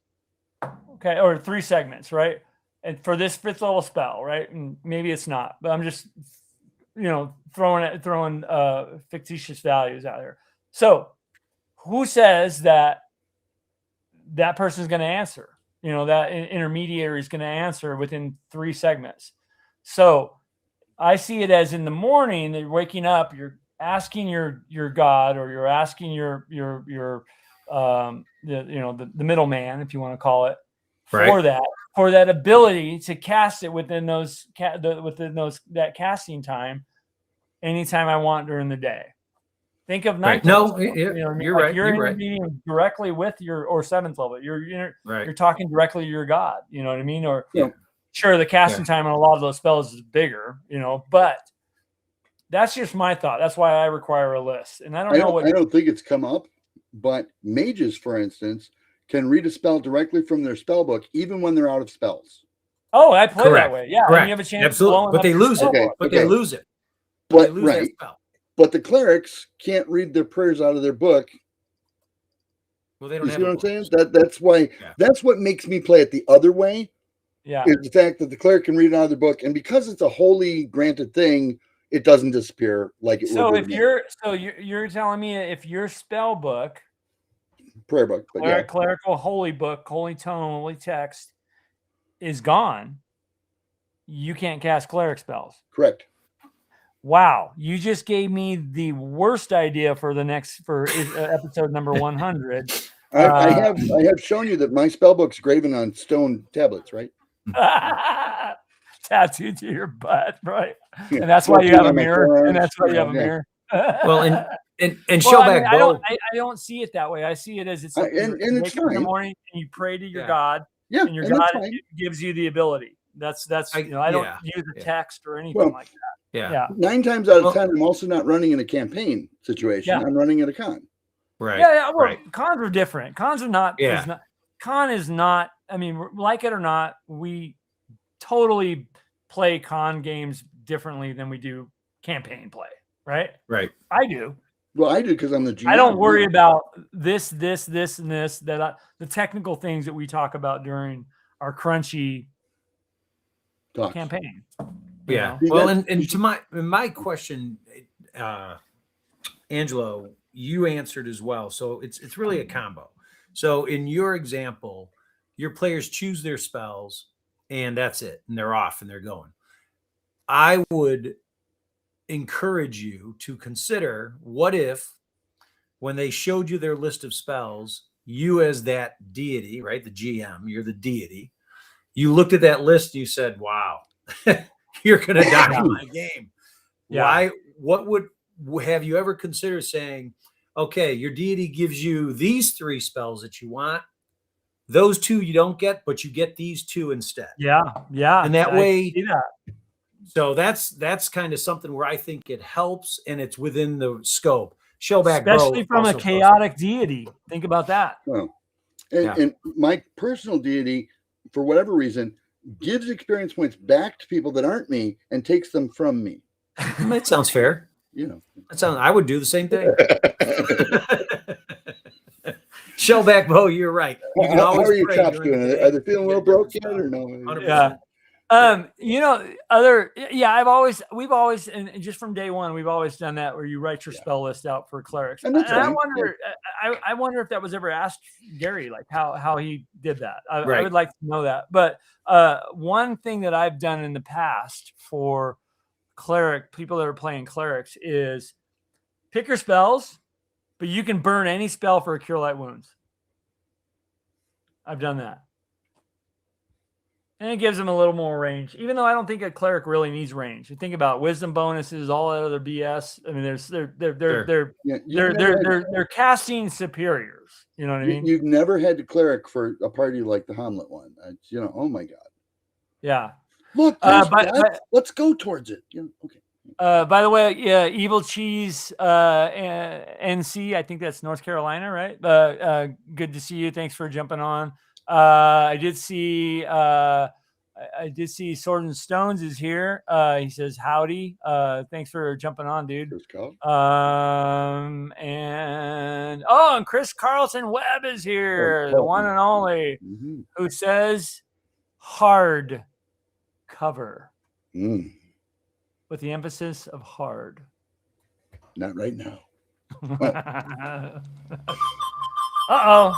Okay, or 3 segments, right? And for this fifth level spell, right? And maybe it's not, but I'm just throwing fictitious values out here. So who says that person's going to answer? That intermediary is going to answer within 3 segments. So I see it as in the morning, you're waking up, you're asking your God, or you're asking your the middleman, if you want to call it, right, for that ability to cast it within that casting time, anytime I want during the day. Think of night. Right. No, you're right. You're You're intervening right. directly with or 7th level. You're talking directly to your God. You know what I mean? Or sure, the casting time on a lot of those spells is bigger. But that's just my thought. That's why I require a list. And I don't think it's come up, but mages, for instance, can read a spell directly from their spell book, even when they're out of spells. Oh, I play that way. Yeah, correct. And you have a chance. Absolutely, but they lose it. They lose it. But right. But the clerics can't read their prayers out of their book. Well, they don't have. You see what I'm saying? That's why. Yeah. That's what makes me play it the other way. Yeah. Is the fact that the cleric can read it out of their book, and because it's a holy granted thing, it doesn't disappear like it would. So you're telling me if your spell book, prayer book, but clerical holy book, holy tone, holy text is gone, you can't cast cleric spells. Correct. Wow, you just gave me the worst idea for episode number 100. I have shown you that my spell book's graven on stone tablets, right? Tattooed to your butt, right? Yeah. And that's why you have a mirror. And that's why you have a mirror. Well, and show back. I don't see it that way. I see it as it's and it's fine. In the morning and you pray to your God. Yeah, and your God gives you the ability. That's I don't use a text or anything like that. Yeah. 9 times out of 10, I'm also not running in a campaign situation. Yeah. I'm running at a con. Right. Yeah. Well, cons are different. Cons are not. Yeah. Con is not. I mean, like it or not, we totally play con games differently than we do campaign play. Right. Right. I do. Well, I do because I'm the GM. I don't worry about this, and this. The technical things that we talk about during our crunchy campaign. Yeah. Well, and to my question, Angelo, you answered as well. So it's really a combo. So in your example, your players choose their spells and that's it. And they're off and they're going. I would encourage you to consider, what if when they showed you their list of spells, you as that deity, right? The GM, you're the deity. You looked at that list and you said, wow, you're going to die in my game. Yeah. What have you ever considered saying, okay, your deity gives you these 3 spells that you want. Those 2 you don't get, but you get these 2 instead. Yeah. And that I way, see that. so that's kind of something where I think it helps and it's within the scope. Shellback Especially Bo from a also chaotic deity. Think about that. Oh. Yeah. And my personal deity, for whatever reason, gives experience points back to people that aren't me and takes them from me. That sounds fair. You know. I would do the same thing. Shellback Bo, you're right. You can How always are your pray chops during the doing? day. Are they feeling a You little get broke different yet or stuff. no? 100%. Yeah. We've always, and just from day one, we've always done that where you write your spell list out for clerics. And that's I fine. wonder if that was ever asked Gary, like how he did that. I Right. would like to know that. But one thing that I've done in the past for people that are playing clerics is pick your spells, but you can burn any spell for a cure light wounds. I've done that. And it gives them a little more range, even though I don't think a cleric really needs range. You think about wisdom bonuses, all that other BS. I mean, they're casting superiors. You know what I mean? You've never had to cleric for a party like the Hommlet one. Oh my god. Yeah. Look, let's go towards it. Okay. By the way, yeah, Evil Cheese NC. I think that's North Carolina, right? Good to see you. Thanks for jumping on. I did see Sword and Stones is here. He says howdy. Thanks for jumping on, dude. And Chris Carlson Webb is here, the one and only, who says hard cover. With the emphasis of hard. Not right now. Uh-oh.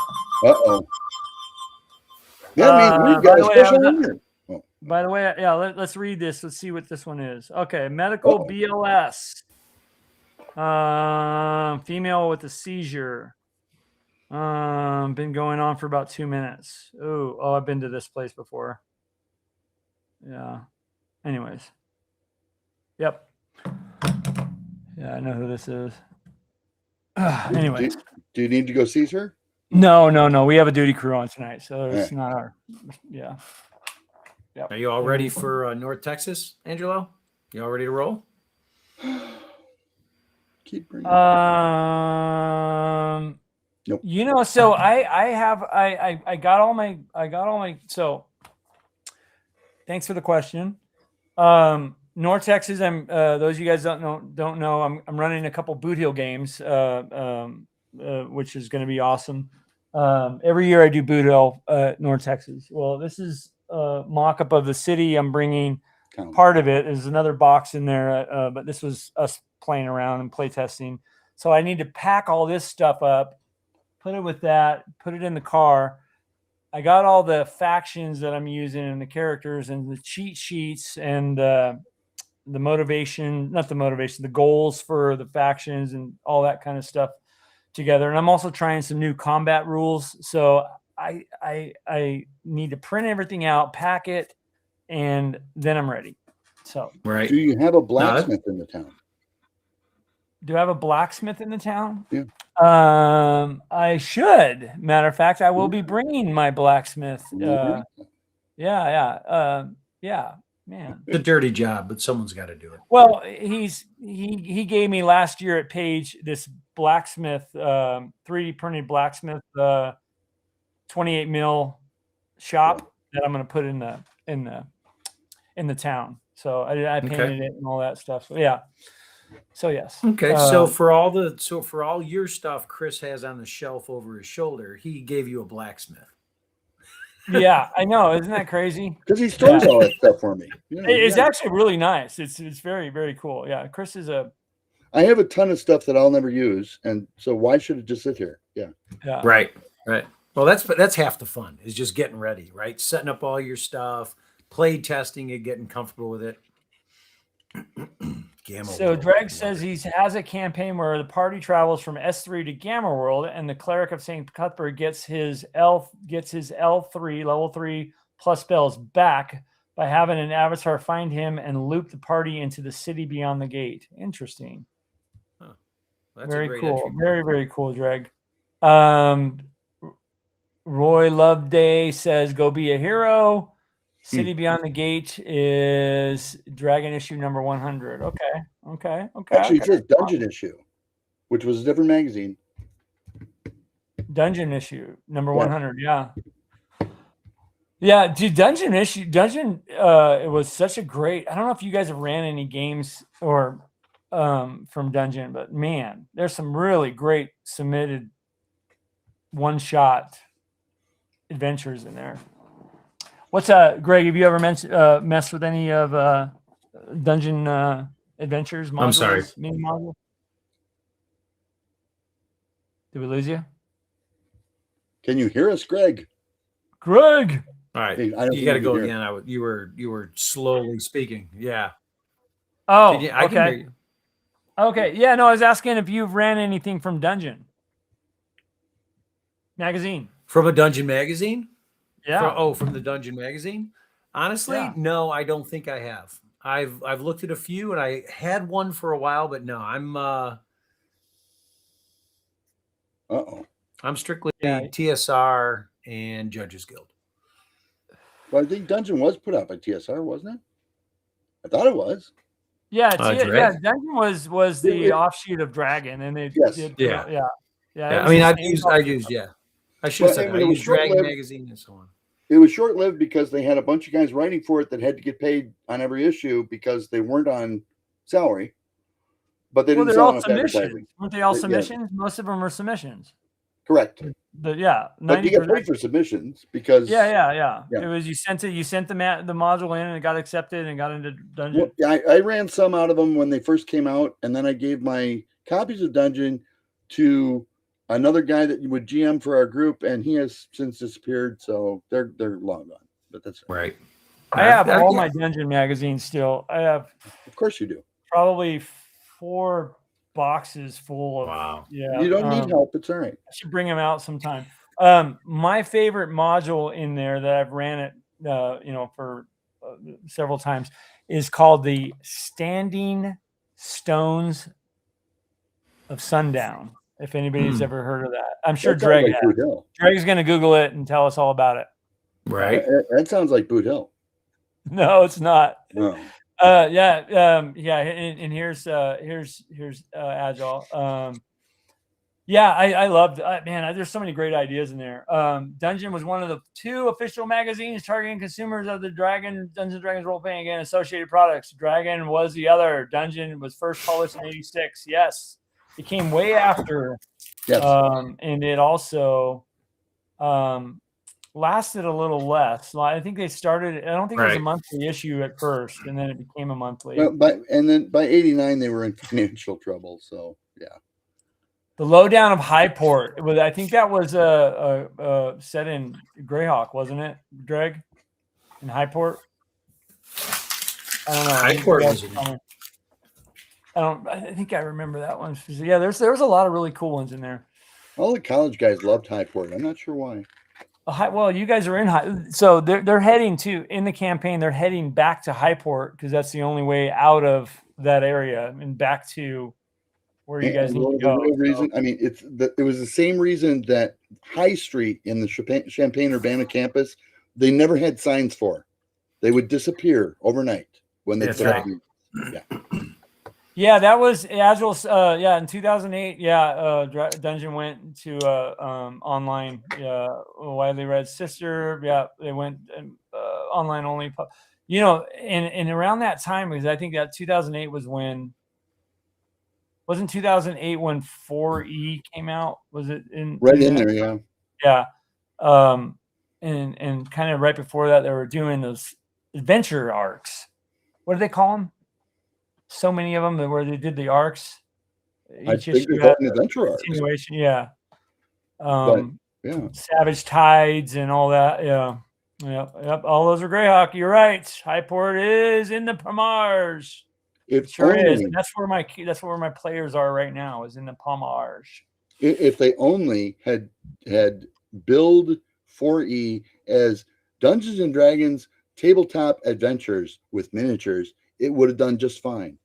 That means we've got a special winner. By the way, yeah, let's read this. Let's see what this one is. Okay, medical BLS. Female with a seizure. Been going on for about 2 minutes. Oh, I've been to this place before. Yeah. Anyways. Yep. Yeah, I know who this is. Anyways. Do you need to go see her? No. We have a duty crew on tonight, so it's not our. Yeah. Yep. Are you all ready for North Texas, Angelo? You all ready to roll? Keep bringing. Nope. So I got all my. So thanks for the question. North Texas. I'm those of you guys don't know. I'm running a couple Boot Hill games, which is going to be awesome. Every year I do Boot Hill, North Texas. Well, this is a mock-up of the city. I'm bringing part of it. There's another box in there, but this was us playing around and play testing. So I need to pack all this stuff up, put it with that, put it in the car. I got all the factions that I'm using and the characters and the cheat sheets and the goals for the factions and all that kind of stuff together. And I'm also trying some new combat rules. So I need to print everything out, pack it, and then I'm ready. So right. Do you have a blacksmith in the town? Do I have a blacksmith in the town? Yeah. I should. Matter of fact, I will be bringing my blacksmith. Yeah. Man, it's a dirty job, but someone's got to do it. Well, he gave me last year at Page this blacksmith, 3D printed blacksmith, 28 mil shop that I'm going to put in the town. So I painted it and all that stuff. So yeah. So yes. Okay. So for all your stuff Chris has on the shelf over his shoulder, he gave you a blacksmith. Yeah, I know. Isn't that crazy? Because he stores all that stuff for me. It's actually really nice. It's very, very cool. Yeah, Chris is I have a ton of stuff that I'll never use, and so why should it just sit here? Yeah. Right. Well, that's half the fun is just getting ready, right? Setting up all your stuff, play testing it, getting comfortable with it. So Dreg says he has a campaign where the party travels from S3 to Gamma World, and the cleric of St. Cuthbert gets his L3 level 3 plus spells back by having an avatar find him and loop the party into the city beyond the gate. Interesting. That's very a great cool. entry. Very, very cool, Dreg. Roy Loveday says, "Go be a hero." City Beyond the Gate is Dragon issue number 100. Okay. Actually, it says Dungeon issue, which was a different magazine. Dungeon issue number 100. Yeah, dude, Dungeon. It was such a great. I don't know if you guys have ran any games or from Dungeon, but man, there's some really great submitted one-shot adventures in there. What's Greg? Have you ever messed with any of Dungeon adventures? Modules, I'm sorry. Mini module? Did we lose you, Can you hear us, Greg? Greg? All right, Hey, I don't you think got to you go can again. You were slowly speaking. Yeah. Oh, I can hear you. Okay. Yeah, no, I was asking if you've ran anything from Dungeon magazine. From a Dungeon magazine? Yeah. From the Dungeon magazine? Honestly, Yeah. no, I don't think I have. I've looked at a few, and I had one for a while, but no, I'm strictly TSR and Judges Guild. Well, I think Dungeon was put out by TSR, wasn't it? I thought it was. Yeah, Dragon. Dungeon was the offshoot of Dragon, and they did. Yeah. I mean, I used. I should have said But I it was used Dragon short-lived. magazine and so on. It was short-lived because they had a bunch of guys writing for it that had to get paid on every issue because they weren't on salary. But they didn't they're sell all enough submissions. advertising. Weren't they all Yeah. submissions? Most of them are submissions. Correct. But yeah, But you get paid for submissions because Yeah. It was you sent the module in and it got accepted and got into Dungeon. Well, I ran some out of them when they first came out, and then I gave my copies of Dungeon to another guy that would GM for our group, and he has since disappeared, so they're long gone. But that's right. I have all my Dungeon magazines still. I have, of course, you do. Probably 4 boxes full of. Wow. Yeah, you don't need help. It's all right. I should bring them out sometime. My favorite module in there that I've ran it, for several times is called the Standing Stones of Sundown. If anybody's ever heard of that, I'm sure Dreg has. Boot Hill. Greg's going to Google it and tell us all about it. Right. That sounds like Boot Hill. No, it's not. No. And here's Agile. I loved man, there's so many great ideas in there. Dungeon was one of the 2 official magazines targeting consumers of the Dungeons & Dragons role-playing game associated products. Dragon was the other. Dungeon was first published in 1986. Yes. It came way after. Yes. And it also lasted a little less. I think they started. I don't think it was a monthly issue at first, and then it became a monthly. Well, by 1989 they were in financial trouble. So yeah. The Lowdown of Highport. I think that was set in Greyhawk, wasn't it, Greg? In Highport. I don't know. Highport was. I think I remember that one. Yeah, there was a lot of really cool ones in there. All the college guys loved Highport. I'm not sure why. Well, you guys are in so they're heading in the campaign. They're heading back to Highport because that's the only way out of that area and back to where you guys need to go. The real reason, I mean, it was the same reason that High Street in the Champaign-Urbana campus, they never had signs for. They would disappear overnight when they put up. Yeah, that was Agile. In 2008. Dungeon went to online. Widely read sister. Yeah, they went online only. And around that time, because I think that 2008 was when. Wasn't 2008 when 4E came out? Was it in there? Yeah. Yeah. And kind of right before that, they were doing those adventure arcs. What do they call them? So many of them where they did the arcs. I think they call them adventure arcs. Continuation, yeah. Yeah. Savage Tides and all that. Yeah. Yep. All those are Greyhawk. You're right. Highport is in the Pomage. It sure is. And that's where my players are right now, is in the Pomage. If they only had billed 4E as Dungeons and Dragons tabletop adventures with miniatures, it would have done just fine.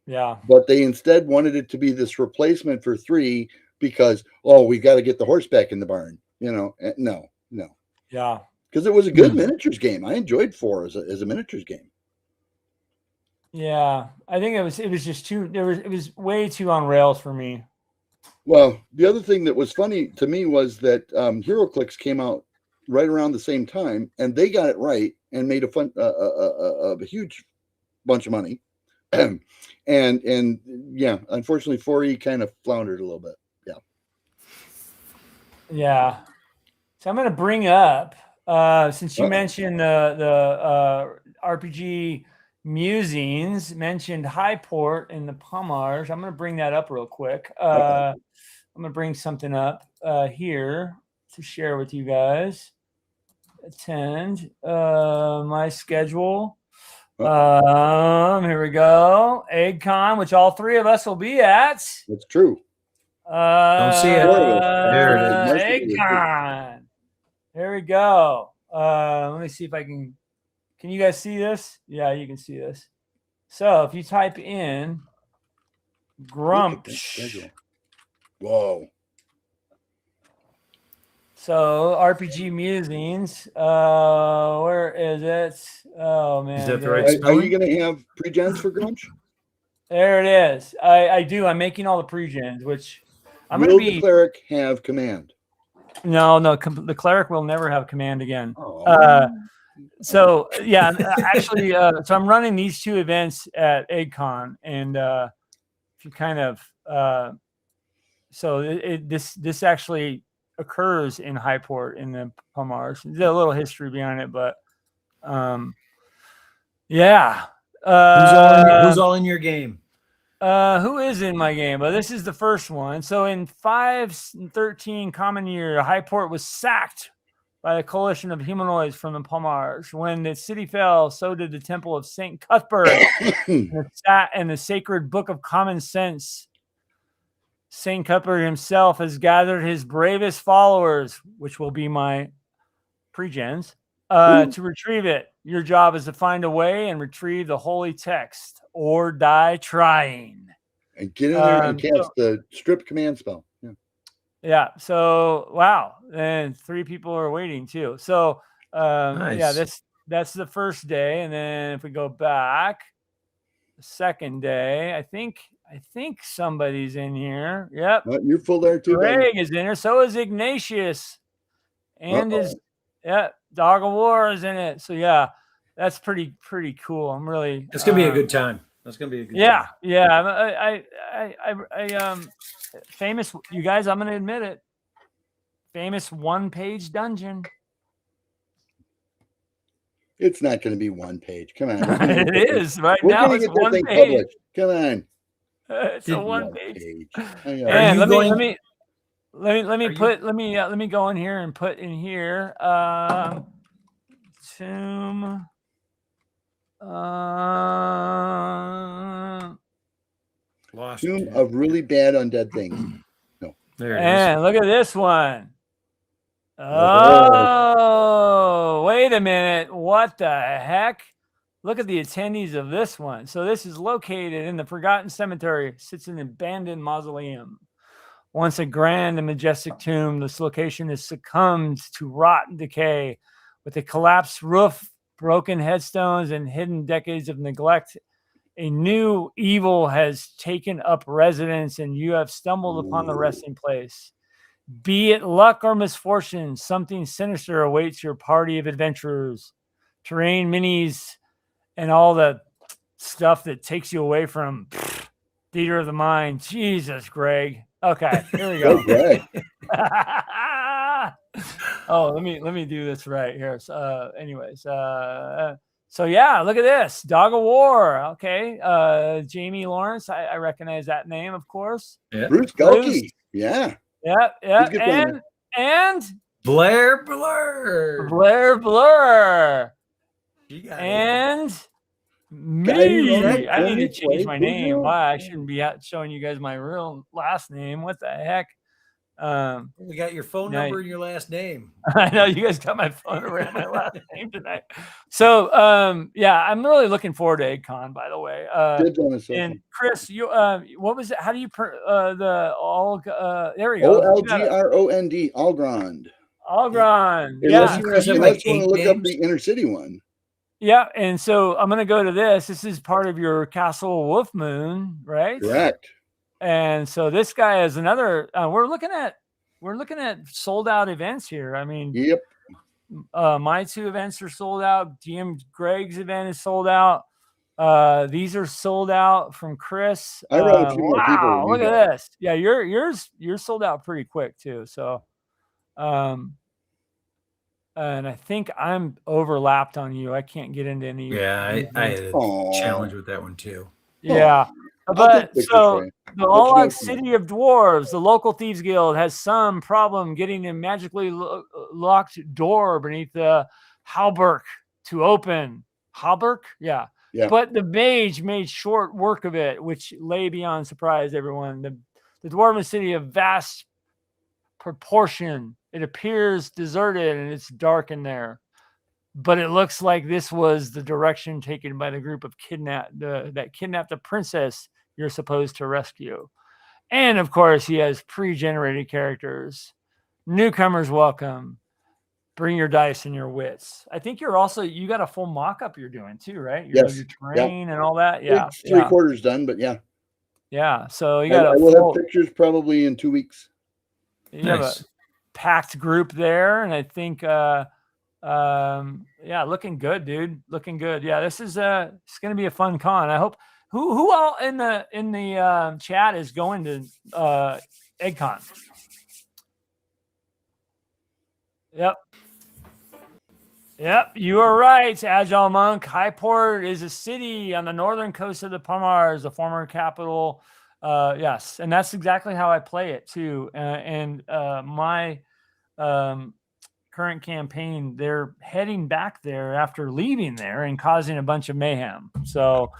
Yeah. But they instead wanted it to be this replacement for 3 because, oh, we got to get the horse back in the barn. No. Yeah. Because it was a good miniatures game. I enjoyed 4 as a miniatures game. Yeah. I think it was just it was way too on rails for me. Well, the other thing that was funny to me was that HeroClix came out right around the same time, and they got it right and made a huge bunch of money. and yeah, unfortunately, 4E kind of floundered a little bit. Yeah. Yeah. So I'm going to bring up, since you mentioned the RPG Musings, mentioned Highport and the Pommage, I'm going to bring that up real quick. I'm going to bring something up here to share with you guys. Attend my schedule. Here we go. AggCon, which all 3 of us will be at. That's true. Don't see it. There it is. AggCon. There we go. Let me see if I can. Can you guys see this? Yeah, you can see this. So if you type in Grump. Whoa. So RPG Musings. Where is it? Oh man. Is that the right Are spelling? you going to have pre-gens for Grumch? There it is. I do. I'm making all the pre-gens, which I'm going Will to be. the cleric have command? No. The cleric will never have command again. Oh. So yeah, actually, so I'm running these 2 events at AggCon, and if you kind of, so this actually occurs in Highport in the Pommage. There's a little history behind it, but yeah. Who's all in your game? Who is in my game? Well, this is the first one. So in 513 Common Year, Highport was sacked by a coalition of humanoids from the Pommage. When the city fell, so did the temple of St. Cuthbert and the sacred book of common sense. St. Cuthbert himself has gathered his bravest followers, which will be my pre-gens, to retrieve it. Your job is to find a way and retrieve the holy text or die trying. And get in there and cast the strip command spell. Yeah. Yeah. So, wow. And 3 people are waiting too. So, Nice. yeah, that's the first day. And then if we go back, the second day, I think somebody's in here. Yep. You're full there too. Greg is in here. So is Ignatius. And Dog of War is in it. So yeah, that's pretty cool. I'm really. It's gonna be a good time. That's gonna be a good time. Yeah. I famous. You guys, I'm gonna admit it. Famous 1-page dungeon. It's not going to be 1 page. Come on. It is right We're now. gonna It's get that 1 thing page. published. Come on. It's a 1 page. And let me go in here and put in here Tomb Lost. Tomb of really bad undead things. No. There it is. and look at this one. Oh, wait a minute. What the heck? Look at the attendees of this one. So this is located in the Forgotten Cemetery. Sits in an abandoned mausoleum. Once a grand and majestic tomb, this location has succumbed to rot and decay. With a collapsed roof, broken headstones, and hidden decades of neglect, a new evil has taken up residence, and you have stumbled upon the resting place. Be it luck or misfortune, something sinister awaits your party of adventurers. Terrain minis and all the stuff that takes you away from theater of the mind. Jesus, Greg. Okay, here we go. Greg. Oh, let me do this right here. So, so yeah, look at this. Dog of War. Okay. Jamie Lawrence. I recognize that name, of course. Yeah. Bruce Gulkey. Yeah. Yeah. And Blair Blur. You got And it. me. I need to change my name. Why? I shouldn't be out showing you guys my real last name. What the heck? We got your phone Now- number and your last name. I know you guys got my phone around my last name tonight. So yeah, I'm really looking forward to EggCon, by the way. Dibs on his social. And Chris, you what was it? How do you the all there we go. Olgrond, Algrond. Algrond. Unless Yeah. you Chris, want have like to 8 look up names? the inner city one. Yeah, and so I'm gonna go to this. This is part of your Castle Wolf Moon, right? Correct. And so this guy is another. We're looking at sold out events here. I mean, Yep. my 2 events are sold out. GM Greg's event is sold out. These are sold out from Chris. I run a few more people Wow, than look you at do. this. Yeah, you're sold out pretty quick too. So, and I think I'm overlapped on you. I can't get into any. Yeah, I had a Aw. challenge with that one too. Yeah. I'll But take pictures so for you. the Let you know All if you City of Dwarves, the local thieves guild, has some problem getting a magically locked door beneath the Halberg to open. Halberg? Yeah. Yeah. But the mage made short work of it, which lay beyond surprise everyone. The dwarven city of vast proportion. It appears deserted and it's dark in there. But it looks like this was the direction taken by the group of that kidnapped the princess you're supposed to rescue. And of course, he has pre-generated characters. Newcomers welcome. Bring your dice and your wits. I think you got a full mock-up you're doing too, right? Yes. Your terrain and all that. Yeah. It's 3/4 done, but yeah. Yeah. So you I got will have pictures probably in 2 weeks. you have a Nice. packed group there, and I think yeah, looking good, dude. Looking good. Yeah, this is it's gonna be a fun con. I hope who all in the chat is going to EggCon. Yep, you are right, Agile Monk. Highport is a city on the northern coast of the Pomars, the former capital. Yes, and that's exactly how I play it too. And my current campaign, they're heading back there after leaving there and causing a bunch of mayhem. So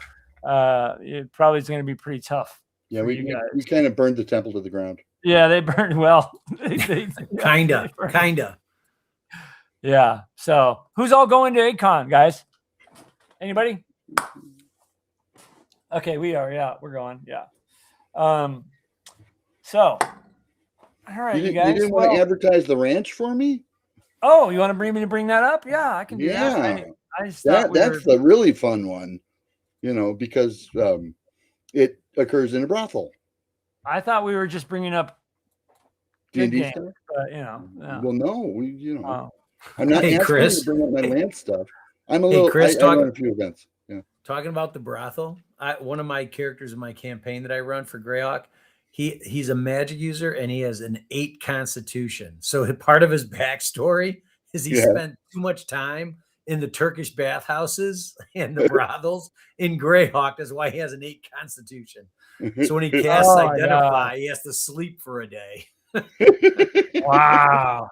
it probably is going to be pretty tough. Yeah, for we you guys. kind of burned the temple to the ground. Yeah, they burned well. Kinda. Yeah. So who's all going to EggCon, guys? Anybody? Okay, we are. Yeah, we're going. Yeah. So, all right, you guys. You didn't want to advertise the ranch for me? Oh, you want to bring that up? Yeah, I can do that. I just thought that's the really fun one, because it occurs in a brothel. I thought we were just bringing up D&D games, stuff. but yeah. Well, no, Oh. I'm not Hey, asking Chris. you to bring up my land stuff. I'm a little. Chris, I run a few events. Yeah. Talking about the brothel, one of my characters in my campaign that I run for Greyhawk, he's a magic user and he has an 8 constitution. So part of his backstory is he spent too much time in the Turkish bathhouses and the brothels in Greyhawk. That's why he has an 8 constitution. So when he casts Identify, he has to sleep for a day. Wow.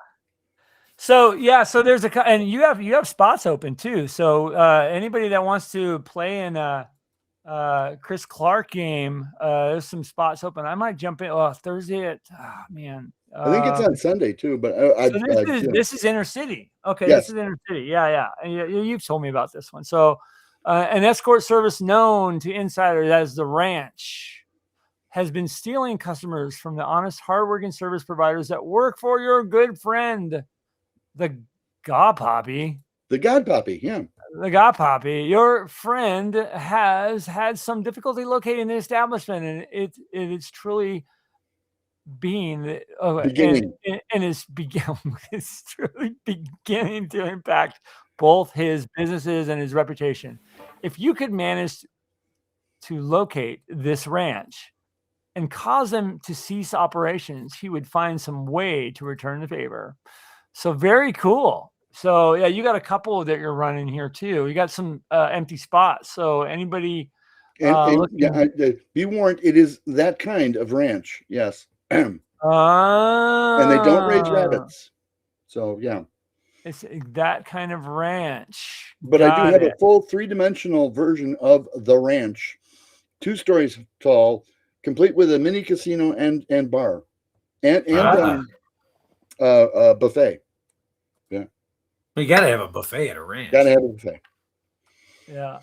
So yeah, so there's and you have spots open too. So anybody that wants to play in a Chris Clark game, there's some spots open. I might jump in Thursday at man. I think it's on Sunday too, but this is Inner City. Okay, Yes. this is Inner City. Yeah. And you've told me about this one. So an escort service known to insiders as the Ranch has been stealing customers from the honest, hardworking service providers that work for your good friend, the God Poppy. The God Poppy, yeah. The God Poppy. Your friend has had some difficulty locating the establishment, and it's truly beginning. And it's truly beginning to impact both his businesses and his reputation. If you could manage to locate this ranch and cause them to cease operations, he would find some way to return the favor. So very cool. So yeah, you got a couple that you're running here too. You got some empty spots. So anybody, be warned, it is that kind of ranch. Yes. And they don't raise rabbits. So yeah. It's that kind of ranch. But I do have a full 3-dimensional version of the ranch, 2 stories tall, complete with a mini casino and bar. and buffet. You got to have a buffet at a ranch. Got to have a buffet. Yeah.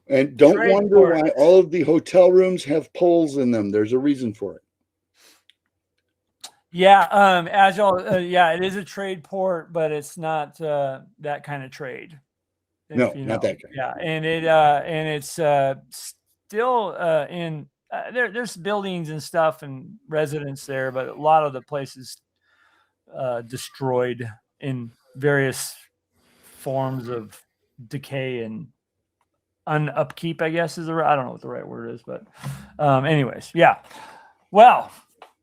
And don't Trade wonder port. why all of the hotel rooms have poles in them. There's a reason for it. Yeah, Agile. Yeah, it is a trade port, but it's not that kind of trade. No, not that kind. Yeah, and it's still in there's buildings and stuff and residents there, but a lot of the places destroyed in various forms of decay and unupkeep, I guess is I don't know what the right word is, but anyways, yeah. Well,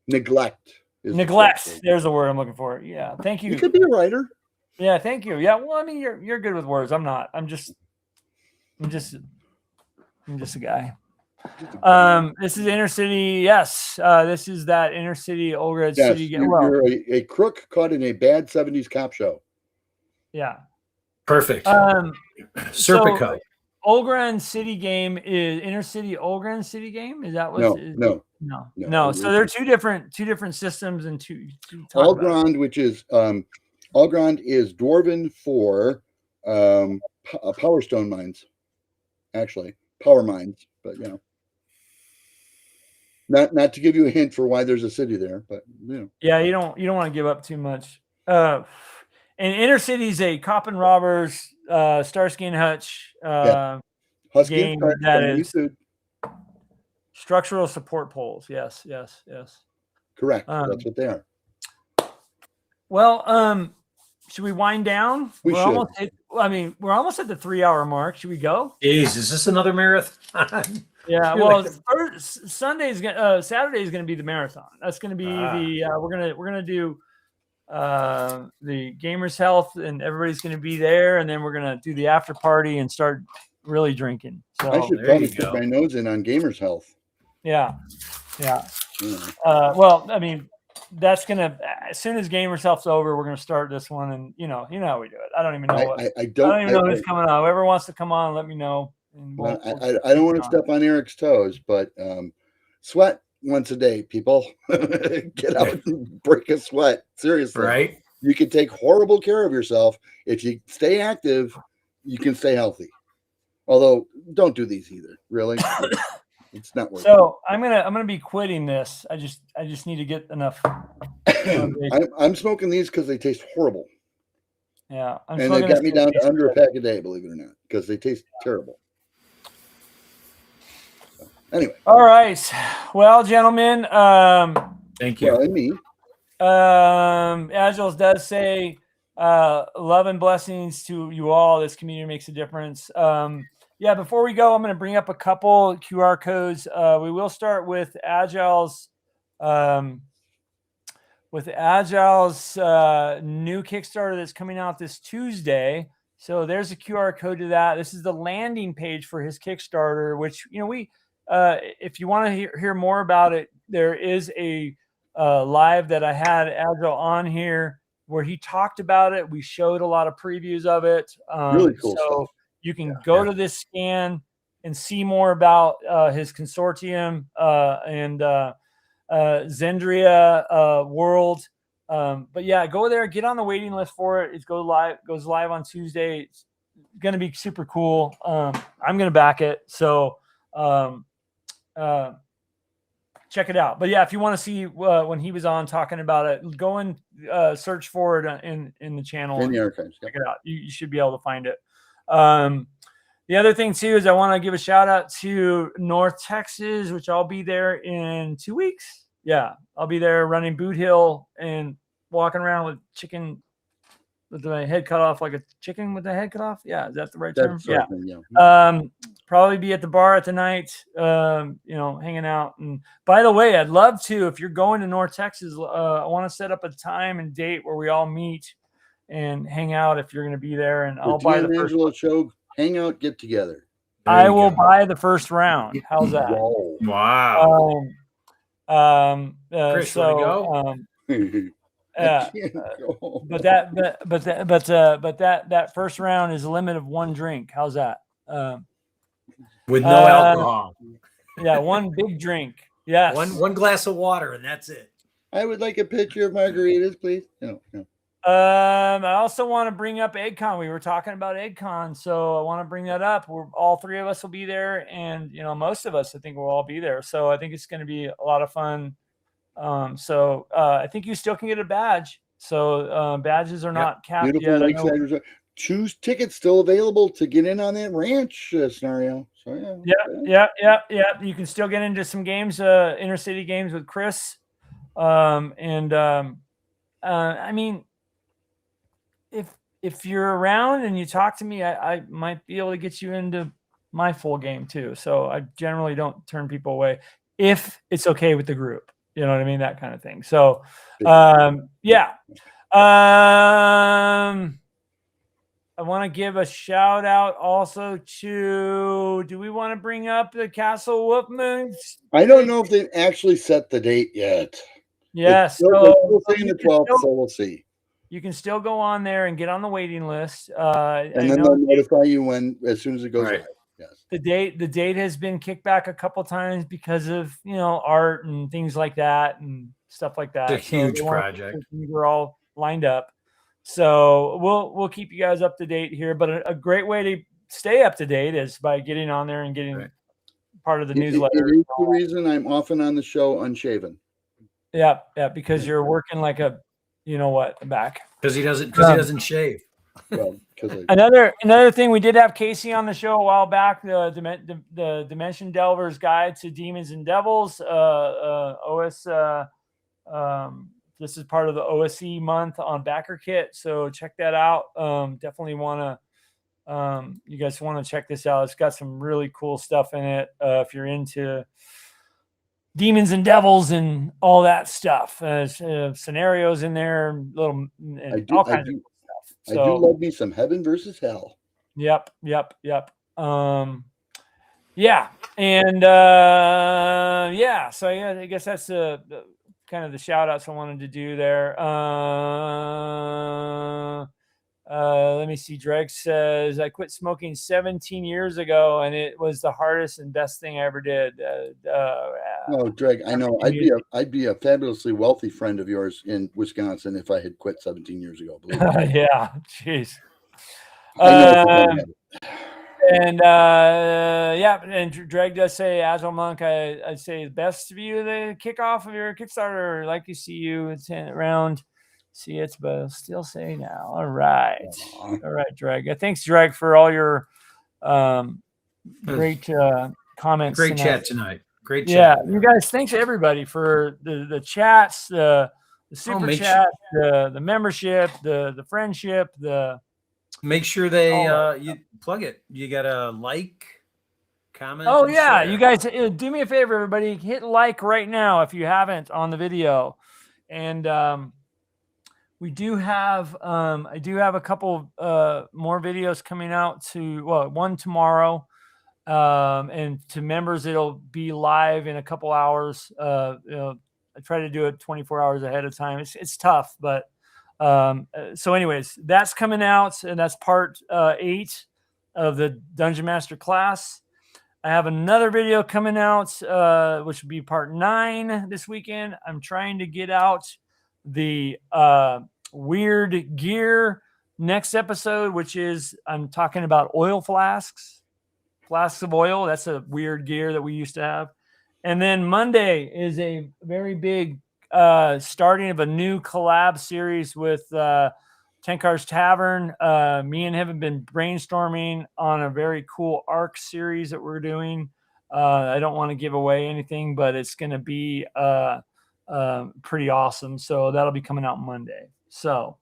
Neglect. Neglect. There's the word I'm looking for. Yeah. Thank you. You could be a writer. Yeah. Thank you. Yeah. Well, I mean, you're good with words. I'm not. I'm just a guy. This is inner city. Yes. This is that inner city, old red Yes, city. you're a crook caught in a bad 70s cop show. Yeah. Perfect. So, Serpico. Olgren City Game is Inner City Olgren City Game. Is that what? No. So they're two different systems and two. Algrand, which is Algrand is Dwarven for Power Stone mines, actually power mines, but not to give you a hint for why there's a city there, but Yeah, you don't want to give up too much. And Inner City is a Cop and Robbers, Starsky and Hutch Husky game and that Family is Food. structural support poles. Yes. Correct. That's what they are. Well, should we wind down? We're almost at the 3-hour mark. Should we go? Jeez, is this another marathon? Yeah. Well, Saturday is going to be the marathon. That's going to be we're going to do the Gamers Health, and everybody's going to be there, and then we're going to do the after party and start really drinking. So I should probably put my nose in on Gamers Health. Yeah. Well, I mean, that's gonna as soon as Gamers Health's over, we're gonna start this one, and you know how we do it. I don't even know I don't even know who's coming on. Whoever wants to come on, let me know. I don't want to step on Eric's toes, but sweat once a day, people. Get out and break a sweat. Seriously. Right. You can take horrible care of yourself. If you stay active, you can stay healthy. Although don't do these either. Really. It's not worth it. So I'm gonna be quitting this. I just need to get enough. I'm smoking these because they taste horrible. Yeah. And they got me down to under a pack a day, believe it or not, because they taste terrible. Anyway. All right. Well, gentlemen. Thank you. Well, and me. Agile does say love and blessings to you all. This community makes a difference. Yeah, before we go, I'm going to bring up a couple QR codes. We will start with Agile's new Kickstarter that's coming out this Tuesday. So there's a QR code to that. This is the landing page for his Kickstarter, which, we if you want to hear more about it, there is a live that I had Agile on here where he talked about it. We showed a lot of previews of it. Really cool stuff. You can go to this scan and see more about his consortium and Zendria World. But yeah, go there, get on the waiting list for it. It goes live on Tuesday. It's going to be super cool. I'm going to back it. So check it out. But yeah, if you want to see when he was on talking about it, go and search for it in the channel. In the archives. Check it out. You should be able to find it. The other thing too is I want to give a shout out to North Texas, which I'll be there in 2 weeks. Yeah, I'll be there running Boot Hill and walking around with chicken with the head cut off, like a chicken with the head cut off. Yeah, is that the right term? Yeah. Probably be at the bar at the night, hanging out. And by the way, I'd love to, if you're going to North Texas, I want to set up a time and date where we all meet and hang out if you're going to be there. And I'll buy the first Angelo show hang out, get together. I will buy the first round. How's that? Wow. Chris, go? But that first round is a limit of one drink. How's that? With no alcohol. Yeah, one big drink. Yes. One glass of water, and that's it. I would like a picture of margaritas, please. No. I also want to bring up EggCon. We were talking about EggCon, so I want to bring that up. We're all three of us will be there, and most of us, I think, will all be there. So I think it's going to be a lot of fun. I think you still can get a badge. So badges are not capped Beautiful yet. lakeside resort. 2 tickets still available to get in on that ranch scenario. So yeah. You can still get into some games, intercity games with Chris. I mean, if you're around and you talk to me, I might be able to get you into my full game too. So I generally don't turn people away if it's okay with the group. You know what I mean? That kind of thing. So, yeah. I want to give a shout out also to, do we want to bring up the Castle Wolfman? I don't know if they've actually set the date yet. Yes. They're still saying the 12th, so we'll see. You can still go on there and get on the waiting list. And then they'll notify you as soon as it goes live. Yes. The date has been kicked back a couple times because of art and things like that and stuff like that. It's a huge project. We're all lined up, so we'll keep you guys up to date here. But a great way to stay up to date is by getting on there and getting part of the newsletter. It is the reason I'm often on the show unshaven. Yeah, because you're working like a back. Because he doesn't shave. Well, another thing, we did have Casey on the show a while back. The Dimension Delver's Guide to Demons and Devils. OS. This is part of the OSE month on backer kit, so check that out. Definitely want to. You guys want to check this out. It's got some really cool stuff in it. If you're into demons and devils and all that stuff, scenarios in there, all kinds of stuff. So, I do love me some heaven versus hell. Yep. Yeah, and so I guess that's the kind of the shout outs I wanted to do there. Let me see. Dreg says, I quit smoking 17 years ago, and it was the hardest and best thing I ever did. Oh, Dreg, I know. I'd be a fabulously wealthy friend of yours in Wisconsin if I had quit 17 years ago. Yeah, jeez. And Dreg does say, Agile Monk, I say the best of you, the kickoff of your Kickstarter. Like to see you around. See it, but I'll still say now. All right, Dreg. Thanks, Dreg, for all your great comments. Great chat tonight. Great chat. Yeah, you guys. Thanks everybody for the chats, the super chat, the membership, the friendship, Make sure they you plug it. You got to like, comment. Oh yeah, share. You guys do me a favor, everybody. Hit like right now if you haven't on the video, and we do have I do have a couple more videos coming out one tomorrow, and to members it'll be live in a couple hours. I try to do it 24 hours ahead of time. It's tough, but so anyways, that's coming out, and that's part 8 of the Dungeon Master class. I have another video coming out, which will be part 9 this weekend. I'm trying to get out the weird gear next episode, which is I'm talking about oil flasks of oil. That's a weird gear that we used to have. And then Monday is a very big starting of a new collab series with Tenkar's Tavern. Me and him have been brainstorming on a very cool ARC series that we're doing. I don't want to give away anything, but it's going to be pretty awesome. So that'll be coming out Monday. So,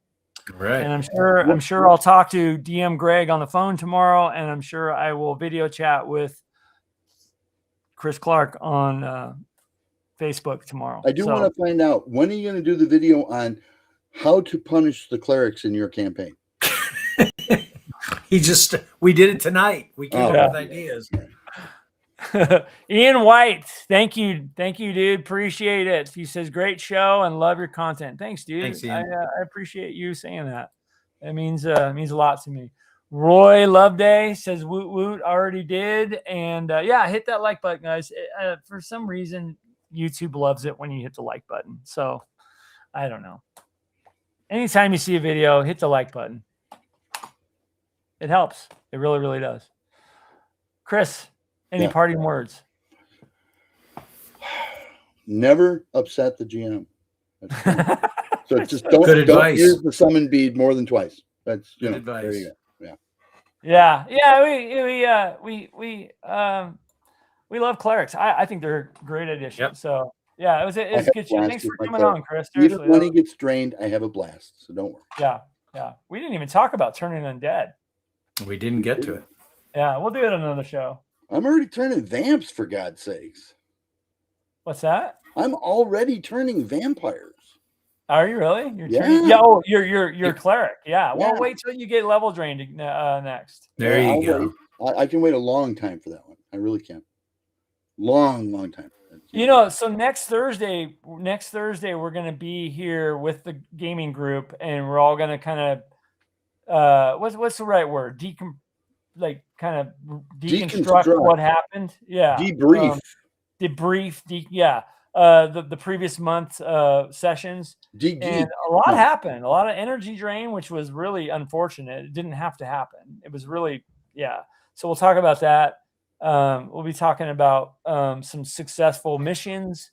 right. And I'm sure I'll talk to DM Greg on the phone tomorrow, and I'm sure I will video chat with Chris Clark on Facebook tomorrow. I do want to find out, when are you going to do the video on how to punish the clerics in your campaign? We did it tonight. We came up with ideas. Ian White, thank you, dude. Appreciate it. He says, great show and love your content. Thanks, dude. Thanks, Ian. I appreciate you saying that. It means a lot to me. Roy Loveday says, woot woot, already did. And hit that like button, guys. For some reason, YouTube loves it when you hit the like button. So I don't know. Anytime you see a video, hit the like button. It helps. It really, really does. Chris, any parting words? Never upset the GM. So just don't use the summon bead more than twice. That's good advice. There you go. Yeah. We love Clerics. I think they're a great addition. Yep. So yeah, it's good shit. Thanks for coming on, Chris. Even when he gets drained, I have a blast. So don't worry. Yeah. We didn't even talk about turning undead. We didn't get to it. Yeah, we'll do it on another show. I'm already turning vamps, for God's sakes. What's that? I'm already turning vampires. Are you really? You're cleric. Yeah. Well, wait till you get level drained next. There you go. I can wait a long time for that one. I really can. Long time. So next Thursday, we're going to be here with the gaming group, and we're all going to kind of, what's the right word? Deconstruct what happened. Yeah. Debrief. The previous month sessions. And a lot happened. A lot of energy drain, which was really unfortunate. It didn't have to happen. It was really, So we'll talk about that. We'll be talking about some successful missions,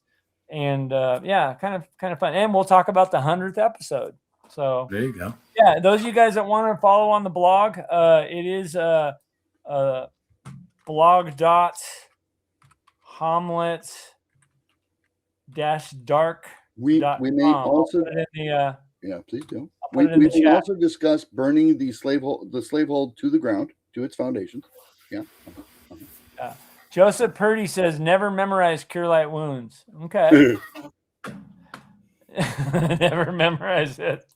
and kind of fun. And we'll talk about the 100th episode. So there you go. Yeah, those of you guys that want to follow on the blog, it is blog.hommlet-dark. We may also please do. We may also discuss burning the slave hold to the ground, to its foundations. Yeah. Joseph Purdy says never memorize Cure Light Wounds. Okay. Never memorize it.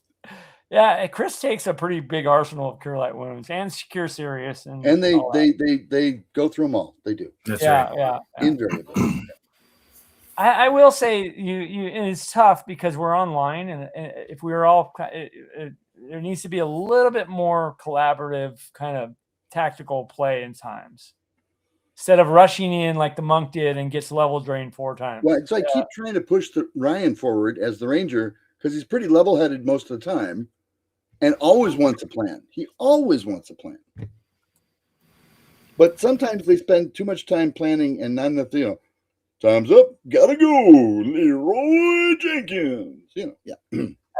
Yeah, Chris takes a pretty big arsenal of Cure Light Wounds and Cure Serious, and they go through them all. They do. That's right. Yeah. Invariably. I will say and it's tough because we're online, and if we were all, there needs to be a little bit more collaborative kind of tactical play in times, instead of rushing in like the monk did and gets level drained 4 times. Well, so I keep trying to push Ryan forward as the ranger because he's pretty level-headed most of the time, and always wants a plan. He always wants a plan. But sometimes they spend too much time planning and not enough. Time's up, gotta go, Leroy Jenkins. I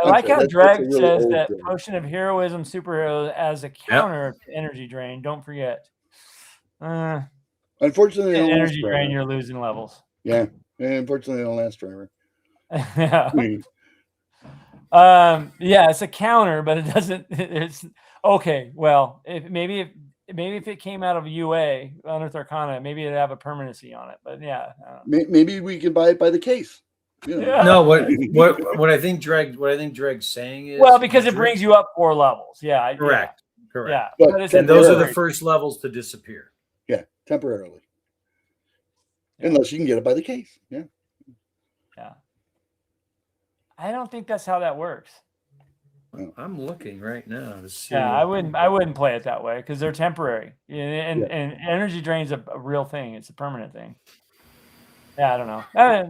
like how Dreg says that potion of heroism superhero as a counter to energy drain. Don't forget. Unfortunately, energy drain, you're losing levels. Yeah, unfortunately, they don't last forever. It's a counter, but it doesn't. It's okay. Well, if it came out of UA Unearthed Arcana, maybe it'd have a permanency on it. But maybe we can buy it by the case. No, what I think Dreg's saying is because it brings you up 4 levels. Yeah, correct. Yeah, and those are the first levels to disappear. Yeah, temporarily, unless you can get it by the case. Yeah. I don't think that's how that works. I'm looking right now to see. Yeah, I wouldn't play it that way because they're temporary, and energy drain's a real thing. It's a permanent thing. Yeah, I don't know.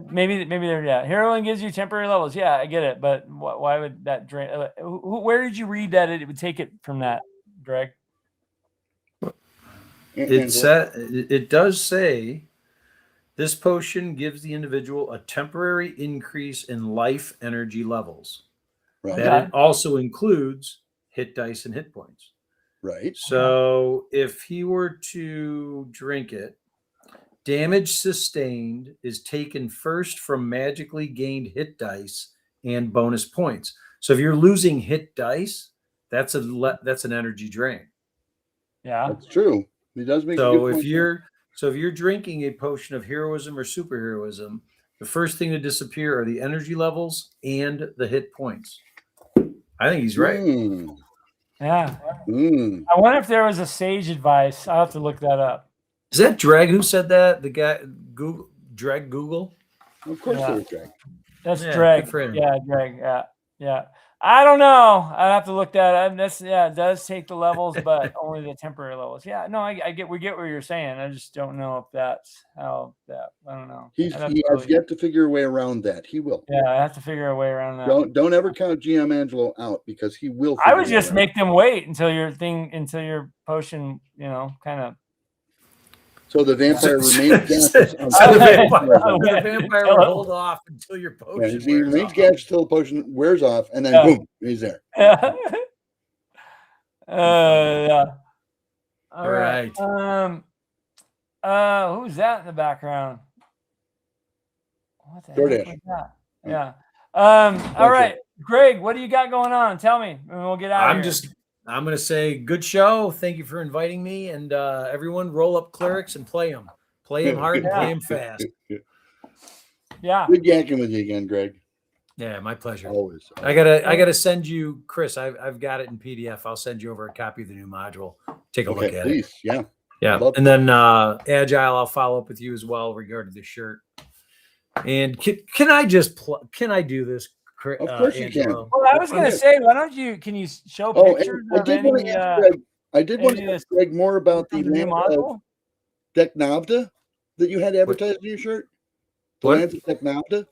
Maybe they're heroin gives you temporary levels. Yeah, I get it, but why would that drain? Where did you read that it would take it from that, Greg? It does say this potion gives the individual a temporary increase in life energy levels. Right. That it also includes hit dice and hit points. Right. So if he were to drink it, damage sustained is taken first from magically gained hit dice and bonus points. So if you're losing hit dice, that's an energy drain. Yeah, that's true. It does make. So if you're drinking a potion of heroism or superheroism, the first thing to disappear are the energy levels and the hit points. I think he's right. Yeah. I wonder if there was a sage advice. I'll have to look that up. Is that Dreg who said that? The guy Dreg Google? Of course it was Dreg. That's Dreg. Yeah, Dreg. Yeah. I don't know. I'd have to look that up. That's it does take the levels, but only the temporary levels. Yeah, no, I get what you're saying. I just don't know if that's how that. I don't know. He has yet to figure a way around that. He will. Yeah, I have to figure a way around that. Don't ever count GM Angelo out because he will. I would just make them wait until your potion, kind of. So the vampire remains gaseous. The vampire will hold off until your potion. He remains gaseous until the potion wears off, and then boom, he's there. Yeah. All right. Who's that in the background? What the DoorDash. heck was that? Yeah. All right, Greg, what do you got going on? Tell me, and we'll get out of here. I'm going to say good show. Thank you for inviting me. And everyone roll up Clerics and play them. Play them hard and play them fast. Yeah. Good yakking with you again, Greg. Yeah, my pleasure. Always. I gotta send you, Chris. I've got it in PDF. I'll send you over a copy of the new module. Take a look at please. it. Yeah. And then Agile, I'll follow up with you as well regarding the shirt. And can I do this? Of course you can. Well, I was going to say, can you show pictures of any? I did want to ask Greg more about the module Deknavda that you had advertised in your shirt. The Lands of Deknavda.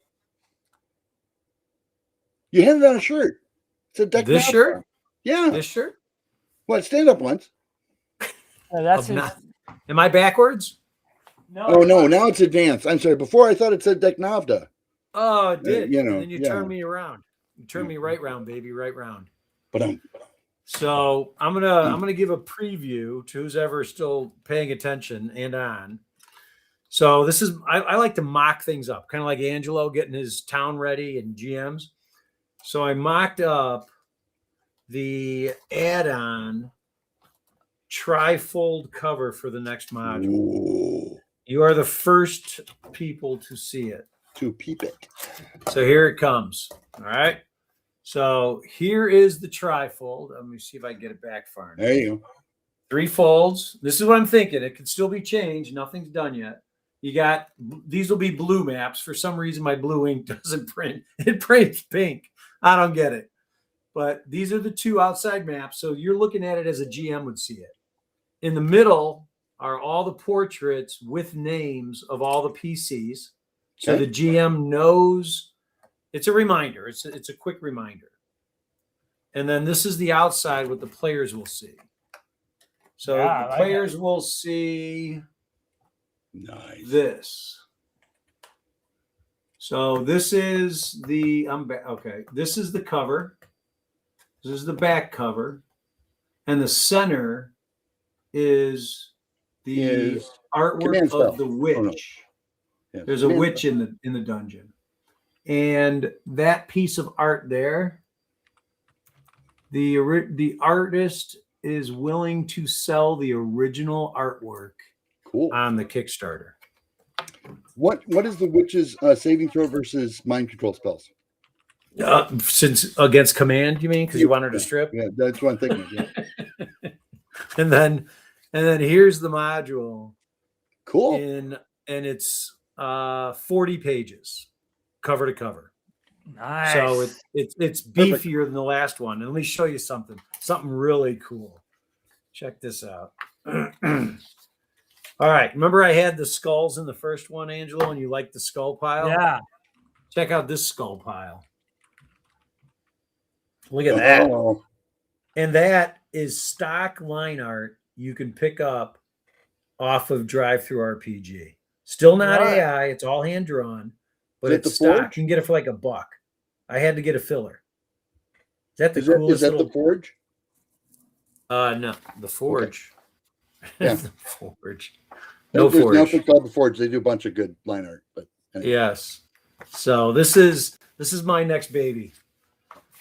You had it on a shirt. It's a Deknavda. This shirt? Yeah. This shirt? What? Stand up once. That's Am I backwards? No. Oh no! Now it's advanced. I'm sorry. Before I thought it said Deknavda. Oh, it did. And then you turned me around. You turned me right round, baby, right round. So I'm gonna give a preview to who's ever still paying attention and on. So this is I like to mock things up, kind of like Angelo getting his town ready and GMs. So I mocked up the add-on trifold cover for the next module. Ooh. You are the first people to see it. To peep it. So here it comes. All right. So here is the trifold. Let me see if I can get it back far enough. There you go. 3 folds. This is what I'm thinking. It could still be changed. Nothing's done yet. These will be blue maps. For some reason, my blue ink doesn't print. It prints pink. I don't get it. But these are the 2 outside maps. So you're looking at it as a GM would see it. In the middle are all the portraits with names of all the PCs. So the GM knows. It's a reminder. It's a quick reminder. And then this is the outside, what the players will see. So the players will see this. So this is the this is the cover. This is the back cover. And the center is the artwork of the witch. Oh, no. There's a witch in the dungeon. And that piece of art there, the artist is willing to sell the original artwork on the Kickstarter. What is the witch's saving throw versus mind control spells? Since against command, you mean? Because you want her to strip? Yeah, that's what I'm thinking. Yeah. and then here's the module. Cool. And it's 40 pages, cover to cover. Nice. So it's beefier than the last one. And let me show you something really cool. Check this out. All right. Remember I had the skulls in the first one, Angelo, and you liked the skull pile? Yeah. Check out this skull pile. Look at that. And that is stock line art you can pick up off of Drive-Thru-RPG. Still not AI. It's all hand drawn, but it's stock. You can get it for like $1. I had to get a filler. Is that the coolest? Is that the Forge? No, the Forge. Yeah, the Forge. No There's Forge. nothing called the Forge. They do a bunch of good line art, but anyway. Yes. So this is my next baby.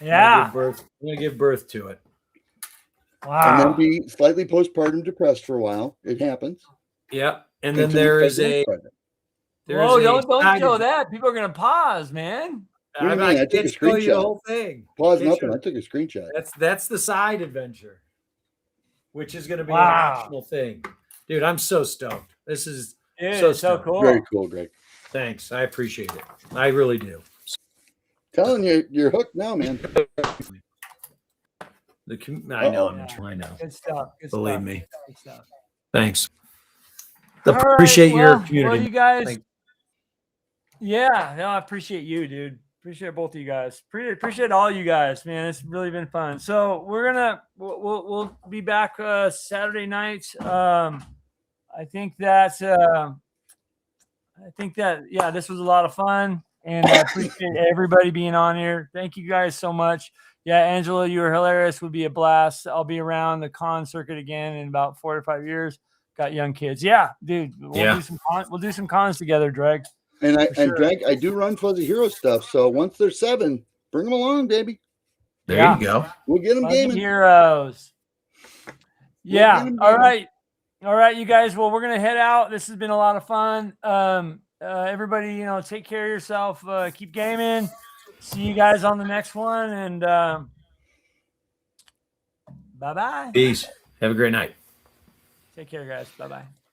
Yeah. I'm gonna give birth to it. Wow. And then be slightly postpartum depressed for a while. It happens. Yep. And then there is a. Whoa! Don't show that. People are gonna pause, man. I took a screenshot. The whole thing. Pause nothing. I took a screenshot. That's the side adventure, which is going to be an optional thing, dude. I'm so stoked. This is so cool. Very cool, Greg. Thanks. I appreciate it. I really do. Telling you, you're hooked now, man. I know. Uh-oh. I know. Good stuff. Good Believe stuff. me. Good stuff. Thanks. All right, Appreciate your well, community. Well, you guys. Thank- Yeah, no, I appreciate you, dude. Appreciate both of you guys. Appreciate all you guys, man. It's really been fun. So we'll be back Saturday night. I think that yeah, this was a lot of fun, and I appreciate everybody being on here. Thank you guys so much. Yeah, Angelo, you were hilarious. Would be a blast. I'll be around the con circuit again in about 4 to 5 years. Got young kids. Yeah, dude. We'll do some cons together, Dreg. And sure. Drag, I do run Fuzzy Hero stuff. So once they're 7, bring them along, baby. There Yeah. you go. We'll get them Fuzzy gaming. Heroes. Yeah. get 'em All gaming. right, you guys. Well, we're gonna head out. This has been a lot of fun. Everybody, take care of yourself. Keep gaming. See you guys on the next one, and bye-bye. Peace. Have a great night. Take care, guys. Bye-bye.